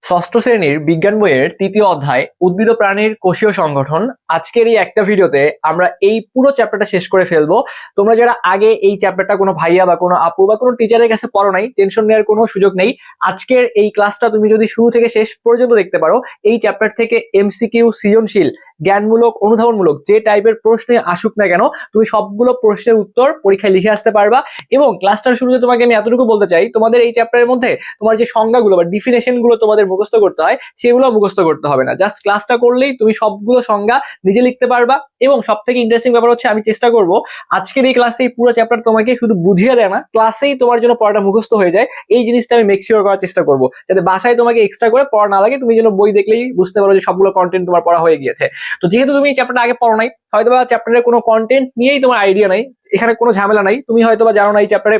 ষষ্ঠ শ্রেণীর বিজ্ঞান বইয়ের তৃতীয় অধ্যায় উদ্ভিদ ও প্রাণীর কোষীয় সংগঠন। আজকের এই একটা ভিডিওতে আমরা এই পুরো চ্যাপ্টারটা শেষ করে ফেলবো। তোমরা যারা আগে এই চ্যাপ্টারটা কোনো ভাইয়া বা কোনো আপু বা কোনো টিচারের কাছে পড়ো নাই, টেনশন নেওয়ার কোনো সুযোগ নেই। আজকের এই ক্লাসটা তুমি যদি শুরু থেকে শেষ পর্যন্ত দেখতে পারো, এই চ্যাপ্টার থেকে এমসিকিউ, সৃজনশীল, জ্ঞানমূলক, অনুধাবনমূলক যে টাইপের প্রশ্নে আসুক না কেন, তুমি সবগুলো প্রশ্নের উত্তর পরীক্ষায় লিখে আসতে পারবা। এবং ক্লাসটার শুরুতে তোমাকে আমি এতটুকু বলতে চাই, তোমাদের এই চ্যাপ্টারের মধ্যে তোমার যে সংজ্ঞাগুলো বা ডিফিনেশন গুলো তোমাদের মুখস্থ করতে হয়, সেগুলো মুখস্থ করতে হবে না। জাস্ট ক্লাসটা করলেই তুমি সবগুলো সংজ্ঞা নিজে লিখতে পারবা। এবং সব থেকে ইন্টারেস্টিং ব্যাপার হচ্ছে, আমি চেষ্টা করব আজকের এই ক্লাসে এই পুরো চ্যাপ্টার তোমাকে শুধু বুঝিয়ে দেয় না, ক্লাসেই তোমার জন্য পড়াটা মুখস্থ হয়ে যায়। এই জিনিসটা আমি মেক শিওর করার চেষ্টা করব, যাতে বাসায় তোমাকে এক্সট্রা করে পড়া না লাগে, তুমি যেন বই দেখলেই বুঝতে পারো যে সবগুলো কন্টেন্ট তোমার পড়া হয়ে গিয়েছে। তো যেহেতু তুমি এই চ্যাপ্টারটা আগে পড়ো নাই, হয়তোবা চ্যাপ্টারের কোনো কন্টেন্ট নিয়েই তোমার আইডিয়া নাই, এখানে কোনো ঝামেলা নাই, তুমি হয়তোবা জানো না এই চ্যাপ্টারে।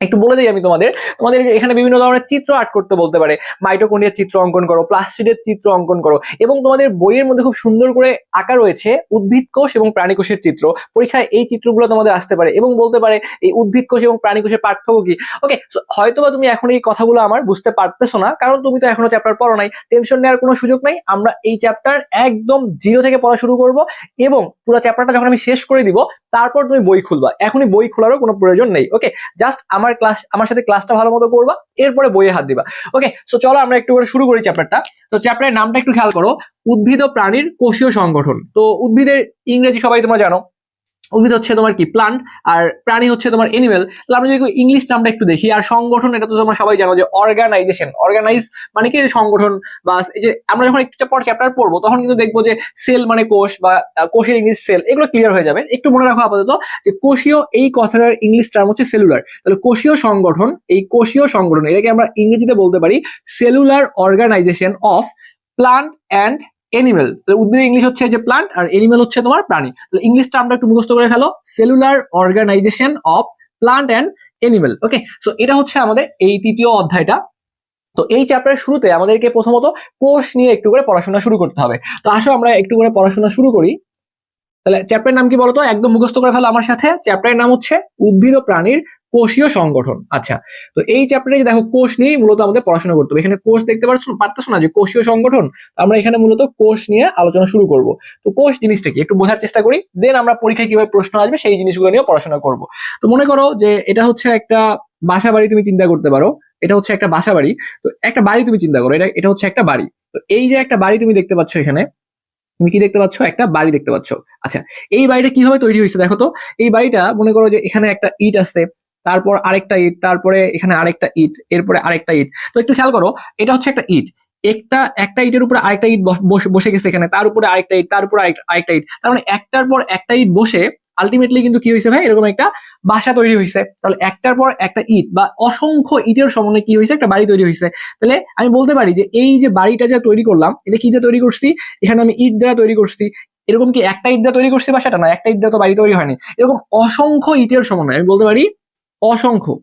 একটু বলে দিই আমি তোমাদের তোমাদের এখানে বিভিন্ন ধরনের চিত্র আর্ট করতে বলতে পারে। মাইটোকন্ড্রিয়ার চিত্র অঙ্কন করো, প্লাস্টিডের চিত্র অঙ্কন করো, এবং তোমাদের বইয়ের মধ্যে খুব সুন্দর করে আঁকা রয়েছে উদ্ভিদ কোষ এবং প্রাণী কোষের চিত্র। পরীক্ষায় এই চিত্রগুলো তোমাদের আসতে পারে এবং বলতে পারে এই উদ্ভিদ কোষ এবং প্রাণী কোষের পার্থক্য কি। ওকে, হয়তোবা তুমি এখন এই কথাগুলো আমার বুঝতে পারতেছো না, কারণ তুমি তো এখনো চ্যাপ্টার পড়ো নাই। টেনশন নেওয়ার কোনো সুযোগ নাই, আমরা এই চ্যাপ্টার একদম জিরো থেকে পড়া শুরু করব। এবং পুরো চ্যাপ্টারটা যখন আমি শেষ করে দিব, তারপর তুমি বই খুলবা। এখনই বই খোলারও কোনো প্রয়োজন নেই। ওকে, জাস্ট আমার সাথে ক্লাসটা ভালো মতো করবা, এরপরে বইয়ে হাত দিবা। ওকে, সো চলো আমরা একটু করে শুরু করি চ্যাপ্টারটা। তো চ্যাপ্টারের নামটা একটু খেয়াল করো, উদ্ভিদ ও প্রাণীর কোষীয় সংগঠন। তো উদ্ভিদের ইংরেজি সবাই তোমরা জানো, উদ্ভিদ হচ্ছে তোমার কি প্লান্ট, আর প্রাণী হচ্ছে তোমার এনিমেল। তাহলে আমরা যদি ইংলিশ নামটা একটু দেখি, আর সংগঠন এটা তো তোমরা সবাই জানো যে অর্গানাইজেশন। অর্গানাইজ মানে কি, সংগঠন। বা এই যে আমরা যখন একটু পর চ্যাপ্টার পড়বো, তখন কিন্তু দেখবো যে সেল মানে কোষ, বা কোষের ইংলিশ সেল, এগুলো ক্লিয়ার হয়ে যাবে। একটু মনে রাখো আপাতত যে কোষীয় এই কথাটার ইংলিশ টার্ম হচ্ছে সেলুলার। তাহলে কোষীয় সংগঠন, এই কোষীয় সংগঠন এটাকে আমরা ইংরেজিতে বলতে পারি cellular organisation of plant and animal. উদ্ভিদের ইংলিশ হচ্ছে যে প্লান্ট, আর এনিমেল হচ্ছে তোমার প্রাণী। তাহলে ইংলিশ টার্মটা একটু মুখস্থ করে ফেলো, cellular organisation of plant and animal. Okay, so এটা হচ্ছে আমাদের এই তৃতীয় অধ্যায়টা। তো এই চ্যাপ্টারের শুরুতে আমাদেরকে প্রথমত কোষ নিয়ে একটু করে পড়াশোনা শুরু করতে হবে। তো আসো আমরা একটু করে পড়াশোনা শুরু করি। তাহলে চ্যাপ্টারের নাম কি বলতো, একদম মুখস্থ করে ফেলো আমার সাথে। চ্যাপ্টারের নাম হচ্ছে উদ্ভিদ ও প্রাণীর কোষীয় সংগঠন। আচ্ছা, তো এই চ্যাপ্টারে দেখো কোষ নিয়ে মূলত আমাদের পড়াশোনা করতে হবে। এখানে কোষ দেখতে পারতেছো না যে কোষীয় সংগঠন, আমরা এখানে মূলত কোষ নিয়ে আলোচনা শুরু করব। তো কোষ জিনিসটা কি একটু বোঝার চেষ্টা করি, দেন আমরা পরীক্ষায় কিভাবে প্রশ্ন আসবে সেই জিনিসগুলো নিয়ে পড়াশোনা করব। তো মনে করো যে এটা হচ্ছে একটা বাসা বাড়ি, তুমি চিন্তা করতে পারো এটা হচ্ছে একটা বাসা বাড়ি। তো একটা বাড়ি তুমি চিন্তা করো, এটা হচ্ছে একটা বাড়ি। তো এই যে একটা বাড়ি তুমি দেখতে পাচ্ছ, এখানে তুমি কি দেখতে পাচ্ছ, একটা বাড়ি দেখতে পাচ্ছ। আচ্ছা, এই বাড়িটা কিভাবে তৈরি হয়েছে দেখো তো। এই বাড়িটা মনে করো যে এখানে একটা ইট আছে, তারপর আরেকটা ইট, তারপরে এখানে আরেকটা ইট, এরপরে আরেকটা ইট। তো একটু খেয়াল করো, এটা হচ্ছে একটা ইট, একটা একটা ইটের উপরে আরেকটা ইট বসে গেছে এখানে, তার উপরে আরেকটা ইট, তার উপরে আরেকটা ইট। তার মানে একটার পর একটা ইট বসে আলটিমেটলি কিন্তু কি হয়েছে ভাই, এরকম একটা বাসা তৈরি হয়েছে। তাহলে একটার পর একটা ইট বা অসংখ্য ইটের সমন্বয়ে কি হয়েছে, একটা বাড়ি তৈরি হয়েছে। তাহলে আমি বলতে পারি যে এই যে বাড়িটা যা তৈরি করলাম, এটা কি দিয়ে তৈরি করছি, এখানে আমি ইট দ্বারা তৈরি করছি। এরকম কি একটা ইট দিয়ে তৈরি করছি বাসাটা, না একটা ইট দিয়ে তো বাড়ি তৈরি হয়নি। এরকম অসংখ্য ইটের সমন্বয়ে আমি বলতে পারি অসংখ্য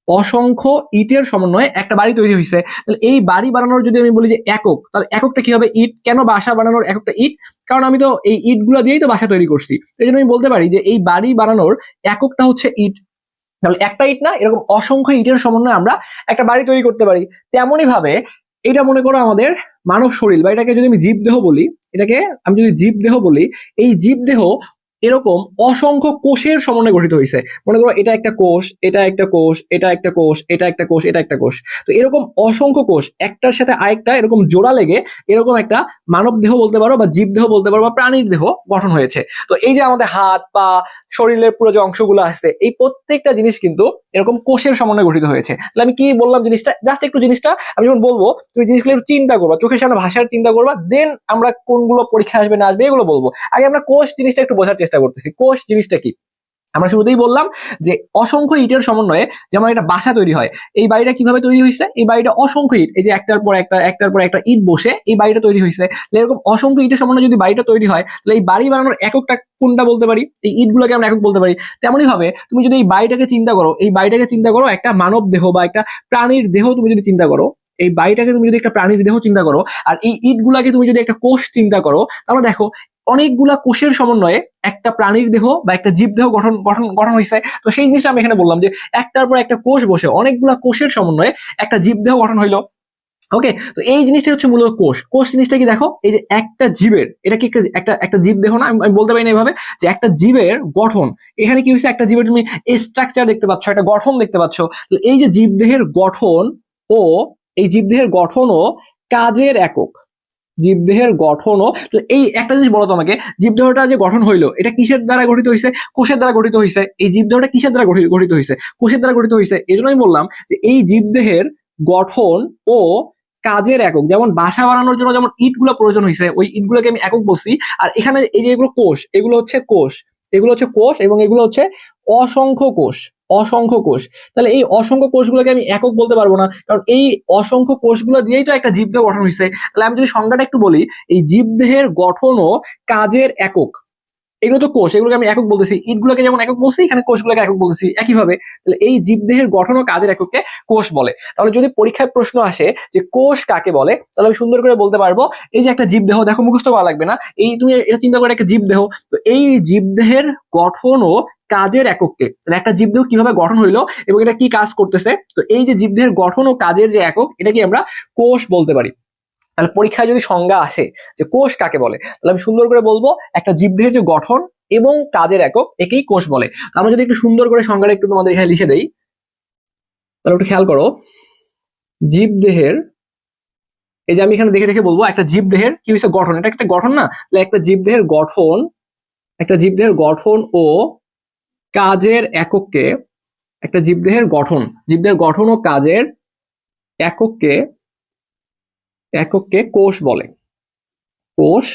অসংখ্য ইটের সমন্বয়ে একটা বাড়ি তৈরি হয়েছে। তাহলে এই বাড়ি বানানোর যদি আমি বলি যে একক, তাহলে এককটা কি হবে, ইট। কেন বাসা বানানোর এককটা ইট, কারণ আমি তো এই ইট গুলা দিয়েই তো বাসা তৈরি করছি। এই জন্য আমি বলতে পারি যে এই বাড়ি বানানোর এককটা হচ্ছে ইট। তাহলে একটা ইট না, এরকম অসংখ্য ইটের সমন্বয়ে আমরা একটা বাড়ি তৈরি করতে পারি। তেমনই ভাবে এটা মনে করো আমাদের মানব শরীর, বা এটাকে যদি আমি জীবদেহ বলি, এটাকে আমি যদি জীবদেহ বলি, এই জীবদেহ এরকম অসংখ্য কোষের সমন্বয়ে গঠিত হয়েছে। মনে করো এটা একটা কোষ, এটা একটা কোষ, এটা একটা কোষ, এটা একটা কোষ, এটা একটা কোষ। তো এরকম অসংখ্য কোষ একটার সাথে আরেকটা এরকম জোড়া লেগে এরকম একটা মানব দেহ বলতে পারো, বা জীবদেহ বলতে পারো, বা প্রাণীর দেহ গঠন হয়েছে। তো এই যে আমাদের হাত পা, শরীরের পুরো যে অংশগুলো আছে, এই প্রত্যেকটা জিনিস কিন্তু এরকম কোষের সমন্বয়ে গঠিত হয়েছে। তাহলে আমি কি বললাম জিনিসটা, জাস্ট একটু জিনিসটা আমি যখন বলবো, তুমি জিনিসগুলো একটু চিন্তা করবা, চোখের সামনে ভাষার চিন্তা করবা, দেন আমরা কোনগুলো পরীক্ষা আসবে না আসবে এগুলো বলবো। আগে আমরা কোষ জিনিসটা একটু বোঝার চেষ্টা করতেছি। কোষ জিনিসটা কি, আমরা শুরুতেই বললাম যে অসংখ্য ইটের সমন্বয়ে যেমন একটা বাসা তৈরি হয়। এই বাড়িটা কিভাবে তৈরি হয়েছে, এই বাড়িটা অসংখ্য ইট, এই যে একটার পর একটা ইট বসে এই বাড়িটা তৈরি হয়েছে। এরকম অসংখ্য ইটের সমন্বয়ে যদি বাড়িটা তৈরি হয়, তাহলে এই বাড়ি বানানোর এককটা কোনটা বলতে পারি, এই ইটগুলোকে আমরা একক বলতে পারি। তেমনই ভাবে তুমি যদি এই বাড়িটাকে চিন্তা করো, এই বাড়িটাকে চিন্তা করো একটা মানব দেহ বা একটা প্রাণীর দেহ তুমি যদি চিন্তা করো, এই বাড়িটাকে তুমি যদি একটা প্রাণীর দেহ চিন্তা করো, আর এই ইট গুলাকে তুমি যদি একটা কোষ চিন্তা করো, তাহলে দেখো অনেকগুলা কোষের সমন্বয়ে একটা প্রাণীর দেহ বা একটা জীব দেহ গঠন গঠন গঠন হয়েছে। তো সেই জিনিসটা আমি এখানে বললাম যে একটার পর একটা কোষ বসে অনেকগুলা কোষের সমন্বয়ে একটা জীব দেহ গঠন হইলো। ওকে, তো এই জিনিসটা হচ্ছে মূলত কোষ। কোষ জিনিসটা কি দেখো, এই যে একটা জীবের, এটা কি একটা একটা জীব দেহ না, আমি বলতে পারি না এভাবে, যে একটা জীবের গঠন, এখানে কি হচ্ছে, একটা জীবের তুমি স্ট্রাকচার দেখতে পাচ্ছ, একটা গঠন দেখতে পাচ্ছ। এই যে জীবদেহের গঠন ও এই জীবদেহের গঠন ও কাজের একক, জীবদেহের গঠনও, তো এই একটা জিনিস বলো তো আমাকে, জীবদেহটা যে গঠন হইলো এটা কিসের দ্বারা গঠিত হয়েছে? কোষের দ্বারা গঠিত হয়েছে। এই জীবদেহটা কিসের দ্বারা গঠিত হয়েছে? কোষের দ্বারা গঠিত হয়েছে। এই জন্য আমি বললাম যে এই জীবদেহের গঠন ও কাজের একক, যেমন বাসা বানানোর জন্য যেমন ইটগুলো প্রয়োজন হয়েছে, ওই ইটগুলোকে আমি একক বলছি। আর এখানে এই যে এগুলো কোষ, এগুলো হচ্ছে কোষ, এগুলো হচ্ছে কোষ, এবং এগুলো হচ্ছে অসংখ্য কোষ, অসংখ্য কোষ। তাহলে এই অসংখ্য কোষগুলোকে আমি একক বলতে পারবো না, কারণ এই অসংখ্য কোষগুলো দিয়েই তো একটা জীবদেহ গঠন হয়েছে। তাহলে আমি যদি সংজ্ঞাটা একটু বলি, এই জীবদেহের গঠন ও কাজের একক, এগুলো তো কোষ, এগুলোকে আমি একক বলতেছি। ইটগুলোকে যেমন একক বলছি, এখানে কোষগুলোকে একক বলতেছি একইভাবে। তাহলে এই জীবদেহের গঠন ও কাজের এককে কোষ বলে। তাহলে যদি পরীক্ষায় প্রশ্ন আসে যে কোষ কাকে বলে, তাহলে আমি সুন্দর করে বলতে পারবো, এই যে একটা জীবদেহ, দেখো মুখস্থ করা লাগবে না, এই তুমি এটা চিন্তা করে একটা জীবদেহ, তো এই জীবদেহের গঠন ও কাজের একককে, তাহলে একটা জীবদেহ কিভাবে গঠন হইলো এবং এটা কি কাজ করতেছে, তো এই যে জীবদেহের গঠন ও কাজের যে একক, এটা কি আমরা কোষ বলতে পারি। তাহলে পরীক্ষায় যদি সংজ্ঞা আসে যে কোষ কাকে বলে, তাহলে আমি সুন্দর করে বলবো একটা জীবদেহের যে গঠন এবং কাজের একক, একেই কোষ বলে। আমরা যদি একটু সুন্দর করে সংজ্ঞাটা একটু তোমাদের এখানে লিখে দেই, তাহলে একটু খেয়াল করো। জীবদেহের, এই যে আমি এখানে দেখে দেখে বলবো, একটা জীবদেহের কি হয়েছে, গঠন, এটা একটা গঠন না, তাহলে একটা জীবদেহের গঠন, একটা জীবদেহের গঠন ও কাজের একককে, একটা জীবদেহের গঠন, জীবদেহের গঠন ও কাজের একককে, একককে কোষ বলে, কোষ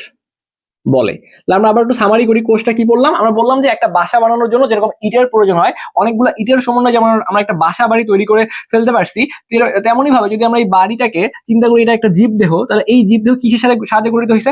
বলে। আমরা আবার একটু সামারি করি, কোষটা কি বললাম, আমরা বললাম যে একটা বাসা বানানোর জন্য যেরকম ইটের প্রয়োজন হয়, অনেকগুলো ইটের সমন্বয়ে যেমন আমরা একটা বাসা বাড়ি তৈরি করে ফেলতে পারছি, তেমনই ভাবে যদি আমরা এই বাড়িটাকে চিন্তা করি, এটা একটা জীবদেহ, তাহলে এই জীবদেহ কিসের সাথে সাহায্যে গঠিত হয়েছে,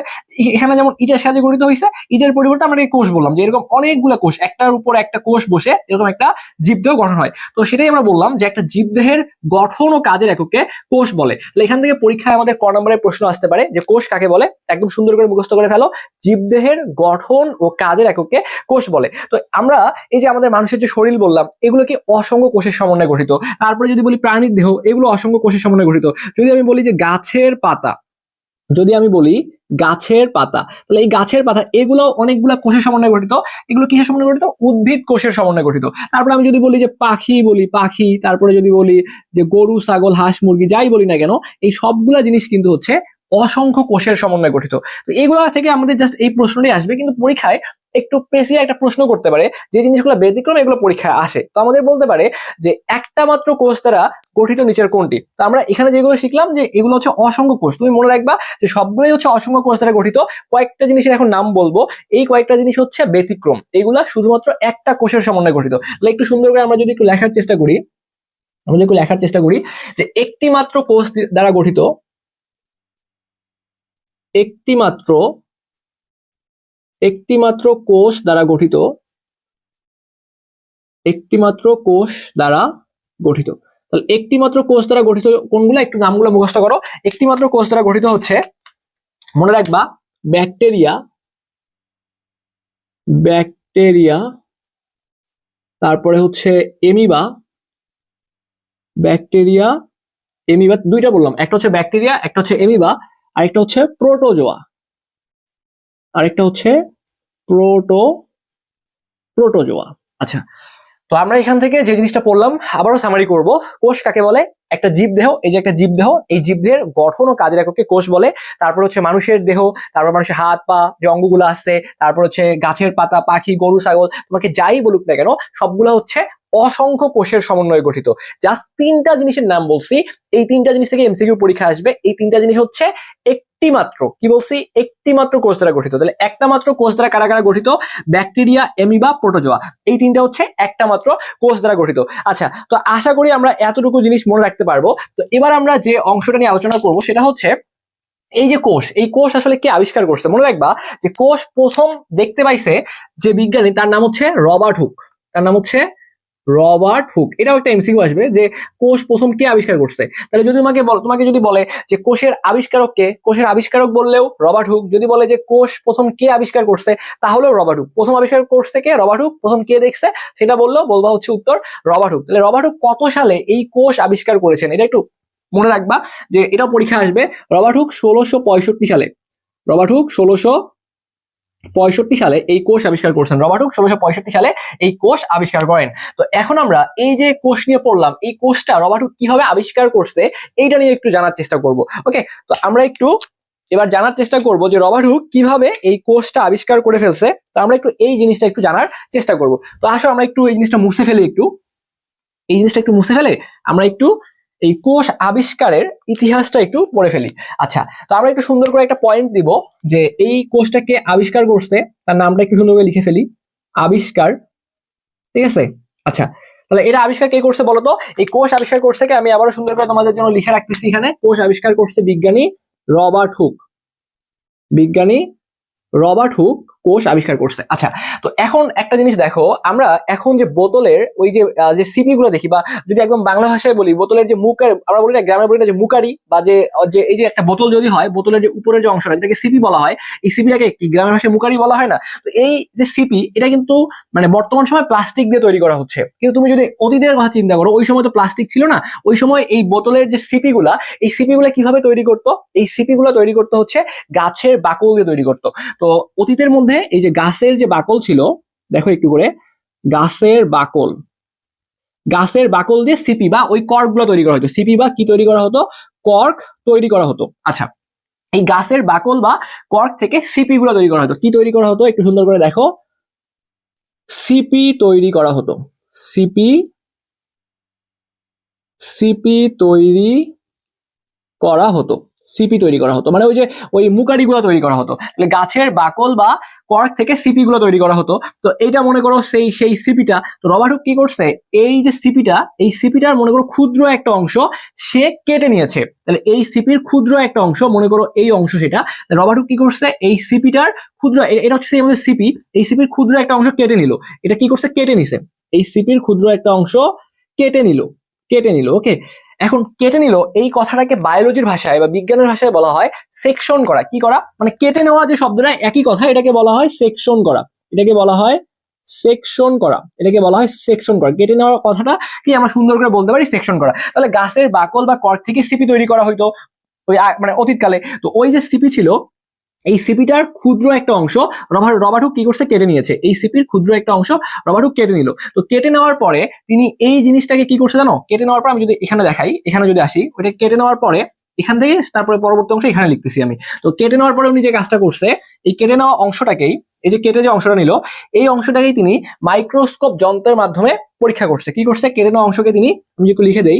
এখানে যেমন ইটের সাহায্যে গঠিত হয়েছে, ইটের পরিবর্তে আমরা এই কোষ বললাম, যে এরকম অনেকগুলো কোষ, একটার উপর একটা কোষ বসে এরকম একটা জীবদেহ গঠন হয়। তো সেটাই আমরা বললাম যে একটা জীবদেহের গঠন ও কাজের এককে কোষ বলে। তাহলে এখান থেকে পরীক্ষায় আমাদের ক নম্বরের প্রশ্ন আসতে পারে যে কোষ কাকে বলে, একদম সুন্দর করে মুখস্থ করে ফেলো, জীবদেহের গঠন ও কাজের এককে কোষ বলে। তো আমরা এই যে আমাদের মানুষের যে শরীর বললাম, এগুলো কি অসংখ্য কোষের সমন্বয়ে গঠিত। তারপরে যদি বলি প্রাণীর দেহ, এগুলো অসংখ্য কোষের সমন্বয়ে গঠিত। যদি আমি বলি যে গাছের পাতা, যদি আমি বলি গাছের পাতা, তাহলে এই গাছের পাতা এগুলো অনেকগুলা কোষের সমন্বয়ে গঠিত। এগুলো কিসের সমন্বয়ে গঠিত? উদ্ভিদ কোষের সমন্বয়ে গঠিত। তারপরে আমি যদি বলি যে পাখি, বলি পাখি, তারপরে যদি বলি যে গরু, ছাগল, হাঁস, মুরগি, যাই বলি না কেন, এই সবগুলা জিনিস কিন্তু হচ্ছে অসংখ্য কোষের সমন্বয়ে গঠিত। তো এগুলো থেকে আমাদের জাস্ট এই প্রশ্নটাই আসবে, কিন্তু পরীক্ষায় একটু পেশিয়া একটা প্রশ্ন করতে পারে, যে জিনিসগুলো ব্যতিক্রম এগুলো পরীক্ষায় আসে। তো আমাদের বলতে পারে যে একটা মাত্র কোষ দ্বারা গঠিত নিচের কোনটি। তো আমরা এখানে যেগুলো শিখলাম যে এগুলো হচ্ছে অসংখ্য কোষ, তুমি মনে রাখবা যে সবগুলোই হচ্ছে অসংখ্য কোষ দ্বারা গঠিত। কয়েকটা জিনিসের এখন নাম বলবো, এই কয়েকটা জিনিস হচ্ছে ব্যতিক্রম, এগুলা শুধুমাত্র একটা কোষের সমন্বয়ে গঠিত। তাহলে একটু সুন্দর করে আমরা যদি একটু লেখার চেষ্টা করি, আমরা যদি একটু লেখার চেষ্টা করি যে একটি মাত্র কোষ দ্বারা গঠিত, একটি মাত্র, একটি মাত্র কোষ দ্বারা গঠিত, একটি মাত্র কোষ দ্বারা গঠিত। তাহলে একটি মাত্র কোষ দ্বারা গঠিত কোনগুলো, একটু নামগুলো মুখস্থ করো। একটি মাত্র কোষ দ্বারা গঠিত হচ্ছে, মনে রাখবা, ব্যাকটেরিয়া, ব্যাকটেরিয়া, তারপরে হচ্ছে এমিবা, ব্যাকটেরিয়া, এমিবা, দুইটা বললাম, একটা হচ্ছে ব্যাকটেরিয়া, একটা হচ্ছে এমিবা, আরেকটা হচ্ছে প্রোটোজোয়া, আরেকটা হচ্ছে প্রোটো প্রোটোজোয়া। আচ্ছা, তো আমরা এখান থেকে যে জিনিসটা পড়লাম আবারও সামারি করব। কোষ কাকে বলে? একটা জীবদেহ, এই যে একটা জীবদেহ, এই জীবদেহের গঠন ও কাজের এককে কোষ বলে। তারপর হচ্ছে মানুষের দেহ, তারপর মানুষের হাত পা যে অঙ্গগুলো আছে, তারপর হচ্ছে গাছের পাতা, পাখি, গরু, ছাগল, তোমাকে যাই বলুক না কেন, সবগুলো হচ্ছে অসংখ্য কোষের সমন্বয়ে গঠিত। জাস্ট তিনটা জিনিসের নাম বলছি, এই তিনটা জিনিস থেকে এমসিকিউ পরীক্ষা আসবে। এই তিনটা জিনিস হচ্ছে একটি মাত্র, কি বলছি, একটি মাত্র কোষ দ্বারা গঠিত। তাহলে একটা মাত্র কোষ দ্বারা কারা কারা গঠিত? ব্যাকটেরিয়া, এমিবা, প্রোটোজোয়া, এই তিনটা হচ্ছে একটা মাত্র কোষ দ্বারা গঠিত। আচ্ছা, তো আশা করি আমরা এতটুকু জিনিস মনে রাখতে পারবো। তো এবার আমরা যে অংশটা নিয়ে আলোচনা করব সেটা হচ্ছে এই যে কোষ, এই কোষ আসলে কে আবিষ্কার করছে। মনে রাখবা যে কোষ প্রথম দেখতে পাইছে যে বিজ্ঞানী, তার নাম হচ্ছে রবার্ট হুক, তার নাম হচ্ছে রবার্ট হুক। এটাও একটা এমসিকিউ আসবে যে কোষ প্রথম কে আবিষ্কার করছে। তাহলে যদি তোমাকে যদি বলে যে কোষের আবিষ্কারক কে, কোষের আবিষ্কারক বললেও রবার্ট হুক। যদি বলে যে কোষ প্রথম কে আবিষ্কার করছে, তাহলেও রবার্ট হুক। প্রথম আবিষ্কার করছে কে? Robert Hooke. প্রথম কে দেখছে সেটা বলবা হচ্ছে উত্তর রবার্ট হুক। তাহলে রবার্ট হুক কত সালে এই কোষ আবিষ্কার করেছেন, এটা একটু মনে রাখবা যে এটাও পরীক্ষা আসবে। রবার্ট হুক 1665 সালে, রবার্ট হুক 1665 সালে এই কোষ আবিষ্কার করছেন। রবার্ট হুক 1665 সালে এই কোষ আবিষ্কার করেন। তো এখন আমরা এই যে কোষ নিয়ে পড়লাম, এই কোষটা রবার্ট হুক কিভাবে আবিষ্কার করছে এইটা নিয়ে একটু জানার চেষ্টা করব। ওকে, তো আমরা একটু এবার জানার চেষ্টা করব যে রবার্ট হুক কিভাবে এই কোষটা আবিষ্কার করে ফেলছে। তো আমরা একটু এই জিনিসটা একটু জানার চেষ্টা করব। তো আসো আমরা একটু এই জিনিসটা মুছে ফেলি, একটু এই জিনিসটা একটু মুছে ফেলে আমরা একটু এই কোষ আবিষ্কারের ইতিহাসটা একটু পড়ে ফেলি। আচ্ছা, তো আমরা একটু সুন্দর করে একটা পয়েন্ট দিব যে এই কোষটাকে আবিষ্কার করছে, তার নামটা একটু সুন্দর করে লিখে ফেলি, আবিষ্কার। ঠিক আছে, আচ্ছা, তাহলে এটা আবিষ্কার কে করছে বলতো? এই কোষ আবিষ্কার করছে কে? আমি আবারও সুন্দর করে তোমাদের জন্য লিখে রাখতেছি এখানে। কোষ আবিষ্কার করছে বিজ্ঞানী রবার্ট হুক, বিজ্ঞানী রবার্ট হুক কোষ আবিষ্কার করছে। আচ্ছা, তো এখন একটা জিনিস দেখো, আমরা এখন যে বোতলের ওই যে যে সিপি গুলো দেখি, বা যদি একদম বাংলা ভাষায় বলি বোতলের যে মুকার, আমরা বলি না গ্রামে বলি না যে মুকারি, বা যে যে এই যে একটা বোতল যদি হয়, বোতলের যে উপরের যে অংশটা যেটাকে সিপি বলা হয়, এই সিপিটাকে কি গ্রামের ভাষায় মুকারি বলা হয় না? তো এই যে সিপি, এটা কিন্তু মানে বর্তমান সময় প্লাস্টিক দিয়ে তৈরি করা হচ্ছে, কিন্তু তুমি যদি অতীতের কথা চিন্তা করো, ওই সময় তো প্লাস্টিক ছিল না। ওই সময় এই বোতলের যে সিপি গুলা, এই সিপি গুলা কিভাবে তৈরি করতো? এই সিপি গুলা তৈরি করতে হচ্ছে গাছের বাকল দিয়ে তৈরি করতো। তো অতীতের মধ্যে এই যে গাছের যে বাকল ছিল, দেখো একটু করে, গাছের বাকল, গাছের বাকল দিয়ে সিপি বা ওই কর্ক গুলো তৈরি করা হতো। সিপি বা কি তৈরি করা হতো? কর্ক তৈরি করা হতো। আচ্ছা, এই গাছের বাকল বা কর্ক থেকে সিপি গুলো তৈরি করা হতো। কি তৈরি করা হতো একটু সুন্দর করে দেখো, সিপি তৈরি করা হতো। সিপি, সিপি তৈরি করা হতো, সিপি তৈরি করা হতো, মানে ওই যে ওই মুকারি গুলো তৈরি করা হতো। তাহলে গাছের বাকল বা কর্ক থেকে সিপি গুলো তৈরি করা হতো। তো এইটা মনে করো সেই সেই সিপিটা, তো রবার্ট হুক কি করছে, এই যে সিপিটা, এই সিপিটার মনে করো ক্ষুদ্র একটা অংশ সে কেটে নিয়েছে। তাহলে এই সিপির ক্ষুদ্র একটা অংশ, মনে করো এই অংশ, সেটা রবার্ট হুক কি করছে, এই সিপিটার ক্ষুদ্র, এটা হচ্ছে আমাদের সিপি, এই সিপির ক্ষুদ্র একটা অংশ কেটে নিল। এটা কি করছে? কেটে নিছে। এই সিপির ক্ষুদ্র একটা অংশ কেটে নিল, কেটে নিল। ওকে, এখন কেটে নিল, এই কথাটাকে বায়োলজির ভাষায় বা বিজ্ঞানের ভাষায় বলা হয় সেকশন করা। কি করা? মানে কেটে নেওয়া যে শব্দটা একই কথা, এটাকে বলা হয় সেকশন করা, এটাকে বলা হয় সেকশন করা, এটাকে বলা হয় সেকশন করা। কেটে নেওয়ার কথাটা কি আমরা সুন্দর করে বলতে পারি সেকশন করা। তাহলে গাছের বাকল বা কর্ক থেকে সিপি তৈরি করা হইতো ওই মানে অতীতকালে। তো ওই যে সিপি ছিল, এই সিপিটার ক্ষুদ্র একটা অংশ রবার্ট হুক কি করছে? কেটে নিয়েছে। এই সিপির ক্ষুদ্র একটা অংশ রবার্ট হুক কেটে নিল। তো কেটে নেওয়ার পরে তিনি এই জিনিসটাকে কি করছে জানো? কেটে নেওয়ার পর আমি যদি এখানে দেখাই, এখানে যদি আসি, ওইটা কেটে নেওয়ার পরে এখান থেকে তারপরে পরবর্তী অংশ এখানে লিখতেছি আমি। তো কেটে নেওয়ার পরে উনি যে কাজটা করছে, এই কেটে নেওয়া অংশটাকেই, এই যে কেটে যে অংশটা নিল, এই অংশটাকেই তিনি মাইক্রোস্কোপ যন্ত্রের মাধ্যমে পরীক্ষা করছে। কি করছে? কেটে নেওয়া অংশকে তিনি, আমি একটু লিখে দেই,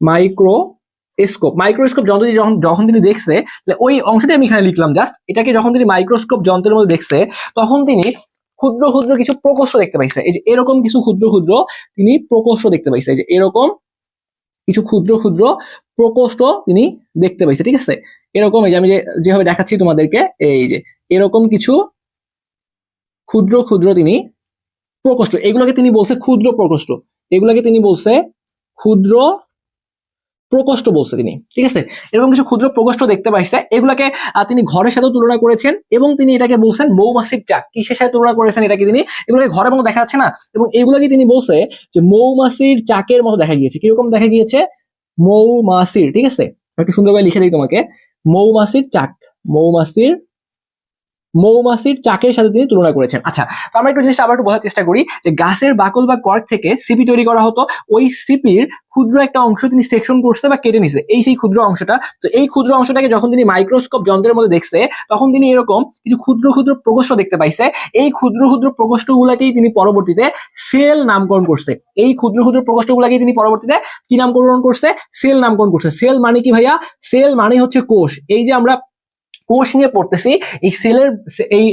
মাইক্রোস্কোপ, মাইক্রোস্কোপ যন্ত্র দিয়ে যখন যখন তিনি দেখছে, ওই অংশটা আমি এখানে লিখলাম জাস্ট, এটাকে যখন তিনি মাইক্রোস্কোপ যন্ত্রের মধ্যে দেখছে, তখন তিনি ক্ষুদ্র ক্ষুদ্র কিছু প্রকোষ্ঠ দেখতে পাইছে। এই যে এরকম কিছু ক্ষুদ্র ক্ষুদ্র তিনি প্রকোষ্ঠ দেখতে পাইছে, এই যে এরকম কিছু ক্ষুদ্র ক্ষুদ্র প্রকোষ্ঠ তিনি দেখতে পাইছে। ঠিক আছে, এরকম এই যে আমি যেভাবে দেখাচ্ছি তোমাদেরকে, এই যে এরকম কিছু ক্ষুদ্র ক্ষুদ্র তিনি প্রকোষ্ঠ, এগুলোকে তিনি বলছে ক্ষুদ্র প্রকোষ্ঠ, এগুলোকে তিনি বলছে ক্ষুদ্র প্রকোষ্ঠ বলছে তিনি। ঠিক আছে, এরকম কিছু ক্ষুদ্র প্রকোষ্ঠ দেখতে পাইছে, এগুলাকে তিনি ঘরের সাথে তুলনা করেছেন, এবং তিনি এটাকে বলছেন মৌমাছির চাক। কিসের সাথে তুলনা করেছেন এটাকে তিনি? এগুলোকে ঘরের মতো দেখা যাচ্ছে না, এবং এগুলোকে তিনি বলছে যে মৌমাছির চাকের মতো দেখা গিয়েছে। কিরকম দেখা গিয়েছে? মৌমাছির, ঠিক আছে, একটু সুন্দর করে লিখে দিই তোমাকে, মৌমাছির চাক, মৌমাছির, মৌমাছির চাকের সাথে তিনি তুলনা করেছেন। আচ্ছা, তো আমরা একটু জিনিসটা আবার একটু বোঝার চেষ্টা করি যে গাছের বাকল বা কর্ক থেকে সিপি তৈরি করা হতো। ওই সিপির ক্ষুদ্র একটা অংশ তিনি সেকশন করছে বা কেটে নিছে, এই সেই ক্ষুদ্র অংশটা। তো এই ক্ষুদ্র অংশটাকে যখন তিনি মাইক্রোস্কোপ যন্ত্রের মধ্যে দেখছে, তখন তিনি এরকম কিছু ক্ষুদ্র ক্ষুদ্র প্রকোষ্ঠ দেখতে পাইছে। এই ক্ষুদ্র ক্ষুদ্র প্রকোষ্ঠগুলোকেই তিনি পরবর্তীতে সেল নামকরণ করছে। এই ক্ষুদ্র ক্ষুদ্র প্রকোষ্ঠগুলোকেই তিনি পরবর্তীতে কি নামকরণ করছে? সেল নামকরণ করছে। সেল মানে কি ভাইয়া? সেল মানে হচ্ছে কোষ। এই যে আমরা কোষ নিয়ে পড়তেছি, এই সেলের,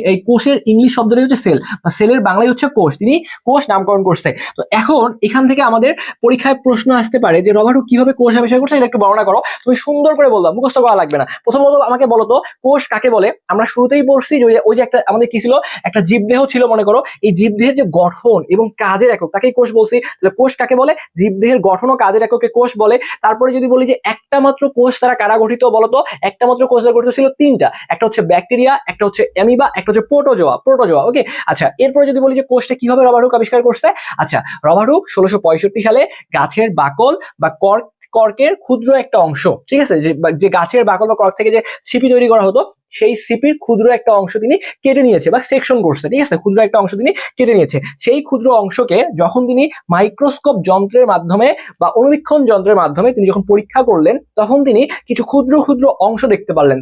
এই কোষের ইংলিশ শব্দটাই হচ্ছে সেল, বা সেলের বাংলায় হচ্ছে কোষ। তিনি কোষ নামকরণ করছে। তো এখন এখান থেকে আমাদের পরীক্ষায় প্রশ্ন আসতে পারে যে রবার্ট হুক কিভাবে কোষ আবিষ্কার করছে, এটা একটু বর্ণনা করো। তুমি সুন্দর করে বললাম, মুখস্থ করা লাগবে না। প্রথমত আমাকে বলো তো কোষ কাকে বলে? আমরা শুরুতেই পড়ছি যে ওই যে একটা আমাদের কি ছিল, একটা জীবদেহ ছিল মনে করো। এই জীবদেহের যে গঠন এবং কাজের একক, তাকেই কোষ বলছি। তাহলে কোষ কাকে বলে? জীবদেহের গঠন ও কাজের এককে কোষ বলে। তারপরে যদি বলি যে একটা মাত্র কোষ দ্বারা কারা গঠিত, বলতো? একটা মাত্র কোষ দ্বারা গঠিত ছিল তিনটা, একটা হচ্ছে ব্যাকটেরিয়া, একটা হচ্ছে অ্যামিবা, একটা হচ্ছে প্রোটোজোয়া, প্রোটোজোয়া। ওকে, আচ্ছা, এরপরে যদি বলি যে কোষটা কিভাবে রবার্ট হুক আবিষ্কার করছে, আচ্ছা, রবার্ট হুক 1665 সালে গাছের বাকল বা কর্ক কর্কের ক্ষুদ্র একটা অংশ, ঠিক আছে, যে গাছের বাকল বা কর্ক থেকে যে সিপি তৈরি করা হতো সেই সিপির ক্ষুদ্র একটা অংশ তিনি কেটে নিয়েছে বা সেকশন করছে, ঠিক আছে, ক্ষুদ্র একটা অংশ তিনি কেটে নিয়েছে। সেই ক্ষুদ্র অংশকে যখন তিনি মাইক্রোস্কোপ যন্ত্রের মাধ্যমে বা অনুবীক্ষণ যন্ত্রের মাধ্যমে তিনি যখন পরীক্ষা করলেন তখন তিনি কিছু ক্ষুদ্র ক্ষুদ্র অংশ দেখতে পারলেন,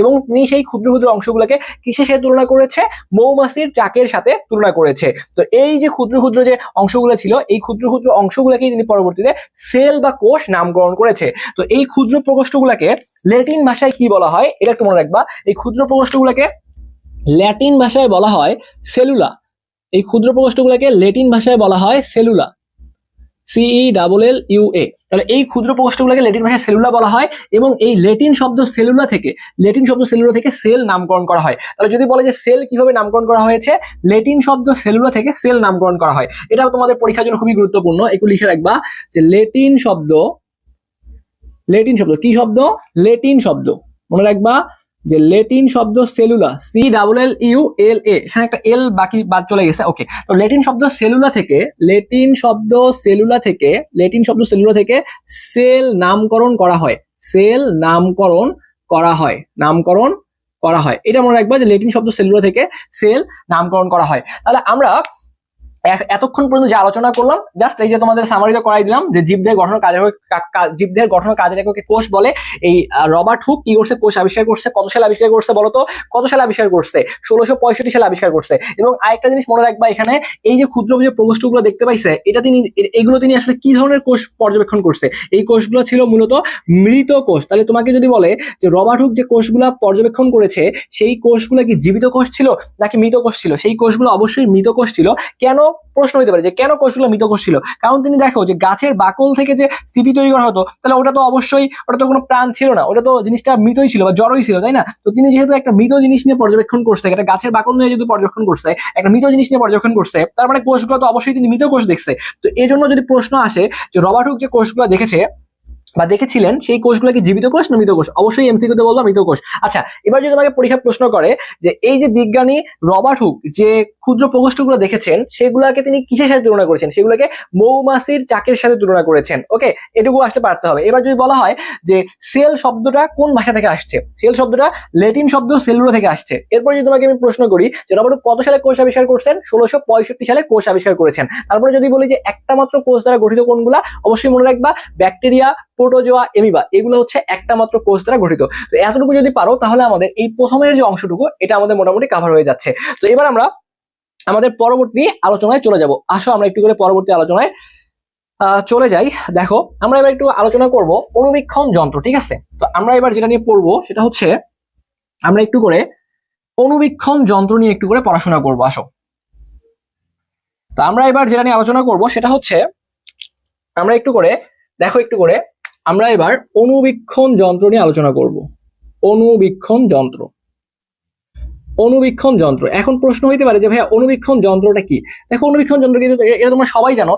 এবং তিনি সেই ক্ষুদ্র ক্ষুদ্র অংশগুলোকে কিসের সাথে তুলনা করেছে? মৌমাছির চাকের সাথে তুলনা করেছে। তো এই যে ক্ষুদ্র ক্ষুদ্র যে অংশগুলো ছিল, এই ক্ষুদ্র ক্ষুদ্র অংশগুলোকেই তিনি পরবর্তীতে সেল বা কোষ নামকরণ করেছে। তো এই ক্ষুদ্র প্রকোষ্ঠগুলোকে ল্যাটিন ভাষায় কি বলা হয় এটা একটু মনে রাখবা। এই ক্ষুদ্র প্রকোষ্ঠগুলোকে ল্যাটিন ভাষায় বলা হয় সেলুলা। এই ক্ষুদ্র প্রকোষ্ঠগুলোকে ল্যাটিন ভাষায় বলা হয় সেলুলা, CELLUA। তাহলে এই ক্ষুদ্র প্রকোষ্ঠগুলোকে ল্যাটিন ভাষায় সেলুলা বলা হয় এবং এই ল্যাটিন শব্দ সেলুলা থেকে সেল নামকরণ করা হয়। তাহলে যদি বলে যে সেল কিভাবে নামকরণ করা হয়েছে, ল্যাটিন শব্দ সেলুলা থেকে সেল নামকরণ করা হয়। এটাও তোমাদের পরীক্ষার জন্য খুবই গুরুত্বপূর্ণ, একটু লিখে রাখবা যে ল্যাটিন শব্দ কি শব্দ? ল্যাটিন শব্দ মনে রাখবা যে ল্যাটিন শব্দ সেলুলা, CELLULA, এখানে একটা এল বাকি বাদ চলে গেছে, ওকে। তো ল্যাটিন শব্দ সেলুলা থেকে সেল নামকরণ করা হয়, এটা মনে রাখবা যে ল্যাটিন শব্দ সেলুলা থেকে সেল নামকরণ করা হয়। তাহলে আমরা এতক্ষণ পর্যন্ত যে আলোচনা করলাম, জাস্ট এই যে তোমাদের সামারিতে করাই দিলাম যে জীবদেহের গঠন কাজের এককে কোষ বলে। এই রবার্ট হুক কি করছে? কোষ আবিষ্কার করছে। কত সালে আবিষ্কার করছে বলতো? 1665 সালে আবিষ্কার করছে। এবং আরেকটা জিনিস মনে রাখবা, এখানে এই যে ক্ষুদ্র যে প্রকোষ্ঠগুলো দেখতে পাইছে, এগুলো তিনি আসলে কি ধরনের কোষ পর্যবেক্ষণ করছে? এই কোষগুলো ছিল মূলত মৃত কোষ। তাহলে তোমাকে যদি বলে যে রবার্ট হুক যে কোষগুলো পর্যবেক্ষণ করেছে সেই কোষগুলো কি জীবিত কোষ ছিল নাকি মৃত কোষ ছিল? সেই কোষগুলো অবশ্যই মৃত কোষ ছিল। কেন? প্রশ্ন হতে পারে যে কেন কোষগুলো মৃত কোষ ছিল? কারণ তিনি দেখো যে গাছের বাকল থেকে যে সিপি তৈরি করা হতো, তাহলে ওটা তো কোনো প্রাণ ছিল না, ওটা তো জিনিসটা মৃতই ছিল বা জড়ই ছিল, তাই না? তো তিনি যেহেতু একটা মৃত জিনিস নিয়ে পর্যবেক্ষণ করছে, একটা গাছের বাকল নিয়ে যদি পর্যবেক্ষণ করছে, একটা মৃত জিনিস নিয়ে পর্যবেক্ষণ করছে, তার মানে কোষগুলো তো অবশ্যই তিনি মৃত কোষ দেখছে। তো এই জন্য যদি প্রশ্ন আসে যে রবার্ট হুক যে কোষগুলো দেখেছে বা দেখেছিলেন সেই কোষগুলো কি জীবিত কোষ না মৃত কোষ, অবশ্যই এমসিকিউতে বলবো মৃত কোষ। আচ্ছা, এবার যদি তোমাকে পরীক্ষায় প্রশ্ন করে যে এই যে বিজ্ঞানী রবার্ট হুক যে ক্ষুদ্র প্রকোষ্ঠগুলো দেখেছেন সেগুলোকে তিনি কিসের সাথে তুলনা করেছেন? সেগুলোকে মৌমাছির চাকের সাথে তুলনা করেছেন। ওকে, এটুকু আসতে পারতে হবে। এবার যদি বলা হয় যে সেল শব্দটা কোন ভাষা থেকে আসছে, সেল শব্দটা ল্যাটিন শব্দ সেলুলা থেকে আসছে। এরপর যদি তোমাকে আমি প্রশ্ন করি যে রবার্ট হুক কত সালে কোষ আবিষ্কার করছেন? 1665 সালে কোষ আবিষ্কার করেছেন। তারপরে যদি বলি যে একটা মাত্র কোষ দ্বারা গঠিত কোনগুলা, অবশ্যই মনে রাখবা ব্যাকটেরিয়া, প্রোটোজোয়া, এমিবা, এগুলো হচ্ছে একটা মাত্র কোষ দ্বারা গঠিত। তো এতটুকু যদি পারো তাহলে আমাদের এই প্রথমের যে অংশটুকু এটা আমাদের মোটামুটি কভার হয়ে যাচ্ছে। তো এবার আমরা আমাদের পরবর্তী আলোচনায় চলে যাব। আসো আমরা একটু করে পরবর্তী আলোচনায় চলে যাই। দেখো, আমরা এবার একটু আলোচনা করব অনুবীক্ষণ যন্ত্র, ঠিক আছে? তো আমরা এবার যেটা নিয়ে পড়বো সেটা হচ্ছে আমরা একটু করে অনুবীক্ষণ যন্ত্র নিয়ে একটু করে পড়াশোনা করব। আসো, তো আমরা এবার যেটা নিয়ে আলোচনা করব সেটা হচ্ছে আমরা একটু করে আমরা এবার অনুবীক্ষণ যন্ত্র নিয়ে আলোচনা করব। অনুবীক্ষণ যন্ত্র। এখন প্রশ্ন হইতে পারে যে ভাইয়া অনুবীক্ষণ যন্ত্রটা কি? দেখো, অনুবীক্ষণ যন্ত্র কিন্তু এটা তোমরা সবাই জানো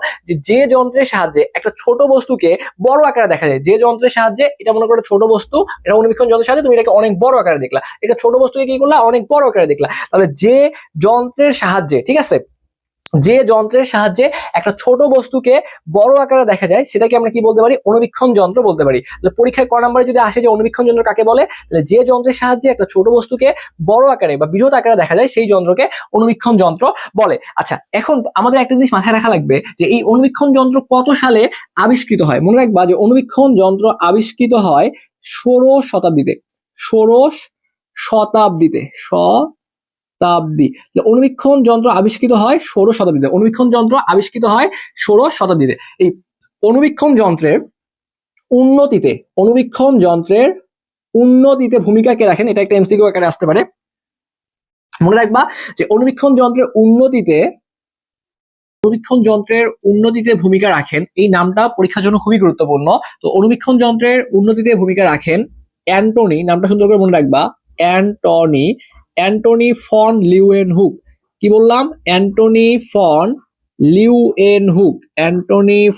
যে যন্ত্রের সাহায্যে একটা ছোট বস্তুকে বড় আকারে দেখা যায়। যে যন্ত্রের সাহায্যে, এটা মনে করো ছোট বস্তু, এটা অনুবীক্ষণ যন্ত্রের সাহায্যে তুমি এটাকে অনেক বড় আকারে দেখলা, এটা ছোট বস্তুকে কি করলা? অনেক বড় আকারে দেখলা। তাহলে যে যন্ত্রের সাহায্যে, ঠিক আছে, যে যন্ত্রের সাহায্যে একটা ছোট বস্তুকে বড় আকারে দেখা যায় সেটাকে আমরা কি বলতে পারি? অনুবীক্ষণ যন্ত্র বলতে পারি। পরীক্ষায় ক নম্বরে যদি আসে যে অনুবীক্ষণ যন্ত্র কাকে বলে, তাহলে যে যন্ত্রের সাহায্যে একটা ছোট বস্তুকে বড় আকারে বা বৃহৎ আকারে দেখা যায় সেই যন্ত্রকে অনুবীক্ষণ যন্ত্র বলে। আচ্ছা, এখন আমাদের একটা জিনিস মাথায় রাখা লাগবে যে এই অনুবীক্ষণ যন্ত্র কত সালে আবিষ্কৃত হয়। মনে রাখবা যে অনুবীক্ষণ যন্ত্র আবিষ্কৃত হয় ষোড়শ শতাব্দীতে। অনুবীক্ষণ যন্ত্র আবিষ্কৃত হয় ষোড়শ শতাব্দীতে। এই অনুবীক্ষণ যন্ত্রের উন্নতিতে ভূমিকা কে রাখেন? এটা একটা এমসিকিউ আকারে আসতে পারে। মনে রাখবা যে অনুবীক্ষণ যন্ত্রের উন্নতিতে ভূমিকা রাখেন, এই নামটা পরীক্ষার জন্য খুবই গুরুত্বপূর্ণ। তো অনুবীক্ষণ যন্ত্রের উন্নতিতে ভূমিকা রাখেন অ্যান্টনি, নামটা সুন্দর করে মনে রাখবা, অ্যান্টনি ফন লিউয়েনহুক। কি বললাম? Antony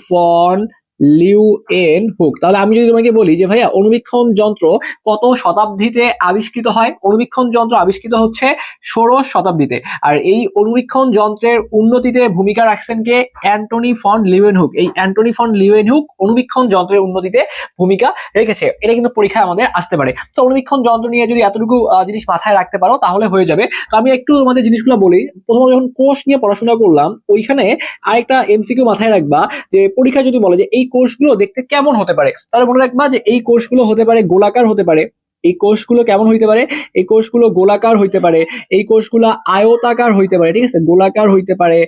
van Leeuwenhoek. তাহলে আমি যদি তোমাকে বলি যে ভাইয়া অণুবীক্ষণ যন্ত্র কত শতাব্দীতে আবিষ্কৃত হয়, অণুবীক্ষণ যন্ত্র আবিষ্কৃত হচ্ছে 16 শতাব্দীতে। আর এই অণুবীক্ষণ যন্ত্রের উন্নতিতে ভূমিকা রাখছেন কে? Antonie van Leeuwenhoek. এই অ্যান্টনি ফন লিউয়েনহুক অণুবীক্ষণ যন্ত্রের উন্নতিতে ভূমিকা রেখেছে। এটা কিন্তু পরীক্ষায় আমাদের আসতে পারে। তো অণুবীক্ষণ যন্ত্র নিয়ে যদি এতটুকু জিনিস মাথায় রাখতে পারো তাহলে হয়ে যাবে। তো আমি একটু তোমাদের জিনিসগুলো বলি। প্রথমে যখন কোষ নিয়ে পড়াশোনা করলাম ওইখানে আরেকটা এমসিকিউ মাথায় রাখবা, যে পরীক্ষা যদি বলে যে এই কোষগুলো দেখতে কেমন হতে পারে, তাহলে মনে রাখবা যে এই কোষগুলো হতে পারে গোলাকার হতে পারে। এই কোষগুলো কেমন হইতে পারে? এই কোষগুলো গোলাকার হইতে পারে, এই কোষগুলো আয়তাকার হইতে পারে, ঠিক আছে, গোলাকার হইতে পারে,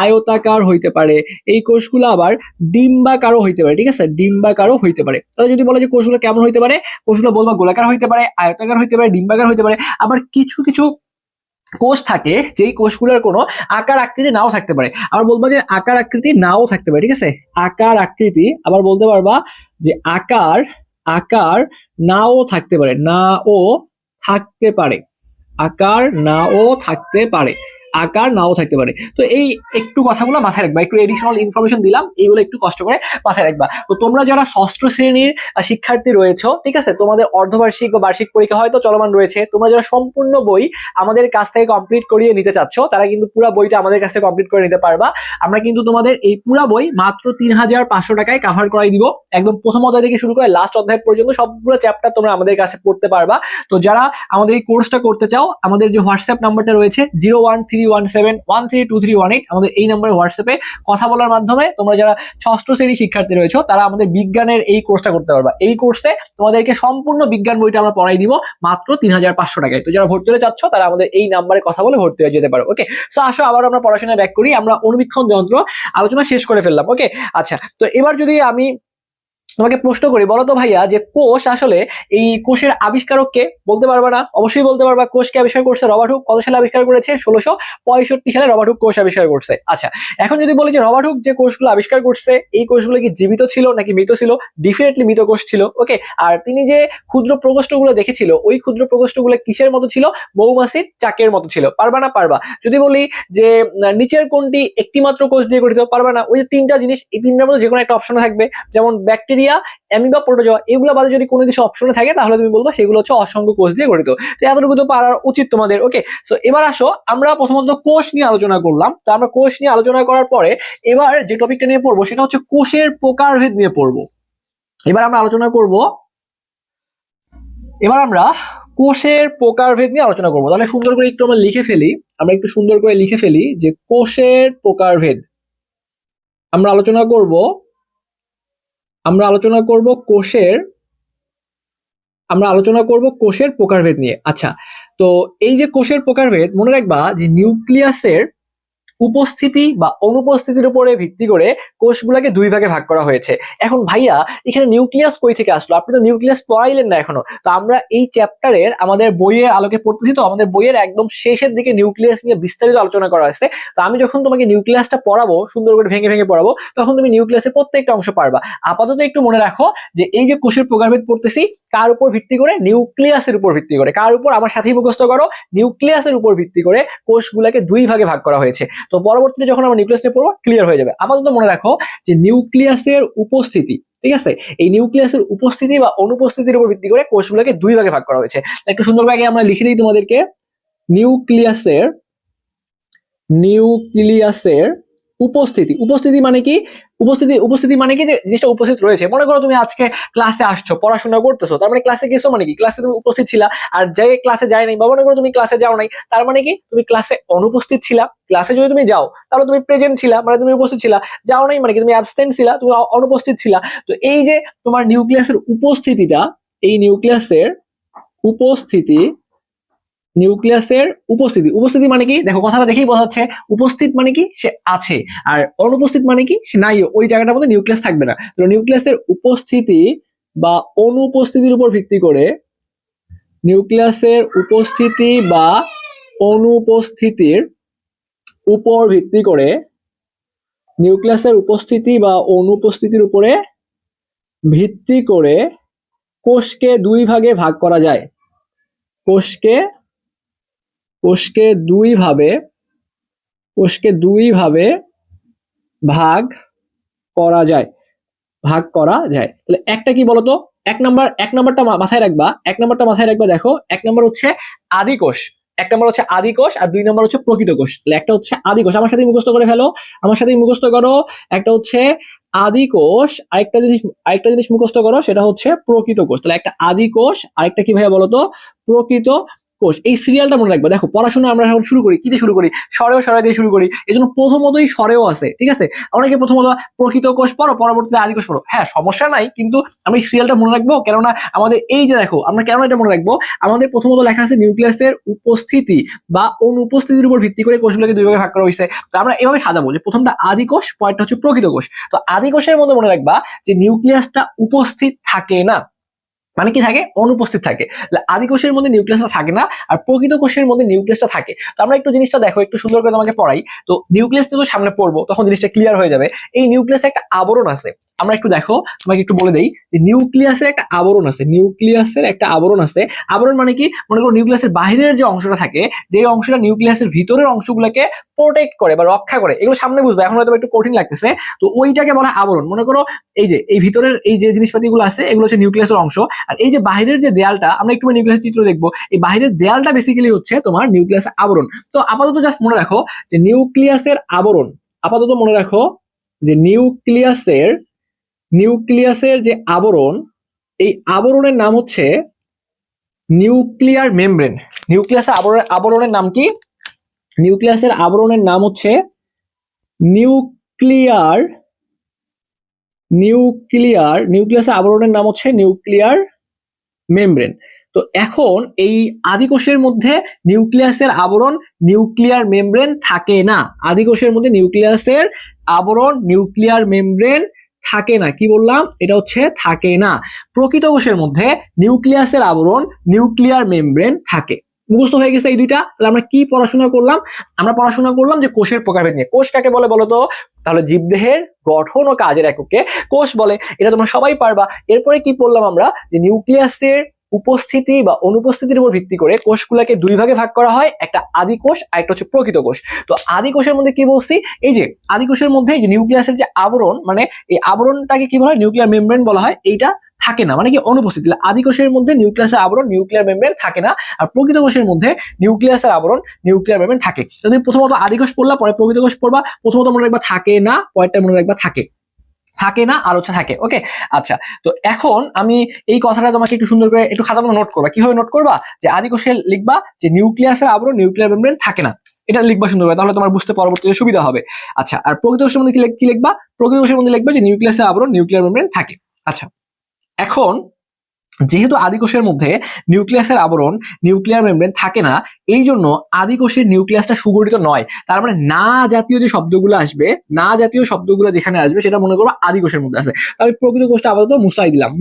আয়তাকার হইতে পারে। এই কোষগুলো আবার ডিম্বাকারও হইতে পারে, ঠিক আছে, ডিম্বাকারও হইতে পারে। তাহলে যদি বলে যে কোষগুলো কেমন হইতে পারে, কোষগুলো বলবা গোলাকার হইতে পারে, আয়তাকার হইতে পারে, ডিম্বাকার হইতে পারে। আবার কিছু কিছু কোষ থাকে যেই কোষগুলোর কোনো আকার আকৃতি নাও থাকতে পারে। আবার বলবো যে আকার আকৃতি নাও থাকতে পারে, ঠিক আছে, আকার আকৃতি। আবার বলতে পারবা যে আকার আকার নাও থাকতে পারে, নাও থাকতে পারে, আকার নাও থাকতে পারে, আকার নাও থাকতে পারে। তো এই একটু কথাগুলো মাথায় রাখবা, একটু এডিশনাল ইনফরমেশন দিলাম, এইগুলো একটু কষ্ট করে মাথায় রাখবা। তো তোমরা যারা ষষ্ঠ শ্রেণীর শিক্ষার্থী রয়েছো, ঠিক আছে, তোমাদের অর্ধবার্ষিক বা বার্ষিক পরীক্ষা হয়তো চলমান রয়েছে, তোমরা যারা সম্পূর্ণ বই আমাদের কাছ থেকে কমপ্লিট করিয়ে নিতে চাচ্ছ তারা কিন্তু পুরো বইটা আমাদের কাছ থেকে কমপ্লিট করে নিতে পারবা। আমরা কিন্তু তোমাদের এই পুরো বই মাত্র 3500 টাকায় কাভার করাই দিব। একদম প্রথম অধ্যায় থেকে শুরু করে লাস্ট অধ্যায় পর্যন্ত সবগুলো চ্যাপ্টার তোমরা আমাদের কাছে পড়তে পারবা। তো যারা আমাদের এই কোর্সটা করতে চাও, আমাদের যে হোয়াটসঅ্যাপ নাম্বারটা রয়েছে 01317132318, আমাদের এই নাম্বারে হোয়াটসঅ্যাপে কথা বলার মাধ্যমে তোমরা যারা ষষ্ঠ শ্রেণীর শিক্ষার্থী রয়েছে তারা আমাদের বিজ্ঞানের এই কোর্সটা করতে পারবা। এই কোর্সে তোমাদেরকে সম্পূর্ণ বিজ্ঞান বইটা আমরা পড়াই দিব মাত্র 3500 টাকায়। তো যারা ভর্তি হতে চাচ্ছ তারা আমাদের এই নাম্বারে কথা বলে ভর্তি হয়ে যেতে পারো। ওকে, সো আসো আবার আমরা পড়াশোনায় ব্যাক করি। আমরা অণুবীক্ষণ যন্ত্র আলোচনা শেষ করে ফেললাম। ওকে, আচ্ছা, তো এবার যদি আমি তোমাকে প্রশ্ন করি, বলো তো ভাইয়া যে কোষ আসলে এই কোষের আবিষ্কারক কে? বলতে পারবা না? অবশ্যই বলতে পারবা। কোষকে আবিষ্কার করছে রবার্ট হুক। কত সালে আবিষ্কার করেছে? 1665 সালে রবার্ট হুক কোষ আবিষ্কার করছে। আচ্ছা, এখন যদি বলি যে রবার্ট হুক যে কোষগুলো আবিষ্কার করছে এই কোষগুলো কি জীবিত ছিল নাকি মৃত ছিল? ডেফিনেটলি মৃত কোষ ছিল। ওকে, আর তিনি যে ক্ষুদ্র প্রকোষ্ঠগুলো দেখেছিল ওই ক্ষুদ্র প্রকোষ্ঠগুলো কিসের মতো ছিল? মৌমাছির চাকের মতো ছিল। পারবা না? পারবা। যদি বলি যে নিচের কোনটি একটি মাত্র কোষ দিয়ে গঠিত? পারবা না। ওই যে তিনটা জিনিস, এই তিনটার মধ্যে যে কোনো একটা অপশনে থাকবে, যেমন ব্যাকটেরিয়া, অ্যামিবা, প্রোটোজোয়া, এগুলো বাদে যদি কোনো কিছু অপশনে থাকে তাহলে তুমি বলবো সেগুলো হচ্ছে অসংখ্য কোষ দিয়ে গঠিত। তো এতটুকু তো পারার উচিত তোমাদের। ওকে, সো এবার আসো, আমরা প্রথমত কোষ নিয়ে আলোচনা করলাম। তো আমরা কোষ নিয়ে আলোচনা করার পরে এবার যে টপিকটা নিয়ে পড়বো সেটা হচ্ছে কোষের প্রকারভেদ নিয়ে পড়বো। এবার আমরা আলোচনা করব, এবার আমরা কোষের প্রকারভেদ নিয়ে আলোচনা করবো। তাহলে সুন্দর করে একটু আমরা লিখে ফেলি, আমরা একটু সুন্দর করে লিখে ফেলি যে কোষের প্রকারভেদ। আমরা আলোচনা করব, আমরা আলোচনা করব কোষের, আমরা আলোচনা করব কোষের প্রকারভেদ নিয়ে। আচ্ছা, তো এই যে কোষের প্রকারভেদ, মনে রাখবা যে নিউক্লিয়াসের উপস্থিতি বা অনুপস্থিতির উপরে ভিত্তি করে কোষগুলোকে দুই ভাগে ভাগ করা হয়েছে। এখন ভাইয়া এখানে নিউক্লিয়াস কই থেকে আসলো? আপনি তো নিউক্লিয়াস পড়াইলেন না এখনো। তো আমরা এই চ্যাপ্টারের আমাদের বইয়ের আলোকে পড়তেছি, তো আমাদের বইয়ের একদম শেষের দিকে নিউক্লিয়াস নিয়ে বিস্তারিত আলোচনা করা হয়েছে। তো আমি যখন তোমাকে নিউক্লিয়াসটা পড়াবো, সুন্দর করে ভেঙে ভেঙে পড়াবো, তখন তুমি নিউক্লিয়াসের প্রত্যেকটা অংশ পারবা। আপাতত একটু মনে রাখো যে এই যে কোষের প্রকারভেদ পড়তেছি কার উপর ভিত্তি করে? নিউক্লিয়াসের উপর ভিত্তি করে। কার উপর? আমার সাথেই মুখস্থ করো, নিউক্লিয়াসের উপর ভিত্তি করে কোষগুলোকে দুই ভাগে ভাগ করা হয়েছে। তো পরবর্তীতে যখন আমরা নিউক্লিয়াস নিয়ে পড়বো ক্লিয়ার হয়ে যাবে। আপাতত মনে রাখো যে নিউক্লিয়াসের উপস্থিতি, ঠিক আছে, এই নিউক্লিয়াসের উপস্থিতি বা অনুপস্থিতির উপর ভিত্তি করে কোষগুলোকে দুই ভাগে ভাগ করা হয়েছে। একটু সুন্দরভাবে আমরা লিখে দিই তোমাদেরকে। নিউক্লিয়াসের, নিউক্লিয়াসের উপস্থিতি, উপস্থিতি মানে কি? উপস্থিতি, উপস্থিতি মানে কি যে জিনিসটা উপস্থিত রয়েছে। মনে করো তুমি আজকে ক্লাসে আসছো, পড়াশোনা করতেছো, তার মানে ক্লাসে গেছো মানে কি? ক্লাসে তুমি উপস্থিত ছিলা। আর যে ক্লাসে যায় নাই, বা মনে করো তুমি ক্লাসে যাও নাই, তার মানে কি? তুমি ক্লাসে অনুপস্থিত ছিলা। ক্লাসে যদি তুমি যাও তাহলে তুমি প্রেজেন্ট ছিলা, মানে তুমি উপস্থিত ছিলা। যাও নাই মানে কি? তুমি অ্যাবসেন্ট ছিলা, তুমি অনুপস্থিত ছিলা। তো এই যে তোমার নিউক্লিয়াসের উপস্থিতিটা, এই নিউক্লিয়াসের উপস্থিতি, নিউক্লিয়াসের উপস্থিতি, উপস্থিতি মানে কি? দেখো কথাটা দেখেই বোঝা যাচ্ছে, উপস্থিত মানে কি? সে আছে। আর অনুপস্থিত মানে কি? সে নাই, ওই জায়গাটার মধ্যে নিউক্লিয়াস থাকবে না। তো নিউক্লিয়াসের উপস্থিতি বা অনুপস্থিতির উপর ভিত্তি করে, নিউক্লিয়াসের উপস্থিতি বা অনুপস্থিতির উপর ভিত্তি করে, নিউক্লিয়াসের উপস্থিতি বা অনুপস্থিতির উপরে ভিত্তি করে কোষকে দুই ভাগে ভাগ করা যায়। কোষকে, কোষকে দুই ভাবে, কোষকে দুই ভাবে ভাগ করা যায়। ভাগ করা যায়। তাহলে একটা কি বলতো, এক নাম্বারটা মাথায় রাখবা, দেখো এক নাম্বার হচ্ছে আদি কোষ, এক নাম্বার হচ্ছে আদি কোষ আর দুই নাম্বার হচ্ছে প্রকৃত কোষ। তাহলে একটা হচ্ছে আদি কোষ, আমার সাথে মুখস্থ করে ফেলো, আমার সাথে মুখস্থ করো। একটা হচ্ছে আদি কোষ, আরেকটা জিনিস মুখস্থ করো, সেটা হচ্ছে প্রকৃত কোষ। তাহলে একটা আদি কোষ, আরেকটা কি ভাইয়া বলতো, প্রকৃত কোষ। এই সিরিয়ালটা মনে রাখবা। দেখো পড়াশোনা আমরা এখন শুরু করি, কি দিয়ে শুরু করি, সরে দিয়ে শুরু করি, এই জন্য প্রথমতই সরেও আছে, ঠিক আছে। অনেকে প্রথমত প্রকৃত কোষ পড়ো, পরবর্তীতে আদি কোষ পড়ো, হ্যাঁ সমস্যা নাই, কিন্তু আমরা এই সিরিয়ালটা মনে রাখবো, কেননা আমাদের এই যে দেখো আমরা কেন এটা মনে রাখবো, আমাদের প্রথমত লেখা আছে নিউক্লিয়াসের উপস্থিতি বা অনুপস্থিতির উপর ভিত্তি করে কোষগুলোকে দুই ভাগে ভাগ করা হয়েছে। তো আমরা এভাবে সাজাবো যে প্রথমটা আদি কোষ, পরেরটা হচ্ছে প্রকৃত কোষ। তো আদি কোষের মধ্যে মনে রাখবা যে নিউক্লিয়াসটা উপস্থিত থাকে না, মানে কি থাকে, অনুপস্থিত থাকে। আদি কোষের মধ্যে নিউক্লিয়াসটা থাকে না, আর প্রকৃত কোষের মধ্যে নিউক্লিয়াসটা থাকে। তো আমরা একটু জিনিসটা দেখো, একটু সুন্দর করে তোমাকে পড়াই। তো নিউক্লিয়াসটা তো সামনে পড়বো, তখন জিনিসটা ক্লিয়ার হয়ে যাবে। এই নিউক্লিয়াসে একটা আবরণ আছে, আমরা একটু দেখো, তোমাকে একটু বলে দেই যে নিউক্লিয়াসের একটা আবরণ আছে, আবরণ মানে কি, মনে করো নিউক্লিয়াসের বাহিরের যে অংশটা থাকে, যে অংশটা নিউক্লিয়াসের ভিতরের অংশগুলোকে প্রোটেক্ট করে বা রক্ষা করে, এগুলো সামনে বুঝবে, এখন হয়তো একটু কঠিন লাগতেছে। তো ওইটাকে বলা আবরণ। মনে করো এই যে এই ভিতরের এই যে জিনিসপাতিগুলো আছে, এগুলো হচ্ছে নিউক্লিয়াসের অংশ। আর এই যে বাহিরের যে দেয়ালটা, আমরা একটু নিউক্লিয়াসের চিত্র দেখবো, এই বাহিরের দেয়ালটা বেসিক্যালি হচ্ছে তোমার নিউক্লিয়াসের আবরণ। তো আপাতত জাস্ট মনে রাখো যে নিউক্লিয়াসের আবরণ, আপাতত মনে রাখো যে নিউক্লিয়াসের যে আবরণ, এই আবরণের নাম হচ্ছে নিউক্লিয়ার মেমব্রেন। নিউক্লিয়াসের আবরণের নাম কি, নিউক্লিয়াসের আবরণের নাম হচ্ছে নিউক্লিয়ার নিউক্লিয়াসের আবরণের নাম হচ্ছে নিউক্লিয়ার মেমব্রেন। তো এখন এই আদি কোষের মধ্যে নিউক্লিয়াসের আবরণ নিউক্লিয়ার মেমব্রেন থাকে না, আদি কোষের মধ্যে নিউক্লিয়াসের আবরণ নিউক্লিয়ার মেমব্রেন থাকে না। কি বললাম, এটা হচ্ছে থাকে না। প্রকৃত কোষের মধ্যে নিউক্লিয়াসের আবরণ নিউক্লিয়ার মেমব্রেন থাকে। মুখস্থ হয়ে গেছে এই দুইটা। তাহলে আমরা কি পড়াশোনা করলাম, আমরা পড়াশোনা করলাম যে কোষের প্রকারভেদ নিয়ে। কোষ কাকে বলে বলতো, তাহলে জীবদেহের গঠন ও কাজের এককে কোষ বলে, এটা তোমরা সবাই পারবা। এরপরে কি পড়লাম আমরা, যে নিউক্লিয়াসের উপস্থিতি বা অনুপস্থিতির উপর ভিত্তি করে কোষগুলোকে দুই ভাগে ভাগ করা হয়, একটা আদি কোষ আর একটা হচ্ছে প্রকৃত কোষ। তো আদি কোষের মধ্যে কি বলছি, এই যে আদি কোষের মধ্যে যে নিউক্লিয়াসের যে আবরণ, মানে এই আবরণটাকে কি বলা হয়, নিউক্লিয়ার মেমব্রেন বলা হয়, এইটা থাকে না, মানে কি অনুপস্থিত। আদি কোষের মধ্যে নিউক্লিয়াসের আবরণ নিউক্লিয়ার মেমব্রেন থাকে না, আর প্রকৃত কোষের মধ্যে নিউক্লিয়াসের আবরণ নিউক্লিয়ার মেমব্রেন থাকে। তুমি প্রথমত আদি কোষ পড়লা, পরে প্রকৃত কোষ পড়বা। প্রথমত মনে রাখবা থাকে না, পরেরটা মনে রাখবা থাকে, থাকে না আর হচ্ছে থাকে। ওকে, আচ্ছা। তো এখন আমি এই কথাটা তোমাকে একটু সুন্দর করে একটু খাতা নোট করবা। কিভাবে নোট করবা, যে আদি কোষে লিখবা যে নিউক্লিয়াসের আবরণ নিউক্লিয়ার মেমব্রেন থাকে না, এটা লিখবা সুন্দর করে, তাহলে তোমার বুঝতে পরবর্তীতে সুবিধা হবে। আচ্ছা, আর প্রকৃত কোষের মধ্যে কি লিখবা, প্রকৃত কোষের মধ্যে লিখবা যে নিউক্লিয়াসের আবরণ নিউক্লিয়ার মেমব্রেন থাকে। আচ্ছা, এখন যেহেতু আদি কোষের মধ্যে নিউক্লিয়াসের আবরণ নিউক্লিয়ার মেমব্রেন থাকে না, এই জন্য আদি কোষের নিউক্লিয়াসটা সুগঠিত নয়। তার মানে না জাতীয় যে শব্দগুলো আসবে, না জাতীয় শব্দগুলো যেখানে আসবে সেটা মনে করবো আদি কোষের মধ্যে আছে। আমি প্রকৃত কোষটা আপাতত মুছাই দিলাম,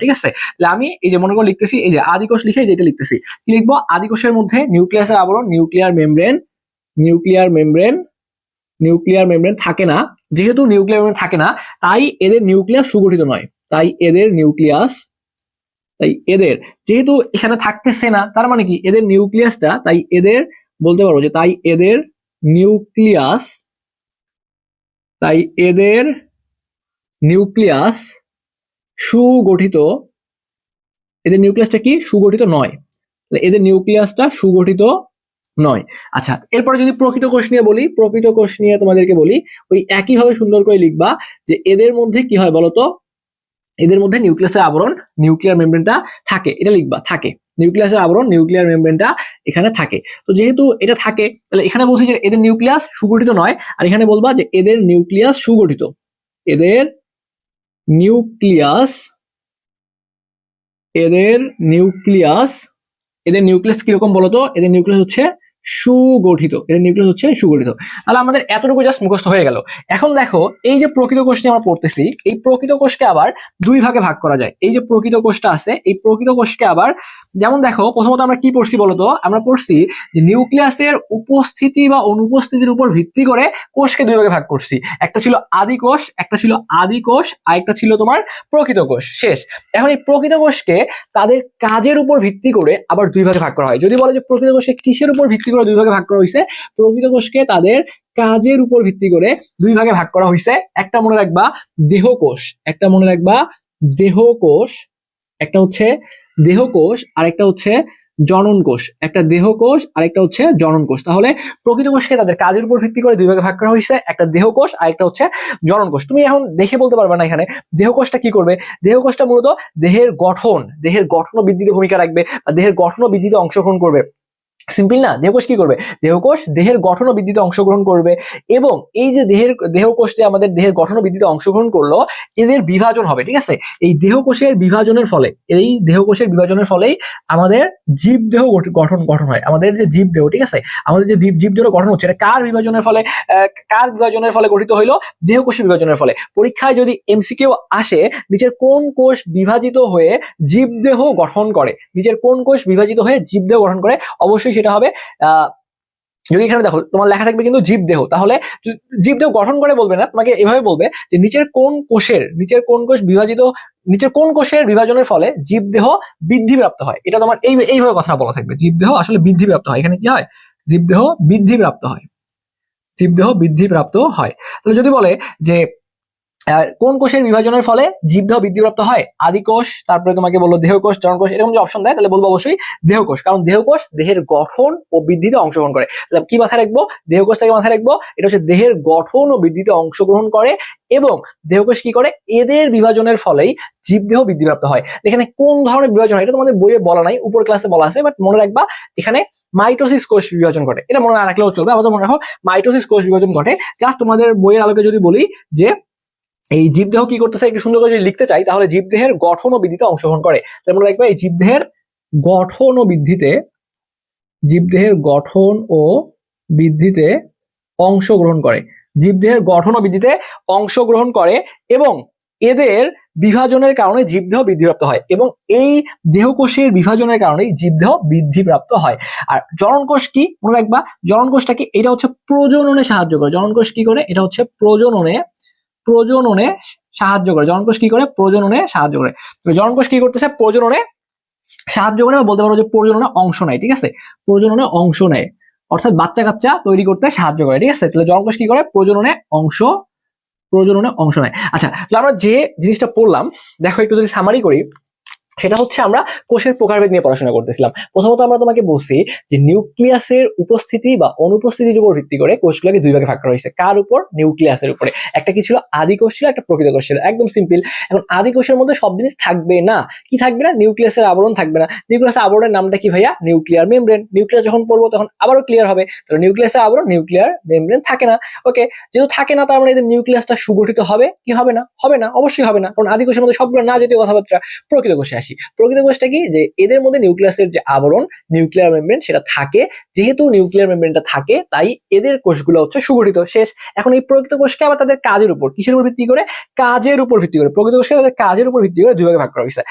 ঠিক আছে। তাহলে আমি এই যে মনে করো লিখতেছি, এই যে আদি কোষ লিখে যেটা লিখতেছি, কি লিখবো, আদি কোষের মধ্যে নিউক্লিয়াসের আবরণ নিউক্লিয়ার মেমব্রেন থাকে না। যেহেতু নিউক্লিয়ার মেমব্রেন থাকে না, তাই এদের নিউক্লিয়াস সুগঠিত নয়, যেহেতু এখানে থাকতেছে না, তার মানে কি এদের নিউক্লিয়াসটা, তাই এদের বলতে পারবো যে তাই এদের নিউক্লিয়াস সুগঠিত, এদের নিউক্লিয়াসটা কি সুগঠিত নয়, এদের নিউক্লিয়াসটা সুগঠিত নয়। আচ্ছা, এরপরে যদি প্রকৃত কোষ নিয়ে তোমাদেরকে বলি, ওই একইভাবে সুন্দর করে লিখবা যে এদের মধ্যে কি হয় বলতো, এদের মধ্যে নিউক্লিয়াসের আবরণ নিউক্লিয়ার মেমব্রেনটা থাকে, এটা লিখবা থাকে, নিউক্লিয়াসের আবরণ নিউক্লিয়ার মেমব্রেনটা এখানে থাকে। তো যেহেতু এটা থাকে, তাহলে এখানে বলছি যে এদের নিউক্লিয়াস সুগঠিত নয়, আর এখানে বলবা যে এদের নিউক্লিয়াস সুগঠিত, এদের নিউক্লিয়াস কিরকম বলতো, এদের নিউক্লিয়াস হচ্ছে সুগঠিত, তাহলে আমাদের এতটুকু জাস্ট মুখস্থ হয়ে গেল। এখন দেখো, এই যে প্রকৃত কোষ নিয়ে আমরা পড়তেছি, এই প্রকৃত কোষকে আবার দুই ভাগে ভাগ করা যায়। এই যে প্রকৃত কোষটা আছে, এই প্রকৃত কোষকে আবার, যেমন দেখো প্রথমত আমরা কি পড়ছি বলতো, আমরা পড়ছি যে নিউক্লিয়াসের উপস্থিতি বা অনুপস্থিতির উপর ভিত্তি করে কোষকে দুই ভাগে ভাগ করছি। একটা ছিল আদি কোষ, আর একটা ছিল তোমার প্রকৃত কোষ। শেষ। এখন এই প্রকৃত কোষকে তাদের কাজের উপর ভিত্তি করে আবার দুই ভাগে ভাগ করা হয়। যদি বলে যে প্রকৃত কোষকে কিসের উপর ভিত্তি করে দুই ভাগে ভাগ করা হয়েছে। প্রকৃত কোষকে তাদের কাজের উপর ভিত্তি করে দুই ভাগে ভাগ করা হয়েছে। একটা মনে রাখবা দেহকোষ, একটা মনে রাখবা দেহকোষ, একটা হচ্ছে দেহকোষ আর একটা হচ্ছে জনন কোষ, একটা দেহকোষ আর একটা হচ্ছে জনন কোষ। তাহলে প্রকৃত কোষকে তাদের কাজের উপর ভিত্তি করে দুই ভাগে ভাগ করা হয়েছে, একটা দেহকোষ আর একটা হচ্ছে জনন কোষ। তুমি এখন দেখে বলতে পারবে না এখানে দেহকোষটা কি করবে। দেহকোষটা মূলত দেহের গঠন ও বৃদ্ধিতে ভূমিকা রাখবে বা দেহের গঠন ও বৃদ্ধিতে অংশগ্রহণ করবে। সিম্পল না, দেহকোষ কি করবে, দেহকোষ দেহের গঠন ও বৃদ্ধিতে অংশগ্রহণ করবে। এবং এই যে দেহকোষ যে আমাদের দেহের গঠন ও বৃদ্ধিতে অংশগ্রহণ করলো, এদের বিভাজন হবে, ঠিক আছে। এই দেহকোষের বিভাজনের ফলেই আমাদের জীবদেহ গঠন হয়। আমাদের যে জীবদেহ, ঠিক আছে, আমাদের যে জীবদেহ গঠন হচ্ছে, এটা কার বিভাজনের ফলে গঠিত হইলো, দেহকোষের বিভাজনের ফলে। পরীক্ষায় যদি এমসিকিউ আসে নিচের কোন কোষ বিভাজিত হয়ে জীবদেহ গঠন করে, অবশ্যই সেটা হবে যদি এখানে দেখো তোমার লেখা থাকবে কিন্তু জীবদেহ, তাহলে জীবদেহ গঠন করে বলবে না, তোমাকে এভাবে বলবে যে নিচের কোন কোষের বিভাজনের ফলে জীবদেহ বৃদ্ধিপ্রাপ্ত হয়। এটা তোমার এইভাবে কথা বলা থাকবে, জীবদেহ আসলে বৃদ্ধিপ্রাপ্ত হয়। এখানে কি হয়, জীবদেহ বৃদ্ধিপ্রাপ্ত হয়। তাহলে যদি বলে যে কোন কোষের বিভাজনের ফলে জীবদেহ বৃদ্ধিপ্রাপ্ত হয়, আদি কোষ, তারপরে তোমাকে বললো দেহকোষ, জনন কোষ, এরকম যে অপশন দেয় তাহলে বলবো অবশ্যই দেহকোষ, কারণ দেহকোষ দেহের গঠন ও বৃদ্ধিতে অংশগ্রহণ করে। তাহলে কি মাথায় রাখবো, দেহকোষটাকে মাথায় রাখবো, এটা হচ্ছে দেহের গঠন ও বৃদ্ধিতে অংশগ্রহণ করে এবং দেহকোষ কি করে, এদের বিভাজনের ফলেই জীবদেহ বৃদ্ধিপ্রাপ্ত হয়। এখানে কোন ধরনের বিভাজন হয় এটা তোমাদের বইয়ে বলা নাই, উপর ক্লাসে বলা আছে, বাট মনে রাখবা এখানে মাইটোসিস কোষ বিভাজন ঘটে। এটা মনে না রাখলেও চলবে, আমাদের মনে রাখো মাইটোসিস কোষ বিভাজন ঘটে। জাস্ট তোমাদের বইয়ের আলোকে যদি বলি যে এই জীবদেহ কি করতেছে একটু সুন্দর করে যদি লিখতে চাই, তাহলে জীবদেহের গঠন ও বৃদ্ধিতে অংশগ্রহণ করে। তাহলে মনে রাখবে এই জীবদেহের গঠন ও বৃদ্ধিতে অংশগ্রহণ করে এবং এদের বিভাজনের কারণে জীবদেহ বৃদ্ধিপ্রাপ্ত হয় এবং এই দেহকোষের বিভাজনের কারণেই জীবদেহ বৃদ্ধিপ্রাপ্ত হয়। আর জনন কোষ কি, মনে রাখবা জনন কোষটা কি, এটা হচ্ছে প্রজননে সাহায্য করে। জনন কোষ কি করে, এটা হচ্ছে প্রজননে সাহায্য করে। জনন কোষ কি করে, প্রজননে সাহায্য করে। জনন কোষ কি করতেছে, প্রজননে সাহায্য করে, বলতে পারো যে প্রজননে অংশ নেয়, ঠিক আছে, প্রজননে অংশ নেয়, অর্থাৎ বাচ্চা কাচ্চা তৈরি করতে সাহায্য করে, ঠিক আছে। তাহলে জনন কোষ কি করে, প্রজননে অংশ নেয়। আচ্ছা, তো আমরা যে জিনিসটা পড়লাম, দেখো একটু যদি সামারি করি, সেটা হচ্ছে আমরা কোষের প্রকারভেদ নিয়ে পড়াশোনা করতেছিলাম। প্রথমত আমরা তোমাকে বলছি যে নিউক্লিয়াসের উপস্থিতি বা অনুপস্থিতির উপর ভিত্তি করে কোষগুলোকে দুই ভাগে ভাগ করা হয়েছে। কার উপর, নিউক্লিয়াসের উপরে। একটা কি ছিল, আদি কোষ ছিল, একটা প্রকৃত কোষ ছিল। একদম সিম্পল। এখন আদি কোষের মধ্যে সব জিনিস থাকবে না, কি থাকবে না, নিউক্লিয়াসের আবরণ থাকবে না। নিউক্লিয়াসের আবরণের নামটা কি ভাইয়া, নিউক্লিয়ার মেমব্রেন। নিউক্লিয়াস যখন পড়বো তখন আবারও ক্লিয়ার হবে। তাহলে নিউক্লিয়াসের আবরণ, নিউক্লিয়ার মেমব্রেন থাকে না। ওকে, যেহেতু থাকে না তার মানে এদের নিউক্লিয়াসটা সুগঠিত হবে কি, হবে না, অবশ্যই হবে না, কারণ আদি কোষের মধ্যে সবগুলো না জাতীয় কথাবার্তা। প্রকৃত কোষে আসি, প্রকৃত কোষটা কি, যে এদের মধ্যে নিউক্লিয়াসের যে আবরণ, নিউক্লিয়ার মেমব্রেন, সেটা থাকে। যেহেতু নিউক্লিয়ার মেমব্রেনটা থাকে তাই এদের কোষগুলো হচ্ছে সুগঠিত। শেষ। এখন এই প্রকৃত কোষকে আবার তাদের কাজের উপর, কিসের উপর ভিত্তি করে, প্রকৃত কোষকে তাদের কাজের উপর ভিত্তি করে দুই ভাগে ভাগ করা হয়েছে।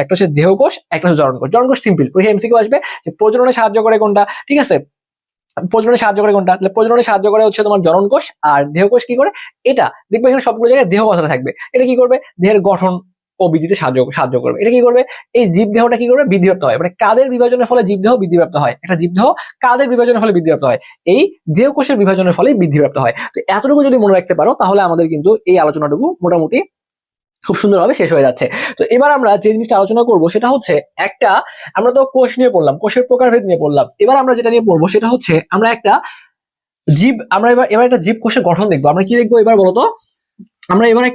একটা হচ্ছে দেহকোষ, একটা হচ্ছে জনন কোষ। জনন কোষ সিম্পল, পরীক্ষা এমসিকিউ আসবে যে প্রজননে সাহায্য করে কোনটা, ঠিক আছে, প্রজননে সাহায্য করে কোনটা, তাহলে প্রজননে সাহায্য করে হচ্ছে তোমার জনন কোষ। আর দেহকোষ কি করে, এটা দেখবে এখানে সবগুলো জায়গায় দেহ কথাটা থাকবে। এটা কি করবে, দেহের গঠন ও বৃদ্ধিতে সাহায্য করবে। এটা কি করবে, এই জীবদেহটা কি করবে, বৃদ্ধিপ্রাপ্ত হয়। মানে কাদের বিভাজনের ফলে জীবদেহ বৃদ্ধিপ্রাপ্ত হয়, একটা জীবদেহ কাদের বিভাজনের ফলে বৃদ্ধিপ্রাপ্ত হয়, এই দেহকোষের বিভাজনের ফলে বৃদ্ধিপ্রাপ্ত হয়। তো এতটুকু যদি মনে রাখতে পারো তাহলে আমাদের কিন্তু এই আলোচনাটুকু মোটামুটি খুব সুন্দরভাবে শেষ হয়ে যাচ্ছে। তো এবার আমরা যে জিনিসটা আলোচনা করব সেটা হচ্ছে একটা, আমরা তো কোষ নিয়ে পড়লাম, কোষের প্রকারভেদ নিয়ে পড়লাম। এবার আমরা যেটা নিয়ে পড়বো সেটা হচ্ছে আমরা এবার একটা জীব কোষের গঠন দেখবো। আমরা কি দেখবো এবার বলতো, আমরা এবার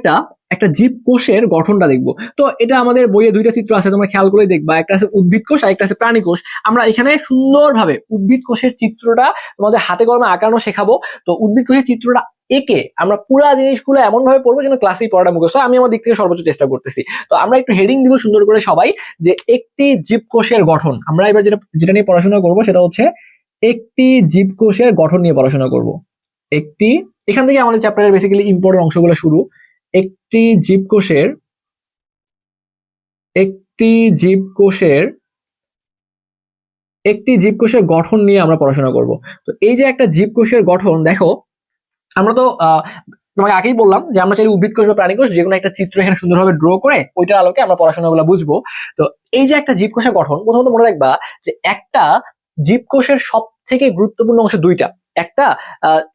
একটা জীব কোষের গঠনটা দেখবো। তো এটা আমাদের বইয়ে দুইটা চিত্র আছে, তোমরা খেয়াল করে দেখবা, একটা আছে উদ্ভিদ কোষ আর একটা আছে প্রাণী কোষ। আমরা এখানে সুন্দরভাবে উদ্ভিদ কোষের চিত্রটা তোমাদের হাতে কলমে আঁকানো শেখাবো। তো উদ্ভিদ কোষের চিত্রটা এঁকে আমরা পুরা জিনিসগুলো এমন ভাবে পড়বো যেন ক্লাসেই পড়াটা মুখস্থ হয়। আমি আমার দিক থেকে সর্বোচ্চ চেষ্টা করতেছি। তো আমরা একটু হেডিং দিব সুন্দর করে সবাই, যে একটি জীবকোষের গঠন। আমরা এবার যেটা নিয়ে পড়াশোনা করবো সেটা হচ্ছে একটি জীবকোষের গঠন নিয়ে পড়াশোনা করব। এখান থেকে আমাদের চ্যাপ্টারের বেসিক্যালি ইম্পর্টেন্ট অংশগুলো শুরু। একটি জীবকোষের গঠন নিয়ে আমরা পড়াশোনা করব। তো এই যে একটা জীবকোষের গঠন, দেখো আমরা তো তোমাকে আগেই বললাম যে আমরা চাইলে উদ্ভিদ কোষ বা প্রাণী কোষ যে কোনো একটা চিত্র এখানে সুন্দরভাবে ড্র করে ওইটার আলোকে আমরা পড়াশোনাগুলো বুঝবো। তো এই যে একটা জীবকোষের গঠন, প্রথমত মনে রাখবা যে একটা জীবকোষের সব থেকে গুরুত্বপূর্ণ অংশ দুইটা। একটা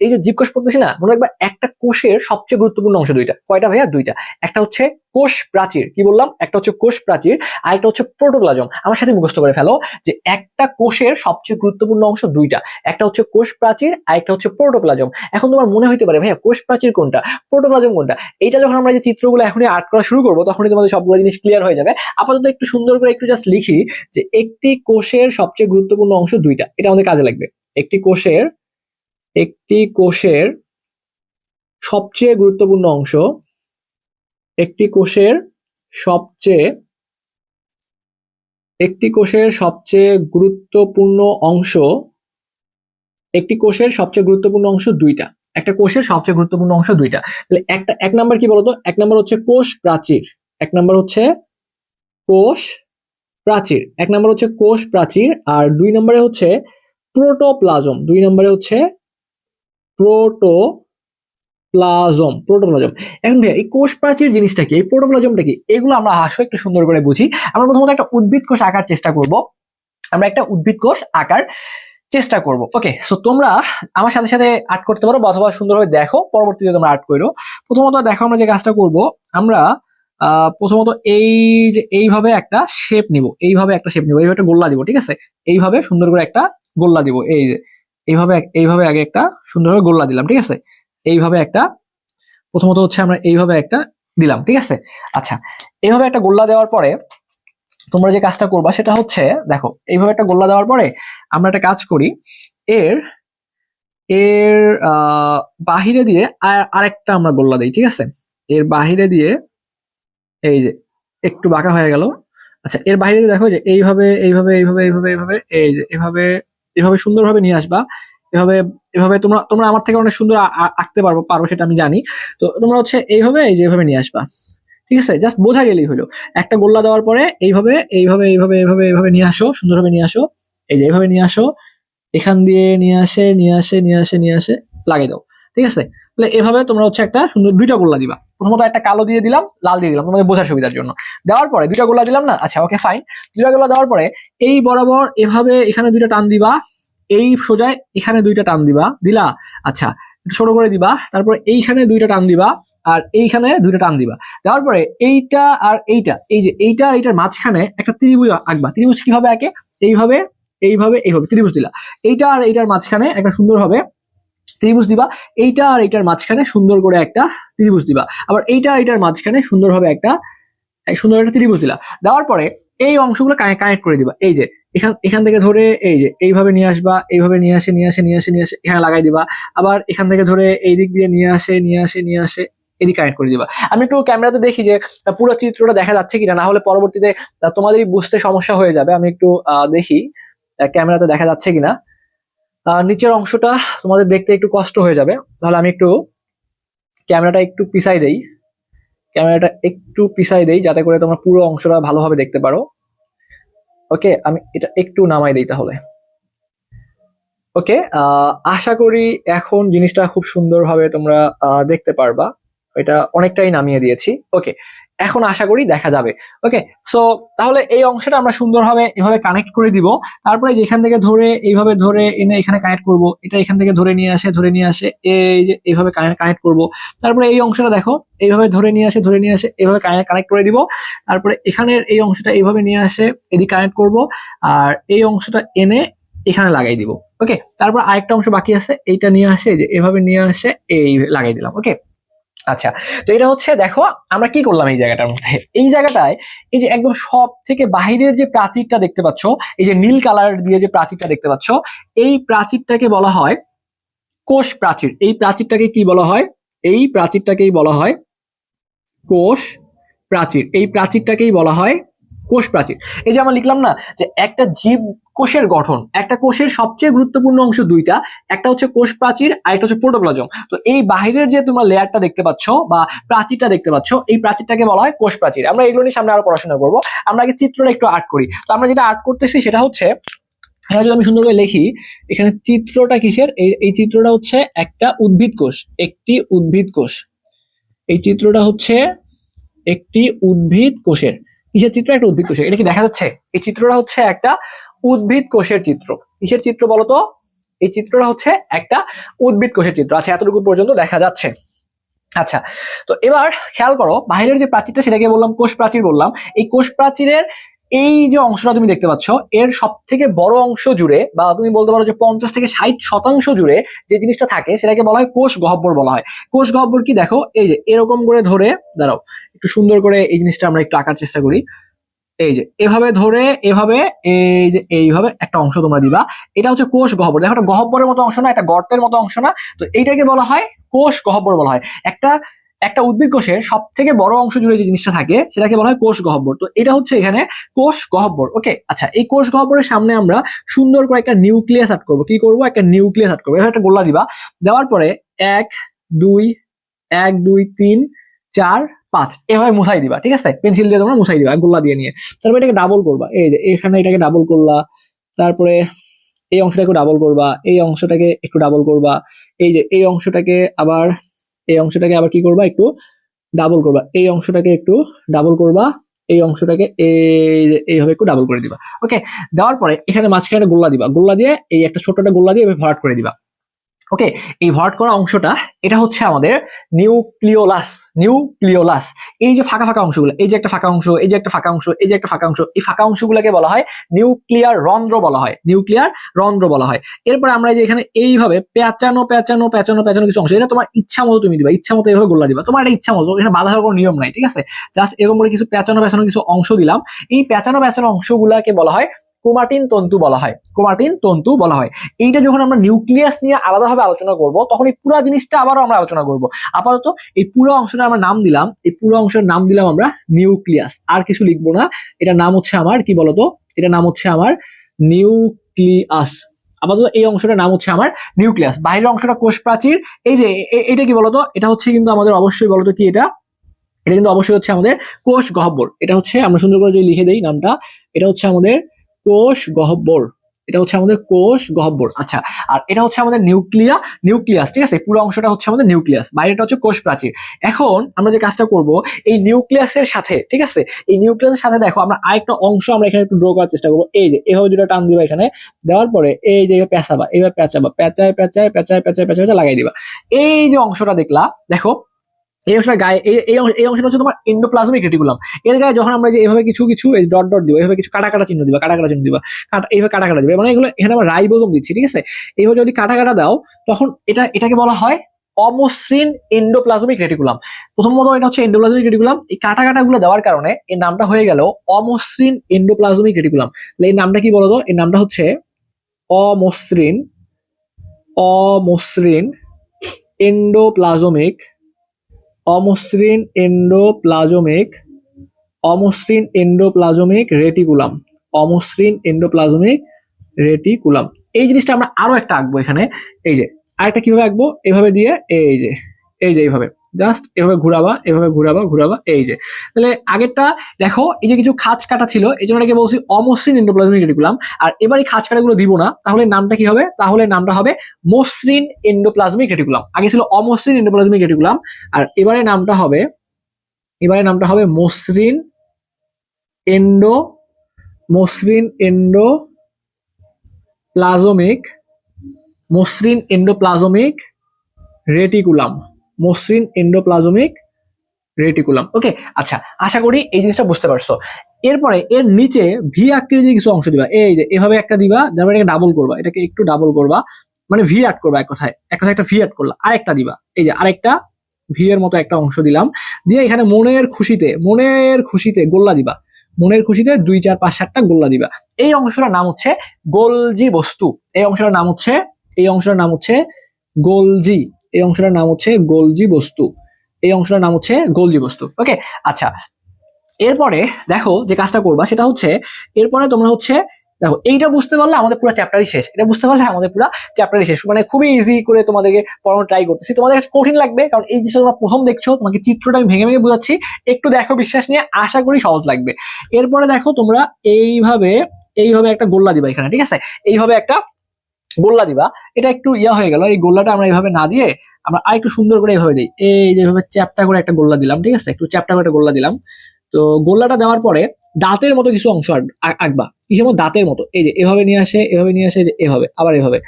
এই যে জীবকোষ পড়তেছি না, মনে রাখবা একটা কোষের সবচেয়ে গুরুত্বপূর্ণ অংশ দুইটা। কয়টা ভাইয়া? দুইটা। একটা হচ্ছে কোষ প্রাচীর, কি বললাম? একটা হচ্ছে কোষ প্রাচীর, আর একটা হচ্ছে প্রোটোপ্লাজম। আমার সাথে মুখস্থ করে ফেলো যে একটা কোষের সবচেয়ে গুরুত্বপূর্ণ অংশ দুইটা, একটা হচ্ছে কোষ প্রাচীর আর একটা হচ্ছে প্রোটোপ্লাজম। এখন তোমার মনে হইতে পারে ভাইয়া কোষ প্রাচীর কোনটা, প্রোটোপ্লাজম কোনটা? এইটা যখন আমরা এই যে চিত্রগুলো এখনই আর্ট করা শুরু করবো তখনই তোমাদের সবগুলো জিনিস ক্লিয়ার হয়ে যাবে। আপাতত একটু সুন্দর করে একটু জাস্ট লিখি যে একটি কোষের সবচেয়ে গুরুত্বপূর্ণ অংশ দুইটা, এটা আমাদের কাজে লাগবে। একটি কোষের সবচেয়ে গুরুত্বপূর্ণ অংশ, একটি কোষের সবচেয়ে একটি কোষের সবচেয়ে গুরুত্বপূর্ণ অংশ একটি কোষের সবচেয়ে গুরুত্বপূর্ণ অংশ দুইটা। একটা কোষের সবচেয়ে গুরুত্বপূর্ণ অংশ দুইটা। তাহলে এক নাম্বার কি বলতো? এক নাম্বার হচ্ছে কোষ প্রাচীর, এক নাম্বার হচ্ছে কোষ প্রাচীর, এক নাম্বার হচ্ছে কোষ প্রাচীর, আর দুই নম্বরে হচ্ছে প্রোটোপ্লাজম, দুই নম্বরে হচ্ছে প্রোটোপ্লাজম। এখন ভাইয়া এই কোষ প্রাচীর জিনিসটা কি, এই প্রোটোপ্লাজমটা কি, এগুলো আমরা আসো একটু সুন্দর করে বুঝি। আমরা প্রথমত একটা উদ্ভিদ কোষ আঁকার চেষ্টা করব। আমরা একটা উদ্ভিদ কোষ আঁকার চেষ্টা করব। ওকে, সো তোমরা আমার সাথে সাথে আর্ট করতে পারো অথবা সুন্দরভাবে দেখো, পরবর্তীতে তোমরা আর্ট করো। প্রথমত দেখো আমরা যে কাজটা করব, আমরা প্রথমত এই যে এইভাবে একটা শেপ নিব, এইভাবে একটা শেপ নিব, এইভাবে একটা গোল্লা দিব, ঠিক আছে? এইভাবে সুন্দর করে একটা গোল্লা দিব, এই যে এইভাবে আগে একটা সুন্দরভাবে গোল্লা দিলাম, ঠিক আছে? এইভাবে একটা, প্রথমত হচ্ছে আমরা এইভাবে একটা দিলাম, ঠিক আছে? আচ্ছা, এইভাবে একটা গোল্লা দেওয়ার পরে তোমরা যে কাজটা করবা সেটা হচ্ছে, দেখো এইভাবে একটা গোল্লা দেওয়ার পরে আমরা একটা কাজ করি, এর এর বাহিরে দিয়ে আরেকটা আমরা গোল্লা দিই, ঠিক আছে? এর বাহিরে দিয়ে, এই যে একটু বাঁকা হয়ে গেল। আচ্ছা, এর বাইরে দেখো যে এইভাবে এইভাবে এইভাবে এইভাবে এইভাবে এই যে এভাবে এভাবে সুন্দরভাবে নিয়ে আসবা। এভাবে এভাবে তোমরা তোমরা আমার থেকে অনেক সুন্দর আঁকতে পারো সেটা আমি জানি। তো তোমরা হচ্ছে এইভাবে এই যে এইভাবে নিয়ে আসবা, ঠিক আছে? জাস্ট বোঝা গেলেই হলো। একটা গোল্লা দেওয়ার পরে এইভাবে এইভাবে এইভাবে এইভাবে এইভাবে নিয়ে আসো, সুন্দরভাবে নিয়ে আসো, এই যে এইভাবে নিয়ে আসো, এখান দিয়ে নিয়ে আসে লাগিয়ে দাও, ঠিক আছে? তাহলে এভাবে তোমরা হচ্ছে একটা সুন্দর দুইটা গোল্লা দিবা। প্রথমত একটা কালো দিয়ে দিলাম, লাল দিয়ে দিলাম তোমাদের বোঝার সুবিধার জন্য। দেওয়ার পরে দুইটা গোল্লা দিলাম না? আচ্ছা, ওকে ফাইন। দুইটা গোল্লা দেওয়ার পরে এই বরাবর এভাবে এখানে দুইটা টান দিবা, এই সোজায় এখানে দুইটা টান দিলা। আচ্ছা, একটু ছোট করে দিবা, তারপরে এইখানে দুইটা টান দিবা, আর এইখানে দুইটা টান দিবা। দেওয়ার পরে এইটা আর এইটা, এই যে এইটা আর এইটার মাঝখানে একটা ত্রিভুজ আঁকবা। ত্রিভুজ কিভাবে আঁকে? এইভাবে এইভাবে এইভাবে ত্রিভুজ দিলা। এইটা আর এইটার মাঝখানে একটা সুন্দর হবে ত্রিভুজ দিবা। এইটা আর এইটার মাঝখানে সুন্দর করে একটা ত্রিভুজ দিবা। আবার এইটা আর এইটার মাঝখানে সুন্দর একটা ত্রিভুজ দিলা। দেওয়ার পরে এই অংশগুলো কানেক্ট করে দিবা। এই যে এখান থেকে ধরে এই যে এইভাবে নিয়ে আসবা, এইভাবে নিয়ে আসে এখানে লাগাই দিবা। আবার এখান থেকে ধরে এই দিক দিয়ে নিয়ে আসে এদিকে কানেক্ট করে দিবা। আমি একটু ক্যামেরাতে দেখি যে পুরো চিত্রটা দেখা যাচ্ছে কিনা, না হলে পরবর্তীতে তোমাদেরই বুঝতে সমস্যা হয়ে যাবে। আমি একটু দেখি ক্যামেরাতে দেখা যাচ্ছে কিনা। নিচের অংশটা তোমাদের দেখতে একটু কষ্ট হয়ে যাবে, তাহলে আমি একটু ক্যামেরাটা একটু পিছাই দেই যাতে করে তোমরা পুরো অংশটা ভালোভাবে দেখতে পারো। ওকে, আমি এটা একটু নামাই দেই তাহলে। ওকে, আশা করি এখন জিনিসটা খুব সুন্দরভাবে তোমরা দেখতে পারবা। এটা অনেকটাই নামিয়ে দিয়েছি। ওকে, এখন আশা করি দেখা যাবে। ওকে, সো তাহলে এই অংশটা আমরা সুন্দরভাবে এভাবে কানেক্ট করে দিব। তারপরে যেখান থেকে ধরে এইভাবে ধরে এনে এখানে কানেক্ট করব, এটা এখান থেকে ধরে নিয়ে আসে এই যে এইভাবে কানেক্ট করব। তারপরে এই অংশটা দেখো এইভাবে ধরে নিয়ে আসে এইভাবে কানেক্ট করে দিব। তারপরে এখানের এই অংশটা এইভাবে নিয়ে আসে এদিকে কানেক্ট করব, আর এই অংশটা এনে এখানে লাগাই দিব। ওকে, তারপর আরেকটা অংশ বাকি আছে, এইটা নিয়ে আসে যে এভাবে নিয়ে আসে এই লাগাই দিলাম। ওকে, আচ্ছা, তো এটা হচ্ছে দেখো আমরা কি করলাম এই জায়গাটার মধ্যে। এই জায়গাটায় এই যে একদম সব থেকে বাহিরের যে প্রাচীরটা দেখতে পাচ্ছ, এই যে নীল কালার দিয়ে যে প্রাচীরটা দেখতে পাচ্ছ, এই প্রাচীরটাকে বলা হয় কোষ প্রাচীর। এই প্রাচীরটাকে কি বলা হয়? এই প্রাচীরটাকেই বলা হয় কোষ প্রাচীর। এই প্রাচীরটাকেই বলা হয় কোষ প্রাচীর। এই যে আমরা লিখলাম না যে একটা জীব কোষের গঠন, একটা কোষের সবচেয়ে গুরুত্বপূর্ণ অংশ দুইটা, একটা হচ্ছে কোষ প্রাচীর আর একটা হচ্ছে প্রোটোপ্লাজম। তো এই বাহিরের যে তোমরা লেয়ারটা দেখতে পাচ্ছ বা প্রাচীরটা দেখতে পাচ্ছ, এই প্রাচীরটাকে বলা হয় কোষ প্রাচীর। আমরা এগুলো নিয়ে সামনে আরো পড়াশোনা করবো। আমরা আগে চিত্রটা একটু আর্ট করি। তো আমরা যেটা আর্ট করতেছি সেটা হচ্ছে, এখানে যদি আমি সুন্দর করে লিখি, এখানে চিত্রটা কিসের? এই চিত্রটা হচ্ছে একটা উদ্ভিদ কোষ, একটি উদ্ভিদ কোষ। এই চিত্রটা হচ্ছে একটি উদ্ভিদ কোষের। কিসের চিত্র? একটা উদ্ভিদ কোষের। এটা কি দেখা যাচ্ছে? এই চিত্রটা হচ্ছে একটা উদ্ভিদ কোষের চিত্র। কিসের চিত্র বলতো? এই চিত্রটা হচ্ছে একটা উদ্ভিদ কোষের চিত্র। আচ্ছা, এতটুকু পর্যন্ত দেখা যাচ্ছে। আচ্ছা, তো এবার খেয়াল করো, বাইরের যে প্রাচীরটা সেটাকে বললাম কোষ প্রাচীর বললাম। এই কোষ প্রাচীরের এই যে অংশটা তুমি দেখতে পাচ্ছ, এর সব থেকে বড় অংশ জুড়ে, বা তুমি বলতে পারো যে 50 থেকে 60% জুড়ে যে জিনিসটা থাকে সেটাকে বলা হয় কোষ গহ্বর বলা হয়। কোষ গহ্বর কি দেখো, এই যে এরকম করে ধরে, দাঁড়াও একটু সুন্দর করে এই জিনিসটা আমরা একটু আঁকার চেষ্টা করি। এই যে এভাবে ধরে, এভাবে, এই যে এইভাবে একটা অংশ তোমরা দিবা, এটা হচ্ছে কোষ গহ্বর। দেখো, একটা গহ্বরের মতো অংশ না, একটা গর্তের মতো অংশ না, তো এইটাকে বলা হয় কোষ গহ্বর বলা হয়। একটা একটা উদ্ভিদ কোষের সব থেকে বড় অংশ জুড়ে যে জিনিসটা থাকে সেটাকে বলা হয় কোষ গহ্বর। তো এটা হচ্ছে এখানে কোষ গহ্বর। ওকে, আচ্ছা, এই কোষ গহ্বরের সামনে আমরা সুন্দর করে একটা নিউক্লিয়াস আর্ট করবো। কি করবো? একটা নিউক্লিয়াস আর্ট করবো। এভাবে একটা গোলা দিবা, দেওয়ার পরে 1 2 1 2 3 4 5 এভাবে মুছাই দিবা। ঠিক আছে, পেন্সিল দিয়ে তোমরা মুছাই দিবা গোল্লা দিয়ে নিয়ে। তারপরে এটাকে ডাবল করবা, এই যে এখানে এটাকে ডাবল করলা, তারপরে এই অংশটাকে ডাবল করবা, এই অংশটাকে একটু ডাবল করবা, এই যে এই অংশটাকে আবার, এই অংশটাকে আবার কি করবা, একটু ডাবল করবা, এই অংশটাকে একটু ডাবল করবা, এই অংশটাকে এইভাবে একটু ডাবল করে দিবা। ওকে, দেওয়ার পরে এখানে মাঝখানে গোল্লা দিবা, গোল্লা দিয়ে এই একটা ছোটটা গোল্লা দিয়ে ভরাট করে দিবা। ওকে, এই ভরাট করা অংশটা এটা হচ্ছে আমাদের নিউক্লিওলাস। নিউক্লিওলাস, এই যে ফাঁকা ফাঁকা অংশগুলো, এই যে একটা ফাঁকা অংশ, এই যে একটা ফাঁকা অংশ, এই যে একটা ফাঁকা অংশ, এই ফাঁকা অংশগুলোকে বলা হয় নিউক্লিয়ার রন্ধ্র বলা হয়। নিউক্লিয়ার রন্ধ্র বলা হয়। এরপরে আমরা যে এখানে এইভাবে পেঁচানো পেঁচানো পেঁচানো পেঁচানো কিছু অংশ, এটা তোমার ইচ্ছা মতো তুমি দিবা, ইচ্ছা মতো এইভাবে গোল্লা দিবা, তোমার এটা ইচ্ছা মতো, এখানে বাধা কোনো নিয়ম নাই। ঠিক আছে, জাস্ট এরকম করে কিছু পেঁচানো পেঁচানো কিছু অংশ দিলাম। এই পেঁচানো পেঁচানো অংশগুলাকে বলা হয় ক্রোমাটিন তন্তু বলা হয়। ক্রোমাটিন তন্তু বলা হয়। এইটা যখন আমরা নিউক্লিয়াস নিয়ে আলাদাভাবে আলোচনা করব, তখন এই পুরো জিনিসটা আবারও আমরা আলোচনা করব। আপাতত এই পুরো অংশটা আমরা নাম দিলাম, এই পুরো অংশের নাম দিলাম আমরা নিউক্লিয়াস। আর কিছু লিখবো না, এটা নাম হচ্ছে আমার কি বলতো, এটা নাম হচ্ছে আমার নিউক্লিয়াস। আপাতত এই অংশটার নাম হচ্ছে আমার নিউক্লিয়াস। বাইরের অংশটা কোষ প্রাচীর। এই যে এটা কি বলতো, এটা হচ্ছে কিন্তু আমাদের অবশ্যই বলতো কি, এটা এটা কিন্তু অবশ্যই হচ্ছে আমাদের কোষ গহ্বর। এটা হচ্ছে, আমরা সুন্দর করে যদি লিখে দেই নামটা, এটা হচ্ছে আমাদের কোষ গহ্বর। এটা হচ্ছে আমাদের কোষ গহ্বর। আচ্ছা, আর এটা হচ্ছে আমাদের নিউক্লিয়াস। ঠিক আছে, পুরো অংশটা হচ্ছে আমাদের নিউক্লিয়াস, বাইরেটা হচ্ছে কোষ প্রাচীর। এখন আমরা যে কাজটা করব, এই নিউক্লিয়াসের সাথে, ঠিক আছে, এই নিউক্লিয়াসের সাথে দেখো আমরা আরেকটা অংশ আমরা এখানে একটু ড্র করার চেষ্টা করবো। এই যে এভাবে দুটো টান দিবা, এখানে দেওয়ার পরে এই যে পেঁচাবা, এইভাবে পেঁচাবা, পেঁচায় পেঁচায় পেঁচায় পেঁচায় পেঁচায় লাগাই দিবা। এই যে অংশটা দেখলা, দেখো এই অংশটা গায়ে, এই অংশটা হচ্ছে তোমার এন্ডোপ্লাজমিক রেটিকুলাম। এর গায়ে যখন আমরা যে এইভাবে কিছু কিছু ডট ডট দিব, এইভাবে কিছু কাটা কাটা চিহ্ন দিবা, কাটা কাটা চিহ্ন দিবা, এইভাবে কাটা কাটা দিবে, মানে এগুলো এখানে আমরা রাইবোজোম দিচ্ছি। ঠিক আছে, এইভাবে যদি কাটা কাটা দাও, তখন এটাকে বলা হয় অমসৃণ এন্ডোপ্লাজমিক রেটিকুলাম। প্রথমত এটা হচ্ছে এন্ডোপ্লাজমিক রেটিকুলাম। এই কাটা কাটা গুলো দেওয়ার কারণে এর নামটা হয়ে গেল অমসৃণ এন্ডোপ্লাজমিক রেটিকুলাম। এই নামটা কি বলতো, এর নামটা হচ্ছে অমসৃণ অমসৃণ এন্ডোপ্লাজমিক অমসৃণ এন্ডোপ্লাজমিক অমসৃণ এন্ডোপ্লাজমিক রেটিকুলাম। অমসৃণ এন্ডোপ্লাজমিক রেটিকুলাম। এই জিনিসটা আমরা আরো একটা আঁকবো এখানে। এই যে আরেকটা কিভাবে আঁকবো, এভাবে দিয়ে এই যে এইভাবে জাস্ট এভাবে ঘুরাবা, এভাবে ঘুরাবা ঘুরাবা, এই যে। তাহলে আগেরটা দেখো, এই যে কিছু খাঁজ কাটা ছিল, এই জন্য এটাকে বলছি অমসৃণ এন্ডোপ্লাজমিক রেটিকুলাম। আর এবার এই খাঁজ কাটাগুলো দিব না, তাহলে নামটা কি হবে, তাহলে নামটা হবে মসৃণ এন্ডোপ্লাজমিক রেটিকুলাম। আগে ছিল অমসৃণ এন্ডোপ্লাজমিক রেটিকুলাম, আর এবারে নামটা হবে মসৃণ এন্ডোপ্লাজমিক রেটিকুলাম। মসৃণ এন্ডোপ্লাজমিক রেটিকুলাম। ওকে, আচ্ছা, আশা করি এই জিনিসটা বুঝতে পারছো। এরপরে এর নিচে ভি আকৃতির কিছু অংশ দিবা, এই যে এভাবে একটা দিবা, তারপরে এটাকে ডাবল করবা, এটাকে একটু ডাবল করবা, মানে ভি আর্ট করবা, এক কথায় একটা ভি আর্ট করলা, আরেকটা দিবা, এই যে আরেকটা ভি এর মতো একটা অংশ দিলাম, দিয়ে এখানে মনের খুশিতে গোল্লা দিবা, মনের খুশিতে 2 4 5 7টা গোল্লা দিবা। এই অংশটার নাম হচ্ছে গোলজি বস্তু। এই অংশটার নাম হচ্ছে গোলজি। এই অংশটার নাম হচ্ছে গোলজি বস্তু। এই অংশটার নাম হচ্ছে গোলজি বস্তু। ওকে, আচ্ছা, এরপরে দেখো যে কাজটা করবা সেটা হচ্ছে, এরপরে তোমরা হচ্ছে দেখো, এইটা বুঝতে পারলে আমাদের পুরো চ্যাপ্টারই শেষ। এটা বুঝতে পারলে আমাদের পুরো চ্যাপ্টারই শেষ। মানে খুবই ইজি করে তোমাদেরকে পড়ানো ট্রাই করতেছি। তোমাদের কাছে কঠিন লাগবে, কারণ এই জিনিসটা তোমরা প্রথম দেখছো, তোমাকে চিত্রটা আমি ভেঙে ভেঙে বোঝাচ্ছি, একটু দেখো বিশ্বাস নিয়ে, আশা করি সহজ লাগবে। এরপরে দেখো তোমরা এইভাবে একটা গোল্লা দিবা এখানে। ঠিক আছে, এইভাবে একটা গোল্লা দিবা। এটা একটু হয়ে গেল, এই গোল্লাটা আমরা এইভাবে না দিয়ে আমরা আরেকটু সুন্দর করে এইভাবে দিই, এই যেভাবে চ্যাপ্টা করে একটা গোল্লা দিলাম। ঠিক আছে, একটু চ্যাপ্টা করে একটা গোল্লা দিলাম। তো গোল্লাটা দেওয়ার পরে দাঁতের মতো কিছু অংশ আঁকবা, কি যেমন দাঁতের মতো, এই যে এভাবে নিয়ে আসে, যে এভাবে, আবার এভাবে,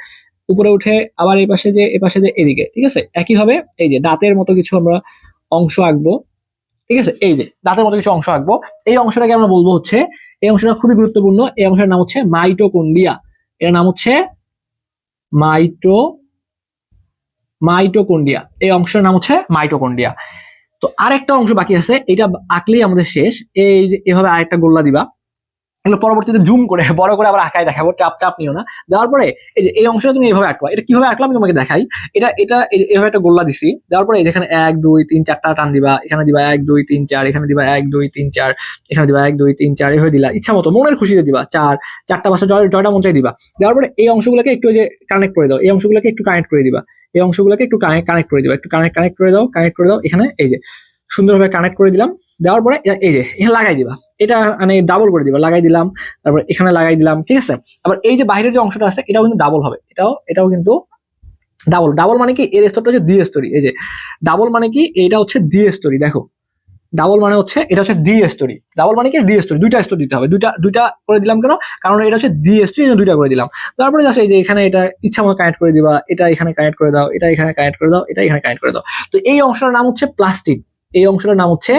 উপরে উঠে আবার এই পাশে যে এদিকে, ঠিক আছে। একইভাবে এই যে দাঁতের মতো কিছু আমরা অংশ আঁকবো, ঠিক আছে। এই যে দাঁতের মতো কিছু অংশ আঁকবো, এই অংশটাকে আমরা বলবো হচ্ছে, এই অংশটা খুবই গুরুত্বপূর্ণ, এই অংশের নাম হচ্ছে মাইটোকন্ড্রিয়া। এর নাম হচ্ছে মাইটোকন্ড্রিয়া, এই অংশের নাম হচ্ছে মাইটোকন্ড্রিয়া। তো আরেকটা অংশ বাকি আছে, এটা আঁকলেই আমাদের শেষ। এই যে এভাবে আরেকটা গোল্লা দিবা, এগুলো পরবর্তীতে জুম করে বড় করে আবার আঁকায় দেখাবো, চাপ নিও না। দেওয়ার পরে এই যে এই অংশটা তুমি এইভাবে আঁকবা, এটা কিভাবে আঁকলাম আমি তোমাকে দেখাই। এটা এই যে এভাবে একটা গোল্লা দিছি, দেওয়ার পরে যেখানে 1 2 3 4টা টান দিবা, এখানে দিবা 1 2 3 4, এখানে দিবা 1 2 3 4, এখানে দিবা 1 2 3 4, এভাবে দিলা ইচ্ছা মতো মনের খুশিতে দিবা, চারটা পাঁচটা জয়টা মন চাই দিবা। দেওয়ার পরে এই অংশগুলোকে একটু যে কানেক্ট করে দাও, এই অংশগুলোকে একটু কানেক্ট করে দিবা, এই অংশগুলোকে একটু কানেক্ট করে দিবা, একটু কানেক্ট করে দাও এখানে। এই যে সুন্দরভাবে কানেক্ট করে দিলাম, দেওয়ার পরে এই যে এখানে লাগাই দিবা, এটা মানে ডাবল করে দিবা, লাগাই দিলাম, তারপর এখানে লাগাই দিলাম, ঠিক আছে। আবার এই যে বাইরের যে অংশটা আছে এটাও কিন্তু ডাবল হবে, এটাও কিন্তু ডাবল মানে কি, এর স্তরটা হচ্ছে দ্বি স্তরী। এই যে ডাবল মানে কি, এটা হচ্ছে দ্বি স্তরী, দেখো ডাবল মানে হচ্ছে এটা হচ্ছে দ্বি স্তরী, ডাবল মানে কি দ্বি স্তরী, দুইটা স্তর দিতে হবে, দুইটা করে দিলাম কেন, কারণ এটা হচ্ছে দ্বি স্তরী, দুইটা করে দিলাম। তারপরে জাস্ট এই যে এখানে এটা ইচ্ছা মতো কানেক্ট করে দিবা, এটা এখানে কানেক্ট করে দাও, এটা এখানে কানেক্ট করে দাও, এটা এখানে কানেক্ট করে দাও। তো এই অংশটার নাম হচ্ছে প্লাস্টিড, এই অংশটার নাম হচ্ছে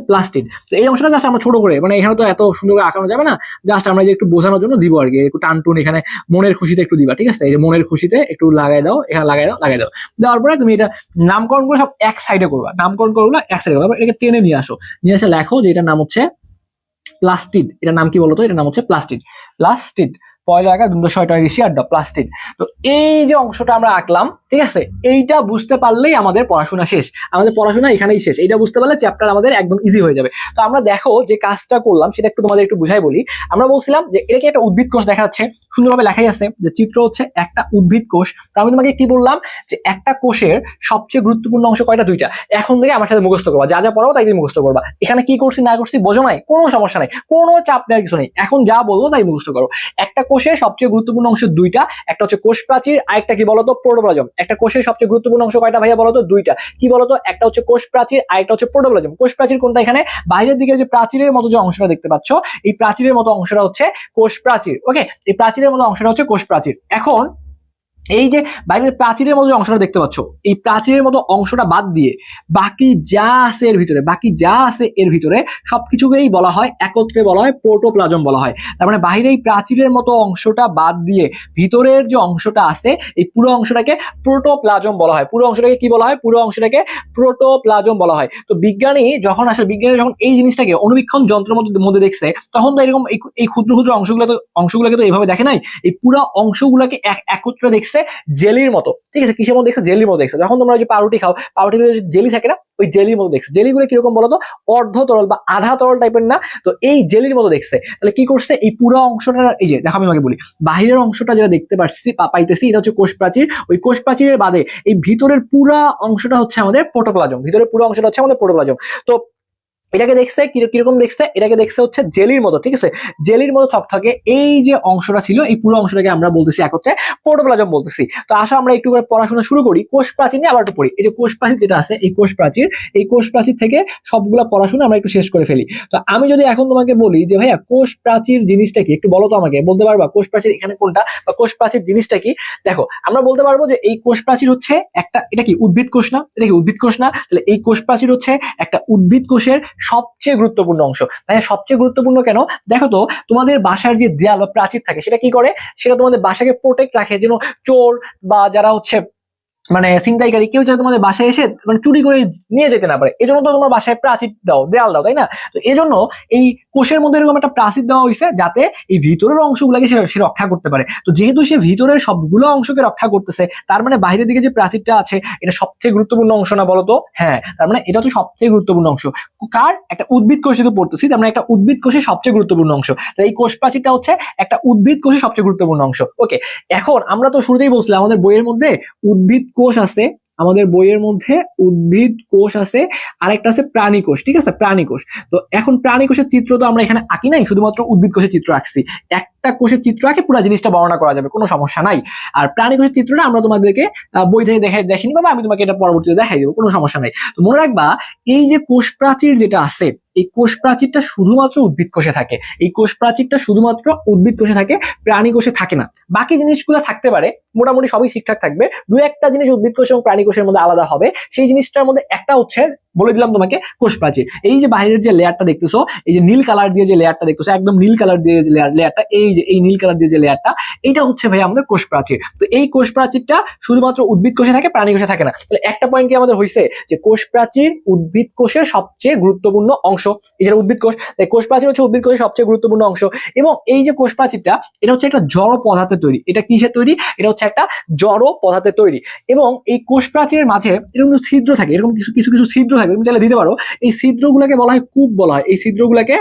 প্লাস্টিড। তো এই অংশটা জাস্ট আমরা ছোট করে, মানে এখানে তো এত সুন্দর করে আঁকানো যাবে না, জাস্ট আমরা যে একটু বোঝানোর জন্য দিব আর কি, একটু টানটুন এখানে মনের খুশিতে একটু দিবা, ঠিক আছে। এই যে মনের খুশিতে একটু লাগাই দাও, এখানে লাগাই দাও। দেওয়ার পরে তুমি এটা নামকরণ করে সব এক সাইডে করবা, এটাকে টেনে নিয়ে এসে লেখো যে এটার নাম হচ্ছে প্লাস্টিড। এটার নাম কি বলতো, এটার নাম হচ্ছে প্লাস্টিড। পয়লা আঁকা দুটো ছয়টা ঋষি আড্ডা প্লাস্টিড। তো এই যে অংশটা আমরা আঁকলাম, ঠিক আছে, এইটা বুঝতে পারলেই আমাদের পড়াশোনা শেষ, আমাদের পড়াশোনা এখানেই শেষ। এইটা বুঝতে পারলে চ্যাপ্টার আমাদের একদম ইজি হয়ে যাবে। তো আমরা দেখো যে কাজটা করলাম সেটা একটু তোমাদের একটু বুঝাই বলি। আমরা বলছিলাম যে এটা কি একটা উদ্ভিদ কোষ দেখা যাচ্ছে, সুন্দরভাবে লেখাই আছে যে চিত্র হচ্ছে একটা উদ্ভিদ কোষ। তো আমি তোমাকে কি বললাম যে একটা কোষের সবচেয়ে গুরুত্বপূর্ণ অংশ কয়টা, দুইটা। এখন থেকে আমার সাথে মুখস্থ করবা, যা যা পড়াবো তাই মুখস্থ করবা। এখানে কি করছি না করছি বোঝো নাই, কোনো সমস্যা নাই, কোনো চাপ নেওয়ার কিছু নেই, এখন যা বলবো তাই মুখস্থ করো। একটা কোষের সবচেয়ে গুরুত্বপূর্ণ অংশ দুইটা, একটা হচ্ছে কোষ প্রাচীর, আরেকটা কি বলতো প্রোটোপ্লাজম। একটা কোষের সবচেয়ে গুরুত্বপূর্ণ অংশ কয়টা ভাইয়া বলতো, দুইটা। কি বলতো, একটা হচ্ছে কোষ প্রাচীর, আরেকটা হচ্ছে প্রোটোপ্লাজম। কোষ প্রাচীর কোনটা, এখানে বাইরের দিকে যে প্রাচীরের মতো যে অংশটা দেখতে পাচ্ছ, এই প্রাচীরের মতো অংশটা হচ্ছে কোষ প্রাচীর। ওকে, এই প্রাচীরের মতো অংশটা হচ্ছে কোষ প্রাচীর। এখন এই যে বাইরের প্রাচীরের মতো যে অংশটা দেখতে পাচ্ছ, এই প্রাচীরের মতো অংশটা বাদ দিয়ে বাকি যা আছে এর ভিতরে সবকিছুকেই বলা হয়, একত্রে বলা হয় প্রোটোপ্লাজম বলা হয়। তার মানে বাইরে এই প্রাচীরের মতো অংশটা বাদ দিয়ে ভিতরের যে অংশটা আছে, এই পুরো অংশটাকে প্রোটোপ্লাজম বলা হয়। পুরো অংশটাকে কি বলা হয়, পুরো অংশটাকে প্রোটোপ্লাজম বলা হয়। তো বিজ্ঞানী যখন এই জিনিসটাকে অনুবীক্ষণ যন্ত্রের মধ্যে দেখছে, তখন তো এরকম এই ক্ষুদ্র ক্ষুদ্র অংশগুলোকে তো এইভাবে দেখে নাই, এই পুরো অংশগুলোকে একত্রে দেখছে জেলির মতো, ঠিক আছে। কিসের মতো দেখছে, জেলির মতো দেখছে। যখন তোমরা যে পাউরুটি খাও, পাউরুটির জেলি থাকে না, ওই জেলির মতো দেখছে। জেলিগুলো কিরকম বলতো, অর্ধ তরল বা আধা তরল টাইপের না, তো এই জেলির মতো দেখছে। তাহলে কি করছে, এই পুরো অংশটা, এই যে দেখো আমি তোমাকে বলি, বাহিরের অংশটা যেটা দেখতে পাইতেছি এটা হচ্ছে কোষ প্রাচীর। ওই কোষ প্রাচীরের বাদে এই ভিতরের পুরো অংশটা হচ্ছে আমাদের প্রোটোপ্লাজম, ভিতরের পুরো অংশটা হচ্ছে আমাদের প্রোটোপ্লাজম। তো এটাকে দেখছে কিরকম দেখছে, এটাকে দেখছে হচ্ছে জেলির মতো, ঠিক আছে, জেলির মতো থকথকে। এই যে অংশটা ছিল, এই পুরো অংশটাকে আমরা বলতেছি একত্রে প্রোটোপ্লাজম বলতেছি। তো আসো আমরা একটু করে পড়াশোনা শুরু করি, কোষ প্রাচীর নিয়ে আবার একটু পড়ি। এই যে কোষ প্রাচীর যেটা আছে, এই কোষ প্রাচীর থেকে সবগুলা পড়াশোনা আমরা একটু শেষ করে ফেলি। তো আমি যদি এখন তোমাকে বলি যে ভাইয়া কোষ প্রাচীর জিনিসটা কি, একটু বলো তো আমাকে, বলতে পারবা কোষ প্রাচীর এখানে কোনটা, বা কোষ প্রাচীর জিনিসটা কি? দেখো আমরা বলতে পারবো যে এই কোষ প্রাচীর হচ্ছে একটা, এটা কি উদ্ভিদ কোষ না, এটা কি উদ্ভিদ কোষ না? তাহলে এই কোষ প্রাচীর হচ্ছে একটা উদ্ভিদ কোষের সবচেয়ে গুরুত্বপূর্ণ অংশ। মানে সবচেয়ে গুরুত্বপূর্ণ কেন, দেখো তো তোমাদের বাসার যে দেয়াল বা প্রাচীর থাকে, সেটা কি করে, সেটা তোমাদের বাসাকে প্রোটেক্ট রাখে, যেন চোর বা যারা হচ্ছে মানে ছিনতাইকারী কেউ যাতে তোমাদের বাসায় এসে মানে চুরি করে নিয়ে যেতে না পারে। এজন্য তো তোমার বাসায় প্রাচীর দাও, দেয়াল দাও, তাই না? তো এজন্য এই কোষের মধ্যে এরকম একটা প্রাচীর দেওয়া হয়েছে, যাতে এই ভিতরের অংশগুলোকে সে রক্ষা করতে পারে। তো যেহেতু সে ভিতরের সবগুলো অংশকে রক্ষা করতেছে, তার মানে বাইরের দিকে যে প্রাচীরটা আছে, এটা সবচেয়ে গুরুত্বপূর্ণ অংশ না বলতো? হ্যাঁ, তার মানে এটা তো সবচেয়ে গুরুত্বপূর্ণ অংশ। কার, একটা উদ্ভিদ কোষ যেহেতু পড়তেছি, তার মানে একটা উদ্ভিদ কোষের সবচেয়ে গুরুত্বপূর্ণ অংশ। তাই এই কোষ প্রাচীরটা হচ্ছে একটা উদ্ভিদ কোষের সবচেয়ে গুরুত্বপূর্ণ অংশ। ওকে, এখন আমরা তো শুরুতেই বলছিলাম আমাদের বইয়ের মধ্যে উদ্ভিদ কোষ আছে, আরেকটা আছে প্রাণী কোষ, ঠিক আছে, প্রাণী কোষ। তো এখন প্রাণী কোষের চিত্র তো আমরা এখানে আঁকি নাই, শুধুমাত্র উদ্ভিদ কোষের চিত্র আঁকছি। একটা কোষের চিত্র আঁকে পুরো জিনিসটা বর্ণনা করা যাবে, কোনো সমস্যা নাই। আর প্রাণী কোষের চিত্রটা আমরা তোমাদেরকে বই থেকে দেখিনি, বা আমি তোমাকে এটা পরবর্তীতে দেখাই দেবো, কোনো সমস্যা নাই। তো মনে রাখবা, এই যে কোষ প্রাচীর যেটা আছে, এই কোষ প্রাচীরটা শুধুমাত্র উদ্ভিদ কোষে থাকে। এই কোষ প্রাচীরটা শুধুমাত্র উদ্ভিদ কোষে থাকে, প্রাণী কোষে থাকে না। বাকি জিনিসগুলো থাকতে পারে, মোটামুটি সবই ঠিকঠাক থাকবে, দু একটা জিনিস উদ্ভিদ কোষ এবং প্রাণী কোষের মধ্যে আলাদা হবে। সেই জিনিসটার মধ্যে একটা হচ্ছে, বলে দিলাম তোমাকে, কোষ প্রাচীর। এই যে বাইরের যে লেয়ারটা দেখতেছো, এই যে নীল কালার দিয়ে যে লেয়ারটা দেখতেছো, একদম নীল কালার দিয়ে যে লেয়ারটা, এই যে এই নীল কালার দিয়ে যে লেয়ারটা, এটা হচ্ছে ভাই আমাদের কোষ প্রাচীর। তো এই কোষ প্রাচীরটা শুধুমাত্র উদ্ভিদ কোষে থাকে, প্রাণী কোষে থাকে না। তাহলে একটা পয়েন্ট কি আমাদের হয়েছে, যে কোষ প্রাচীর উদ্ভিদ কোষের সবচেয়ে গুরুত্বপূর্ণ অংশ। এই যে উদ্ভিদ কোষ, তাই কোষ প্রাচীর হচ্ছে উদ্ভিদ কোষের সবচেয়ে গুরুত্বপূর্ণ অংশ। এবং এই যে কোষ প্রাচীরটা, এটা হচ্ছে একটা জড় পদার্থের তৈরি। এটা কিসের তৈরি? এটা হচ্ছে একটা জড় পদার্থের তৈরি। এবং এই কোষ প্রাচীরের মাঝে এরকম ছিদ্র থাকে, এরকম কিছু কিছু কিছু ছিদ্র থাকে, তুমি চাইলে দিতে পারো। এই ছিদ্রগুলোকে বলা হয় কূপ বলা হয়। এই ছিদ্রগুলোকে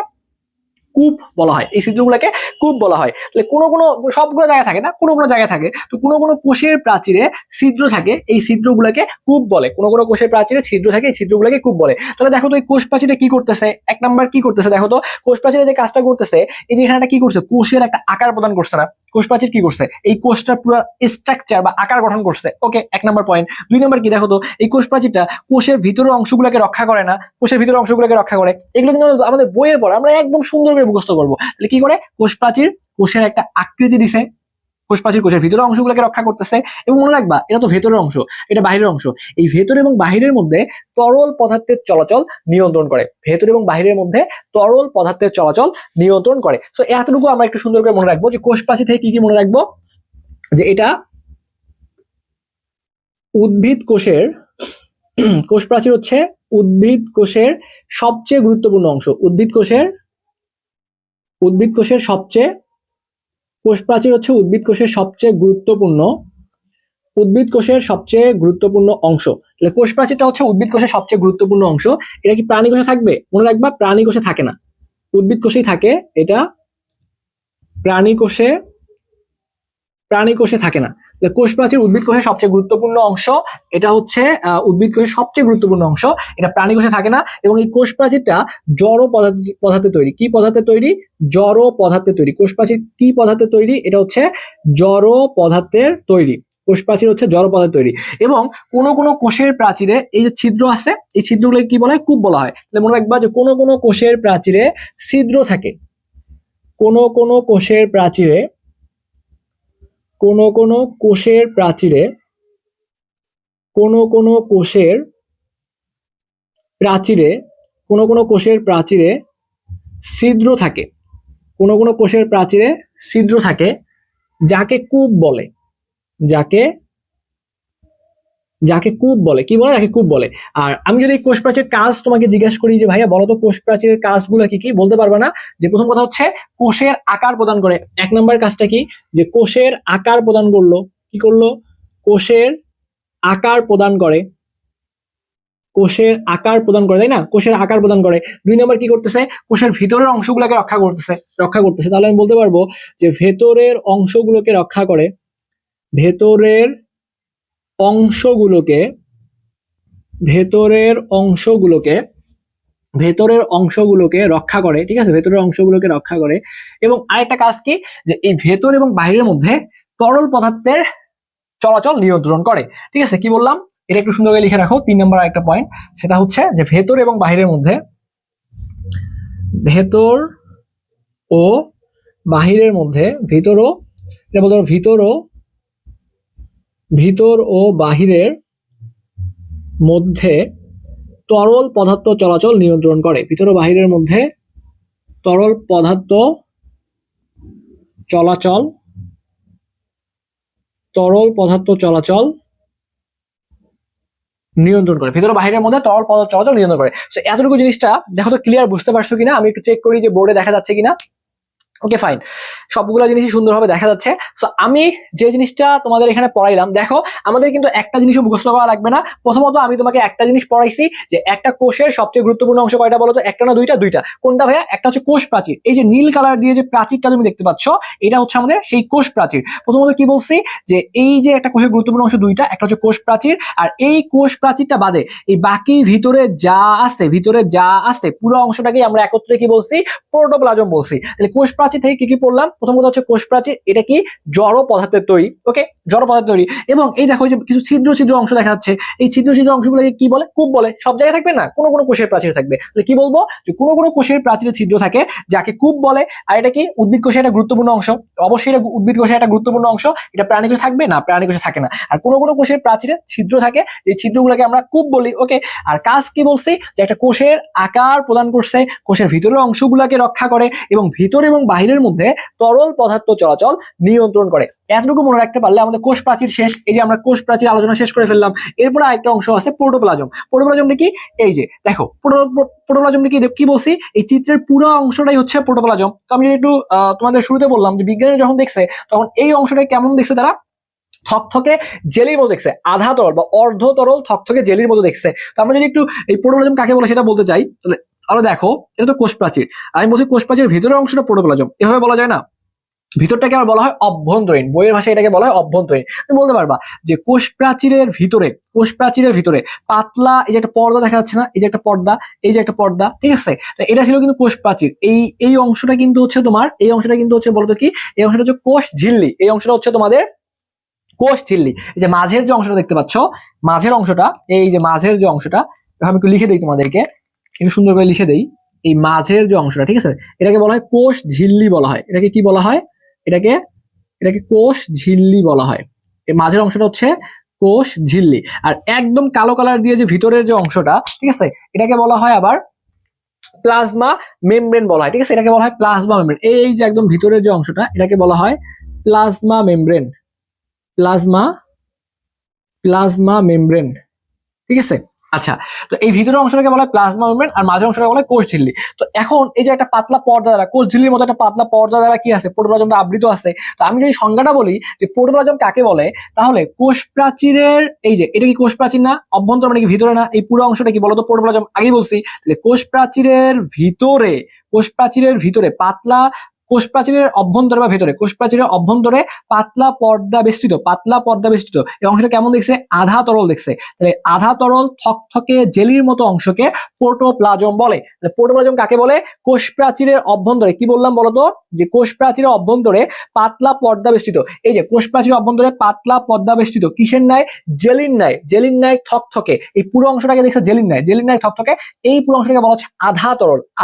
কূপ বলা হয়। এই ছিদ্রগুলোকে কূপ বলা হয়। তাহলে কোনো কোনো, সবগুলো জায়গায় থাকে না, কোনো কোনো জায়গায় থাকে। তো কোনো কোনো কোষের প্রাচীরে ছিদ্র থাকে, এই ছিদ্রগুলোকে কূপ বলে। কোনো কোনো কোষের প্রাচীরে ছিদ্র থাকে, এই ছিদ্রগুলোকে কূপ বলে। তাহলে দেখো তো এই কোষ প্রাচীরে কি করতেছে, এক নাম্বার কি করতেছে দেখো তো, কোষ প্রাচীরে যে কাজটা করতেছে, এই যে এখানে কি করছে, কোষের একটা আকার প্রদান করছে না। কোষ প্রাচীর কি করছে, এই কোষটার পুরো স্ট্রাকচার বা আকার গঠন করছে। ওকে, এক নাম্বার পয়েন্ট। দুই নাম্বার কি দেখো তো, এই কোষ প্রাচীরটা কোষের ভিতরের অংশগুলোকে রক্ষা করে না, কোষের ভিতরের অংশগুলোকে রক্ষা করে। এগুলো কিন্তু আমাদের বইয়ের পর আমরা একদম সুন্দর করে মুখস্থ করবো। তাহলে কি করে, কোষ প্রাচীর কোষের একটা আকৃতি দিছে, কোষ প্রাচীর কোষের ভিতরের অংশগুলোকে রক্ষা করতেছে। এবং মনে রাখবা, এটা তো ভেতরের অংশ, এটা বাহিরের অংশ। এই ভেতর এবং বাহিরের মধ্যে তরল পদার্থের চলাচল নিয়ন্ত্রণ করে। ভেতর এবং বাহিরের মধ্যে তরল পদার্থের চলাচল নিয়ন্ত্রণ করে। সো এতটুকু আমরা একটু সুন্দর করে মনে রাখবো, যে কোষ প্রাচীর থেকে কি কি মনে রাখবো, যে এটা উদ্ভিদ কোষের কোষ প্রাচীর হচ্ছে উদ্ভিদ কোষের সবচেয়ে গুরুত্বপূর্ণ অংশ। উদ্ভিদ কোষের সবচেয়ে, কোষ প্রাচীর হচ্ছে উদ্ভিদ কোষের সবচেয়ে গুরুত্বপূর্ণ, উদ্ভিদ কোষের সবচেয়ে গুরুত্বপূর্ণ অংশ। তাহলে কোষ প্রাচীরটা হচ্ছে উদ্ভিদ কোষের সবচেয়ে গুরুত্বপূর্ণ অংশ। এটা কি প্রাণী কোষে থাকবে? মনে রাখবা, প্রাণী কোষে থাকে না, উদ্ভিদ কোষেই থাকে। এটা প্রাণী কোষে থাকে না। কোষ প্রাচীর উদ্ভিদ কোষের সবচেয়ে গুরুত্বপূর্ণ অংশ। এটা হচ্ছে উদ্ভিদ কোষের সবচেয়ে গুরুত্বপূর্ণ অংশ। এটা প্রাণী কোষে থাকে না। এবং এই কোষ প্রাচীরটা জড় পদার্থের তৈরি। কি পদার্থের তৈরি? জড় পদার্থের তৈরি। কোষ প্রাচীর কি পদার্থের তৈরি? এটা হচ্ছে জড় পদার্থের তৈরি। কোষ প্রাচীর হচ্ছে জড় পদার্থের তৈরি। এবং কোন কোন কোষের প্রাচীরে এই যে ছিদ্র আছে, এই ছিদ্রগুলোকে কি বলা হয়? কূপ বলা হয়। তাহলে মনে রাখবা, যে কোন কোন কোষের প্রাচীরে ছিদ্র থাকে, কোন কোন কোষের প্রাচীরে, কোন কোন কোষের প্রাচীরে, কোন কোন কোষের প্রাচীরে, কোন কোন কোষের প্রাচীরে ছিদ্র থাকে, কোন কোন কোষের প্রাচীরে ছিদ্র থাকে, যাকে কূপ বলে। যাকে কূপ বলে। কি বলে? যাকে কূপ বলে। আর আমি যদি কোষ প্রাচীরের কাজ তোমাকে জিজ্ঞেস করি, যে ভাইয়া বলো তো কোষ প্রাচীরের কাজগুলো কি কি, বলতে পারবে না। যে প্রথম কথা হচ্ছে কোষের আকার প্রদান করে। এক নম্বর কাজটা কি, যে কোষের আকার প্রদান করলো। কি করলো? কোষের আকার প্রদান করে। কোষের আকার প্রদান করে, তাই না? কোষের আকার প্রদান করে। দুই নম্বর কি করতেছে? কোষের ভিতরের অংশগুলোকে রক্ষা করতেছে। তাহলে আমি বলতে পারবো যে ভেতরের অংশগুলোকে রক্ষা করে। ভেতরের অংশগুলোকে রক্ষা করে। ঠিক আছে, ভেতরের অংশগুলোকে রক্ষা করে। এবং আরেকটা কাজ কি, যে এই ভেতর এবং বাইরের মধ্যে তরল পদার্থের চলাচল নিয়ন্ত্রণ করে। ঠিক আছে, কি বললাম এটা একটু সুন্দর করে লিখে রাখো। 3 নম্বর একটা পয়েন্ট, সেটা হচ্ছে যে ভেতর এবং বাহিরের মধ্যে, ভেতর ও বাহিরের মধ্যে, ভিতর ও বাহিরের মধ্যে তরল পদার্থ চলাচল নিয়ন্ত্রণ করে। ভিতর ও বাহিরের মধ্যে তরল পদার্থ চলাচল নিয়ন্ত্রণ করে। ভিতর বাহিরের মধ্যে তরল পদার্থ চলাচল নিয়ন্ত্রণ করে। তো এতটুকু জিনিসটা দেখো তো ক্লিয়ার, বুঝতে পারছো কিনা? আমি একটু চেক করি যে বোর্ডে দেখা যাচ্ছে কিনা। ওকে ফাইন, সবগুলো জিনিসই সুন্দরভাবে দেখা যাচ্ছে। তো আমি যে জিনিসটা তোমাদের এখানে পড়াইলাম, দেখো আমাদের কিন্তু একটা জিনিসও মুখস্থ করা লাগবে না। প্রথমত আমি তোমাকে একটা জিনিস পড়াইছি, যে একটা কোষের সবচেয়ে গুরুত্বপূর্ণ অংশ কয়টা বলো তো? একটা না দুইটা? দুইটা। কোনটা ভাইয়া? একটা হচ্ছে কোষ প্রাচীর। এই যে নীল কালার দিয়ে যে প্রাচীরটা তুমি দেখতে পাচ্ছ, এটা হচ্ছে আমাদের সেই কোষ প্রাচীর। প্রথমত কি বলছি, যে এই যে একটা কোষের গুরুত্বপূর্ণ অংশ দুইটা, একটা হচ্ছে কোষ প্রাচীর, আর এই কোষ প্রাচীরটা বাদে এই বাকি ভিতরে যা আছে পুরো অংশটাকে আমরা একত্রে কি বলছি? প্রোটোপ্লাজম বলছি। তাহলে কোষ প্রাচীর প্রাচীর থেকে কি কি পড়লাম? প্রথম কথা হচ্ছে কোষ প্রাচীর, এটা কি জড় পদার্থের তৈরি। ওকে, জড় পদার্থের তৈরি। এবং এই দেখো যে কিছু ছিদ্র ছিদ্র অংশ দেখা যাচ্ছে, এই ছিদ্র ছিদ্র অংশগুলোকে কি বলে? কূপ বলে। সব জায়গায় থাকবে না, কোনো কোনো কোষের প্রাচীর থাকবে। তাহলে কি বলবো? যে কোনো কোনো কোষের প্রাচীরে ছিদ্র থাকে যাকে কূপ বলে। আর এটা কি উদ্ভিদ কোষের একটা গুরুত্বপূর্ণ অংশ। অবশ্যই এটা উদ্ভিদ কোষের একটা গুরুত্বপূর্ণ অংশ। এটা প্রাণী কোষে থাকবে না, প্রাণী কোষে থাকে না। আর কোনো কোনো কোষের প্রাচীরে ছিদ্র থাকে, যে ছিদ্রগুলোকে আমরা কূপ বলি। ওকে, আর কাজ কি বলছি? যে একটা কোষের আকার প্রদান করছে, কোষের ভিতরের অংশগুলোকে রক্ষা করে এবং ভিতর এবং বাহিরের মধ্যে তরল পদার্থ চলাচল নিয়ন্ত্রণ করে। এতটুকু মনে রাখতে পারলে আমাদের কোষ প্রাচীর শেষ। এই যে আমরা কোষ প্রাচীর আলোচনা শেষ করে ফেললাম। এরপরে আরেকটা অংশ আছে প্রোটোপ্লাজম। প্রোটোপ্লাজমটা কি? এই যে দেখো প্রোটোপ্লাজমটা কি বলছি? এই চিত্রের পুরো অংশটাই হচ্ছে প্রোটোপ্লাজম। তো আমি একটু তোমাদের শুরুতে বললাম যে বিজ্ঞানী যখন দেখছে তখন এই অংশটাই কেমন দেখছে তারা? থকথকে জেলির মতো দেখছে, আধা তরল বা অর্ধ তরল থকথকে জেলির মতো দেখছে। তো আমরা যদি একটু এই প্রোটোপ্লাজম কাকে বলে সেটা বলতে চাই, তাহলে আরো দেখো, এটা তো কোষ প্রাচীর। আমি বলছি কোষ প্রাচীরের ভিতরের অংশটা প্রোটোপ্লাজম, এভাবে বলা যায় না? ভিতরটাকে আবার বলা হয় অভ্যন্তরীণ, বইয়ের ভাষায় এটাকে বলা হয় অভ্যন্তরীণ। তুমি বলতে পারবা যে কোষ প্রাচীরের ভিতরে পাতলা এই যে একটা পর্দা দেখা যাচ্ছে না, এই যে একটা পর্দা, এই যে একটা পর্দা, ঠিক আছে? এটা ছিল কিন্তু কোষ প্রাচীর। এই অংশটা কিন্তু হচ্ছে তোমার, এই অংশটা কিন্তু হচ্ছে বলতো কি, এই অংশটা হচ্ছে কোষ ঝিল্লি। এই অংশটা হচ্ছে তোমাদের কোষ ঝিল্লি। এই যে মাঝের যে অংশটা দেখতে পাচ্ছ, মাঝের অংশটা, এই যে মাঝের যে অংশটা, আমি একটু লিখে দিই তোমাদেরকে, একটু সুন্দর করে লিখে দেই। এই মাঝের যে অংশটা, ঠিক আছে, এটাকে বলা হয় কোষ ঝিল্লি বলা হয়। এটাকে কি বলা হয়? এটাকে এটাকে কোষ ঝিল্লি বলা হয়। এই মাঝের অংশটা হচ্ছে কোষ ঝিল্লি। আর একদম কালো কালার দিয়ে যে ভিতরের যে অংশটা, ঠিক আছে, এটাকে বলা হয় আবার প্লাজমা মেমব্রেন বলা হয়। ঠিক আছে, এটাকে বলা হয় প্লাজমা মেমব্রেন। এই যে একদম ভিতরের যে অংশটা, এটাকে বলা হয় plasma membrane. Plasma plasma membrane, ঠিক আছে। আচ্ছা, তো এই ভিতরের অংশটাকে বলা হয় প্লাজমা মেমব্রেন আর মাঝের অংশটাকে বলা হয় কোষ ঝিল্লি। তো এখন এই যে একটা পাতলা পর্দা দ্বারা, কোষ ঝিল্লির মতো একটা পাতলা পর্দা দ্বারা কি আছে? প্রোটোপ্লাজমটা আবৃত আছে। তো আমি যদি সংজ্ঞাটা বলি যে প্রোটোপ্লাজম কাকে বলে, তাহলে কোষ প্রাচীরের, এই যে এটা কি কোষ প্রাচীর না? অভ্যন্তর মানে কি ভিতরে না? এই পুরো অংশটা কি বলতো? প্রোটোপ্লাজম। আগেই বলছি। তাহলে কোষ প্রাচীরের ভিতরে পাতলা, কোষ প্রাচীরের অভ্যন্তরে বা ভেতরে, কোষ প্রাচীরের অভ্যন্তরে পাতলা পর্দা বেষ্টিত এই অংশটা কেমন দেখছে? আধা তরল দেখছে। তাহলে আধা তরল থকথকে জেলির মতো অংশকে প্রোটোপ্লাজম বলে। তাহলে প্রোটোপ্লাজম কাকে বলে? কোষ প্রাচীরের অভ্যন্তরে, কি বললাম বলতো? যে কোষ প্রাচীরের অভ্যন্তরে পাতলা পর্দা বেষ্টিত। এই যে কোষ প্রাচীরের অভ্যন্তরে পাতলা পর্দা বেষ্টিত কিসের ন্যায়? জেলির ন্যায় থকথকে। এই পুরো অংশটাকে দেখছে জেলির ন্যায় থকথকে। এই পুরো অংশটাকে বলা হচ্ছে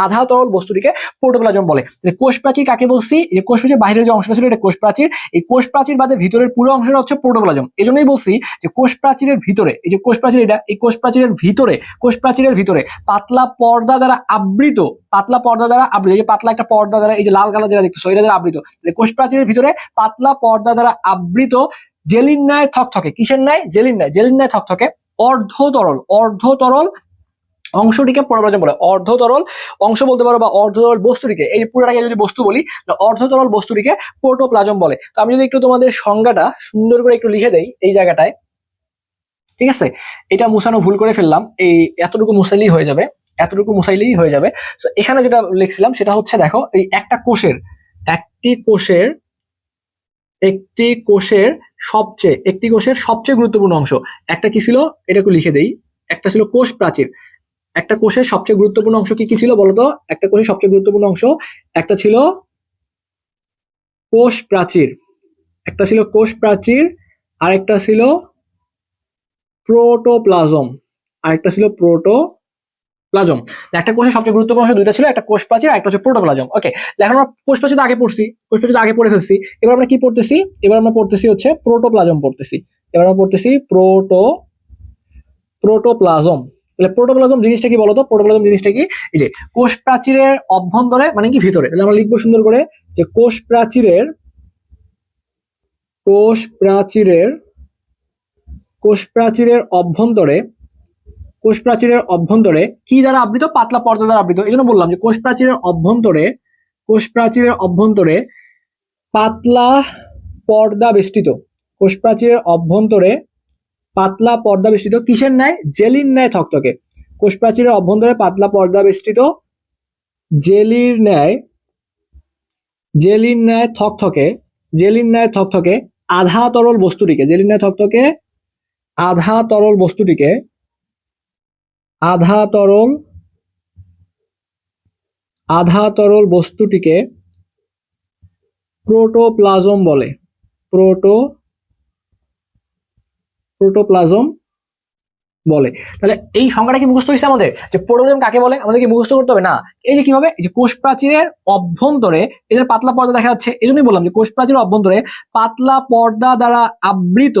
আধা তরল বস্তুটিকে প্রোটোপ্লাজম বলে। কোষ প্রাচীর কাকে বলছি? যে কোষ প্রাচীর বাইরের যে অংশটা ছিল এটা কোষ প্রাচীর। এই কোষ প্রাচীর বাদে ভিতরের পুরো অংশটা হচ্ছে প্রোটোপ্লাজম। এজন্যই বলছি যে কোষ প্রাচীরের ভিতরে, এই যে কোষ প্রাচীর, এটা এই কোষ প্রাচীরের ভিতরে পাতলা পর্দা দ্বারা আবৃত, এই যে পাতলা একটা পর্দা দ্বারা, এই যে লাল কালার যেটা দেখতেছো, এটা দ্বারা আবৃত। কোষ প্রাচীরের ভিতরে পাতলা পর্দা দ্বারা আবৃত জেলির ন্যায় থকথকে। কিসের ন্যায়? জেলির ন্যায় থকথকে অর্ধ তরল অংশটিকে প্রোটোপ্লাজম বলে। অর্ধতরল অংশ বলতে পারো বা অর্ধতরল বস্তুটিকে, এই পুরোটাকে যদি বস্তু বলি, অর্ধতরল বস্তুটিকে প্রোটোপ্লাজম বলে। তো আমি যদি একটু তোমাদের সংজ্ঞাটা সুন্দর করে একটু লিখে দেই এই জায়গাটায়, ঠিক আছে, এটা মুছানো ভুল করে ফেললাম, এই এতটুকু মুছাইলেই হয়ে যাবে। তো এখানে যেটা লিখছিলাম সেটা হচ্ছে, দেখো, এই একটি কোষের সবচেয়ে গুরুত্বপূর্ণ অংশ একটা কি ছিল, এটা একটু লিখে দেই। একটা ছিল কোষ প্রাচীর। একটা কোষের সবচেয়ে গুরুত্বপূর্ণ অংশ কি কি ছিল বলতো? একটা কোষের সবচেয়ে গুরুত্বপূর্ণ অংশ একটা ছিল কোষ প্রাচীর, আর একটা ছিল প্রোটোপ্লাজম, একটা কোষের সবচেয়ে গুরুত্বপূর্ণ অংশ দুইটা ছিল, একটা কোষ প্রাচীর আর একটা হচ্ছে প্রোটোপ্লাজম। ওকে, এখন আমরা কোষ প্রাচীর আগে পড়ে ফেলছি। এবার আমরা কি পড়তেছি? এবার আমরা পড়তেছি হচ্ছে প্রোটোপ্লাজম প্রোটোপ্লাজম। তাহলে প্রোটোপ্লাজম জিনিসটা কি বলতো? প্রোটোপ্লাজম জিনিসটা কি? এই যে কোষ প্রাচীরের অভ্যন্তরে মানে কি ভিতরে, তাহলে আমরা লিখবো সুন্দর করে যে কোষ প্রাচীরের অভ্যন্তরে কি দ্বারা আবৃত? পাতলা পর্দা দ্বারা আবৃত। এই জন্য বললাম যে কোষ প্রাচীরের অভ্যন্তরে পাতলা পর্দা বেষ্টিত। কিসের ন্যায়? জেলির ন্যায় থকথকে। কোষ প্রাচীরের অভ্যন্তরে পাতলা পর্দা বেষ্টিত জেলির ন্যায় থকথকে আধা তরল বস্তুটিকে প্রোটোপ্লাজম বলে। প্রোটোপ্লাজম বলে। তাহলে এই সংজ্ঞাটা কি মুখস্থ হয়েছে আমাদের, যে প্রোটোপ্লাজম কাকে বলে আমাদের কি মুখস্থ করতে হবে না? এই যে কিভাবে, এই যে কোষ প্রাচীরের অভ্যন্তরে এই যে পাতলা পর্দা দেখা যাচ্ছে, এই জন্যই বললাম যে কোষ প্রাচীরের অভ্যন্তরে পাতলা পর্দা দ্বারা আবৃত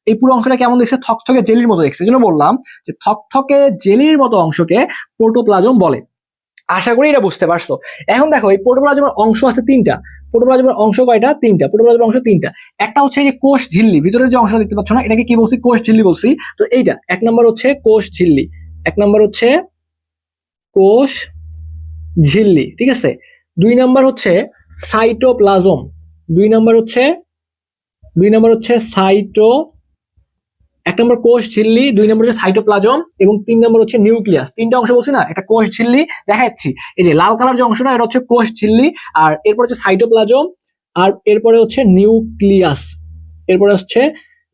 এই পুরো অংশটা কেমন দেখছে, থকথকে জেলির মতো দেখছে। এই জন্য বললাম যে থকথকে জেলির মতো অংশকে প্রোটোপ্লাজম বলে। আশা করি এটা বুঝতে পারছো। এখন দেখো এই প্রোটোপ্লাজমের অংশ আছে তিনটা। প্রোটোপ্লাজমের অংশ কয়টা? তিনটা। প্রোটোপ্লাজমের অংশ তিনটা। একটা হচ্ছে এই যে কোষ ঝিল্লি, ভিতরের যে অংশটা দেখতে পাচ্ছ না, এটাকে কি বলছি? কোষ ঝিল্লি বলছি। তো এইটা এক নম্বর হচ্ছে কোষ ঝিল্লি, এক নম্বর হচ্ছে কোষ ঝিল্লি, ঠিক আছে। দুই নম্বর হচ্ছে সাইটোপ্লাজম, দুই নম্বর হচ্ছে সাইটো, এক নম্বর কোষ ঝিল্লি, দুই নম্বর হচ্ছে সাইটোপ্লাজম এবং তিন নম্বর হচ্ছে নিউক্লিয়াস। তিনটা অংশ বলছি না, একটা কোষ ঝিল্লি দেখাচ্ছি, এই যে লাল কালার যে অংশটা এটা হচ্ছে কোষ ঝিল্লি, আর এরপর হচ্ছে সাইটোপ্লাজম, আর এরপরে হচ্ছে নিউক্লিয়াস, এরপরে হচ্ছে